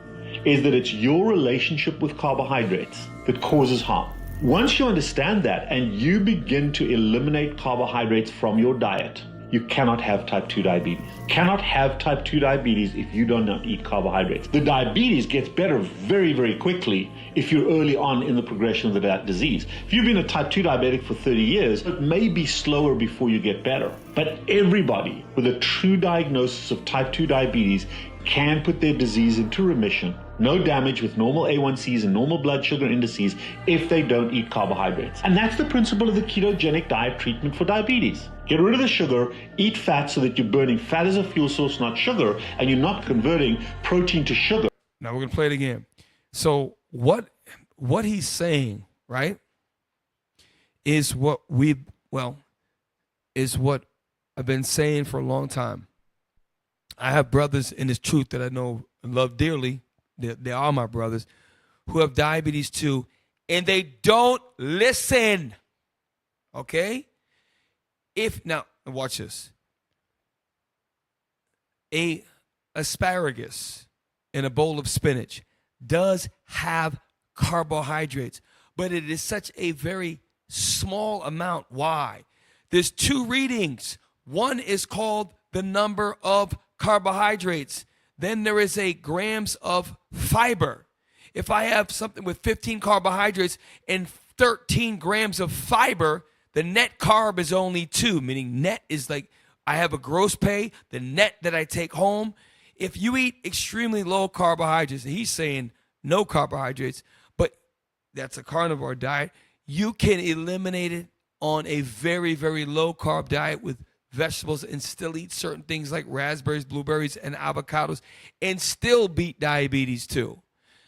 is that it's your relationship with carbohydrates that causes harm. Once you understand that and you begin to eliminate carbohydrates from your diet, you cannot have type 2 diabetes. Cannot have type 2 diabetes if you do not eat carbohydrates. The diabetes gets better very, very quickly if you're early on in the progression of that disease. If you've been a type 2 diabetic for 30 years, it may be slower before you get better. But everybody with a true diagnosis of type 2 diabetes can put their disease into remission, no damage with normal A1Cs and normal blood sugar indices if they don't eat carbohydrates. And that's the principle of the ketogenic diet treatment for diabetes. Get rid of the sugar, eat fat so that you're burning fat as a fuel source, not sugar, and you're not converting protein to sugar. Now we're going to play it again. So what he's saying, right, is what I've been saying for a long time. I have brothers in this truth that I know and love dearly. They are my brothers who have diabetes too, and they don't listen. Okay? Now watch this. A asparagus in a bowl of spinach does have carbohydrates, but it is such a very small amount. Why? There's two readings. One is called the number of carbohydrates. Then there is a grams of fiber. If I have something with 15 carbohydrates and 13 grams of fiber, the net carb is only 2, meaning net is like I have a gross pay, the net that I take home. If you eat extremely low carbohydrates, and he's saying no carbohydrates, but that's a carnivore diet, you can eliminate it on a very, very low carb diet with vegetables and still eat certain things like raspberries, blueberries, and avocados and still beat diabetes too.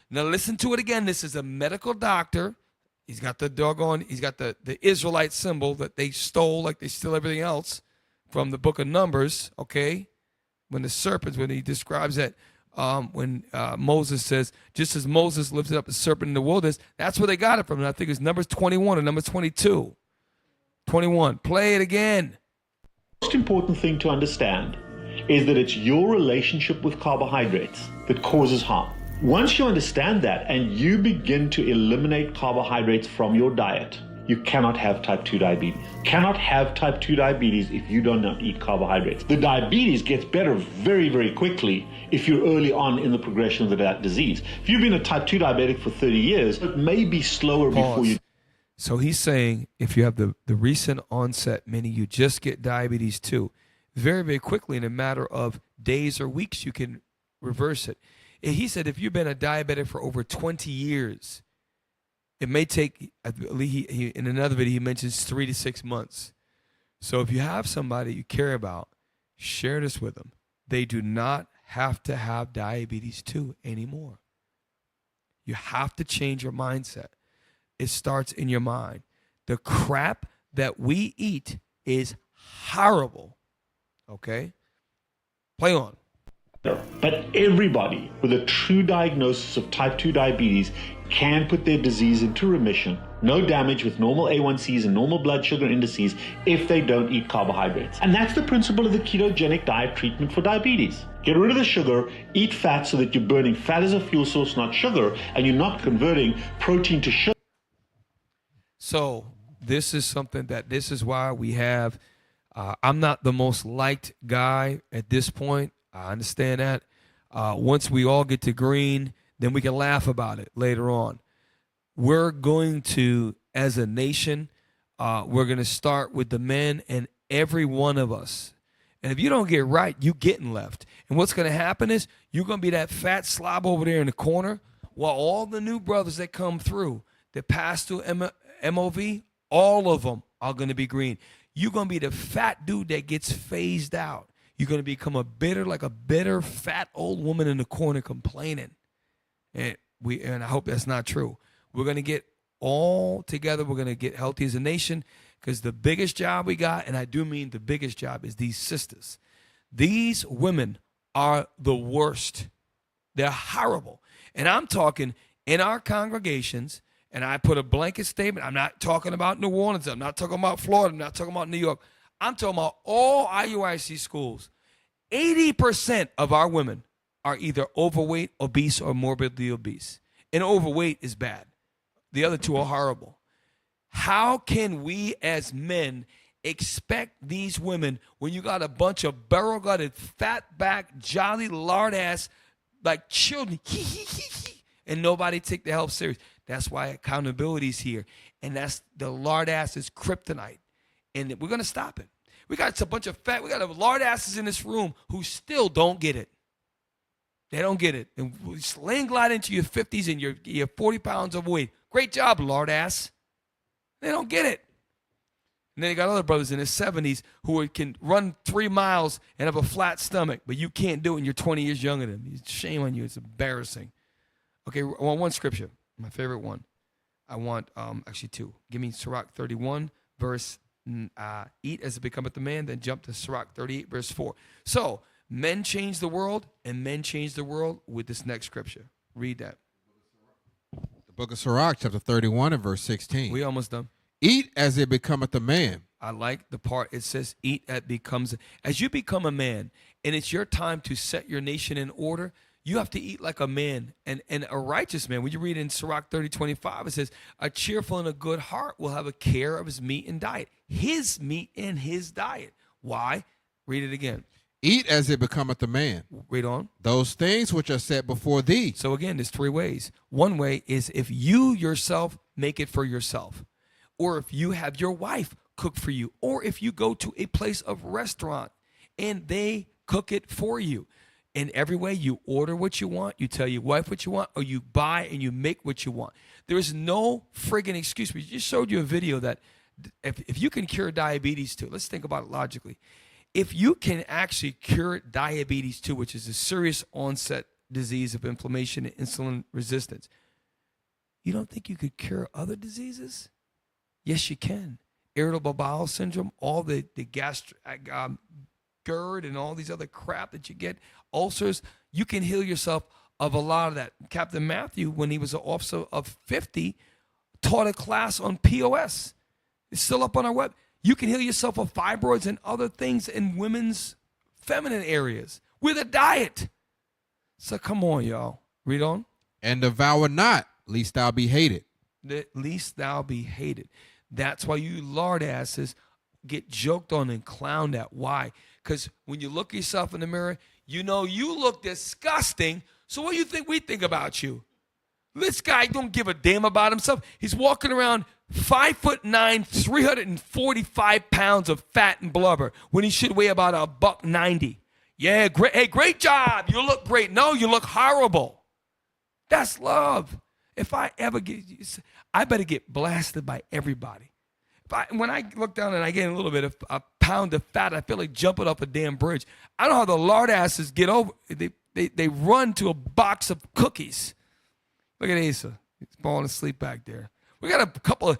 Now listen to it again. This is a medical doctor. He's got the Israelite symbol that they stole like they steal everything else from the book of Numbers, okay? When he describes that when Moses says, just as Moses lifted up a serpent in the wilderness, that's where they got it from. And I think it's Numbers 21 or Numbers 22. 21. Play it again. The most important thing to understand is that it's your relationship with carbohydrates that causes harm. Once you understand that and you begin to eliminate carbohydrates from your diet, you cannot have type 2 diabetes. Cannot have type 2 diabetes if you do not eat carbohydrates. The diabetes gets better very, very quickly if you're early on in the progression of that disease. If you've been a type 2 diabetic for 30 years, it may be slower before you... So he's saying if you have the recent onset, meaning you just get diabetes too, very, very quickly in a matter of days or weeks, you can reverse it. And he said if you've been a diabetic for over 20 years, it may take, I believe in another video, he mentions 3 to 6 months. So if you have somebody you care about, share this with them. They do not have to have diabetes too anymore. You have to change your mindset. It starts in your mind. The crap that we eat is horrible. Okay? Play on. But everybody with a true diagnosis of type 2 diabetes can put their disease into remission, no damage with normal A1Cs and normal blood sugar indices if they don't eat carbohydrates. And that's the principle of the ketogenic diet treatment for diabetes. Get rid of the sugar, eat fat so that you're burning fat as a fuel source, not sugar, and you're not converting protein to sugar. So this is why we have, I'm not the most liked guy at this point. I understand that. Once we all get to green, then we can laugh about it later on. We're going to, as a nation, we're going to start with the men, and every one of us, And if you don't get right, you getting left. And what's going to happen is you're going to be that fat slob over there in the corner while all the new brothers that come through, that pass through MOV, all of them are going to be green. You're going to be the fat dude that gets phased out. You're going to become a bitter, fat old woman in the corner complaining. And I hope that's not true. We're going to get all together. We're going to get healthy as a nation, because the biggest job we got, and I do mean the biggest job, is these sisters. These women are the worst. They're horrible. And I'm talking in our congregations, and I put a blanket statement. I'm not talking about New Orleans. I'm not talking about Florida. I'm not talking about New York. I'm talking about all IUIC schools. 80% of our women are either overweight, obese, or morbidly obese. And overweight is bad. The other two are horrible. How can we as men expect these women, when you got a bunch of barrel-gutted, fat-back, jolly, lard-ass, like children, and nobody take the help serious? That's why accountability is here. And that's the lard-ass is kryptonite. And we're going to stop it. We got a bunch of we got lard-asses in this room who still don't get it. They don't get it. And sling glide into your 50s and you're 40 pounds overweight. Great job, lard-ass. They don't get it. And then you got other brothers in their 70s who can run 3 miles and have a flat stomach, but you can't do it and you're 20 years younger than them. Shame on you. It's embarrassing. Okay, I want one scripture, my favorite one. I want actually two. Give me Sirach 31, verse eat as it becometh the man, then jump to Sirach 38, verse 4. So, men change the world, and men change the world with this next scripture. Read that. The book of Sirach, chapter 31 and verse 16. We almost done. Eat as it becometh a man. I like the part it says, eat as you become a man, and it's your time to set your nation in order, you have to eat like a man and a righteous man. When you read in Sirach 30:25, it says, a cheerful and a good heart will have a care of his meat and diet. His meat and his diet. Why? Read it again. Eat as it becometh a man. Read on. Those things which are set before thee. So again, there's 3 ways. One way is if you yourself make it for yourself, or if you have your wife cook for you, or if you go to a place of restaurant and they cook it for you. In every way, you order what you want, you tell your wife what you want, or you buy and you make what you want. There is no friggin' excuse. We just showed you a video that if you can cure diabetes too, let's think about it logically. If you can actually cure diabetes too, which is a serious onset disease of inflammation and insulin resistance, you don't think you could cure other diseases? Yes, you can. Irritable bowel syndrome, all the GERD and all these other crap that you get, ulcers, you can heal yourself of a lot of that. Captain Matthew, when he was an officer of 50, taught a class on POS. It's still up on our web. You can heal yourself of fibroids and other things in women's feminine areas with a diet. So come on, y'all. Read on. And devour not, lest thou be hated. Least thou be hated. That's why you lard asses get joked on and clowned at. Why? Because when you look yourself in the mirror, you know you look disgusting. So what do you think we think about you? This guy don't give a damn about himself. He's walking around 5'9", 345 pounds of fat and blubber when he should weigh about $190. Yeah, great. Hey, great job. You look great. No, you look horrible. That's love. If I ever get, I better get blasted by everybody. When I look down and I get a little bit of a pound of fat, I feel like jumping off a damn bridge. I don't know how the lard asses get over. They run to a box of cookies. Look at Asa. He's falling asleep back there. We got a couple of,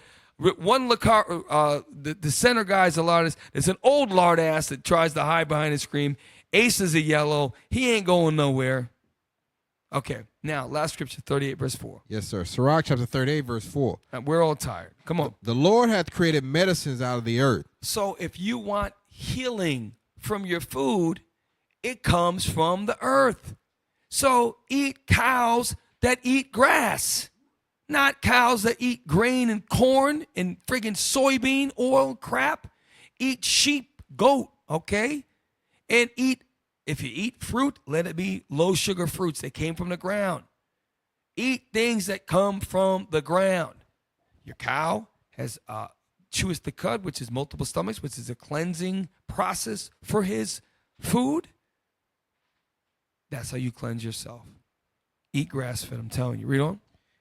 one the center guy's a lard ass. There's an old lard ass that tries to hide behind his screen. Asa's a yellow. He ain't going nowhere. Okay, now, last scripture, 38, verse 4. Yes, sir. Sirach chapter 38, verse 4. We're all tired. Come on. The Lord hath created medicines out of the earth. So if you want healing from your food, it comes from the earth. So eat cows that eat grass, not cows that eat grain and corn and friggin' soybean oil crap. Eat sheep, goat, okay? And if you eat fruit, let it be low sugar fruits that came from the ground. Eat things that come from the ground. Your cow has cheweth the cud, which is multiple stomachs, which is a cleansing process for his food, that's how you cleanse yourself. Eat grass-fed, I'm telling you. Read on.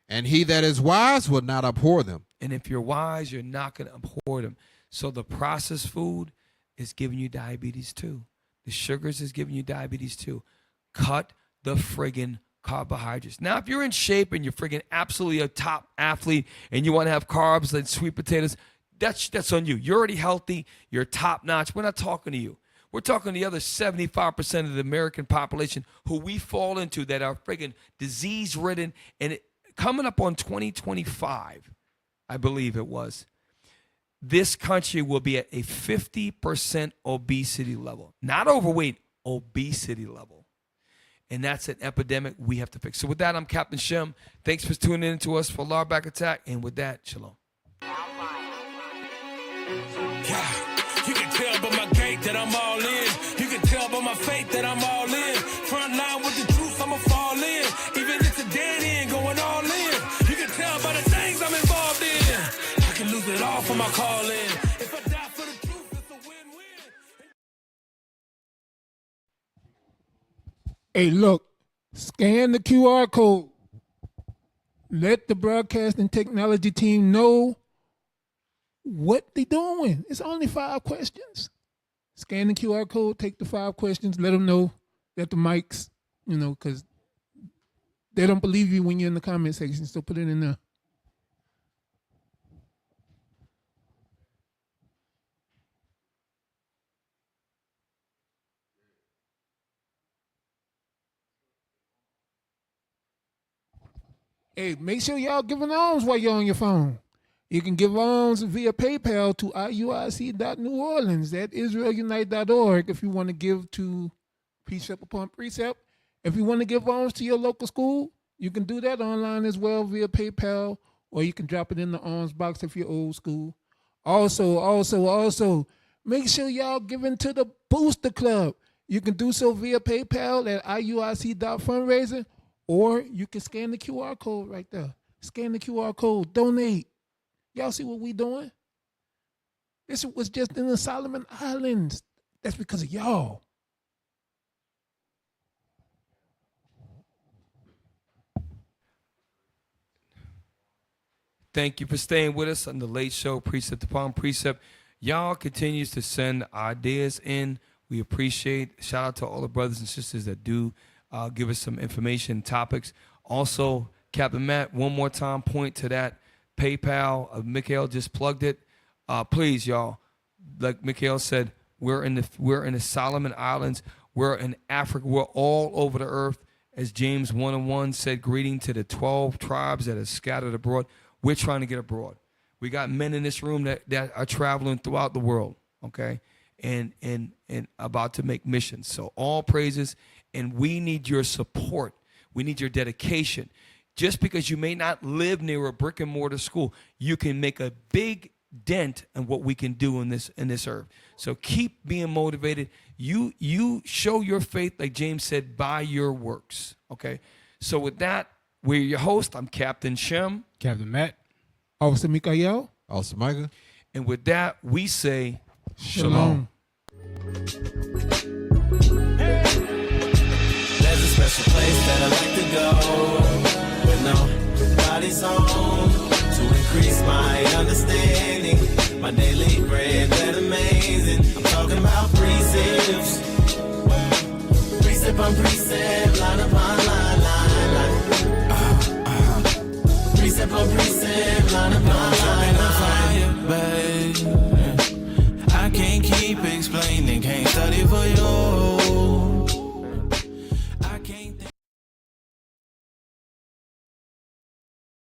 And he that is wise will not abhor them. And if you're wise, you're not going to abhor them. So the processed food is giving you diabetes too. The sugars is giving you diabetes too. Cut the friggin' carbohydrates. Now, if you're in shape and you're friggin' absolutely a top athlete and you want to have carbs like sweet potatoes, that's on you. You're already healthy. You're top notch. We're not talking to you. We're talking to the other 75% of the American population who we fall into that are friggin' disease-ridden. And coming up on 2025, I believe it was, this country will be at a 50% obesity level. Not overweight, obesity level. And that's an epidemic we have to fix. So with that, I'm Captain Shem. Thanks for tuning in to us for Law Back Attack. And with that, shalom. Yeah, you can tell by my gait that I'm all in. You can tell by my faith that I'm all in. Front line with the truth, I'ma fall in. Even if it's a dead end, going all in. You can tell by the things I'm involved in. I can lose it all for my calling. If I die for the truth, it's a win-win. Hey, look, scan the QR code. Let the broadcasting technology team know what they doing. It's only 5 questions. Scan the QR code, take the 5 questions, let them know that the mics, because they don't believe you when you're in the comment section, so put it in there. Hey, make sure y'all giving alms while you're on your phone. You can give alms via PayPal to IUIC.New at IsraelUnite.org if you want to give to Precept Upon Precept. If you want to give alms to your local school, you can do that online as well via PayPal, or you can drop it in the alms box if you're old school. Also, make sure y'all giving to the Booster Club. You can do so via PayPal at IUIC.Fundraising, or you can scan the QR code right there. Scan the QR code, donate. Y'all see what we doing? This was just in the Solomon Islands. That's because of y'all. Thank you for staying with us on the Late Show, Precept Upon Precept. Y'all continues to send ideas in. We appreciate. Shout out to all the brothers and sisters that do give us some information, topics. Also, Captain Matt, one more time, point to that PayPal. Mikhail just plugged it. Please, y'all, like Mikhail said, we're in the Solomon Islands. We're in Africa. We're all over the earth. As James 1:1 said, greeting to the 12 tribes that are scattered abroad. We're trying to get abroad. We got men in this room that are traveling throughout the world, okay, and about to make missions. So all praises, and we need your support. We need your dedication. Just because you may not live near a brick and mortar school, you can make a big dent in what we can do in this earth. So keep being motivated. You show your faith, like James said, by your works. Okay. So with that, we're your host. I'm Captain Shem. Captain Matt. Officer Mikhail. Officer Micah. And with that, we say shalom. There's a special place that I like to go when nobody's home to increase my understanding. My daily bread, that amazing. I'm talking about precepts, precept on precept.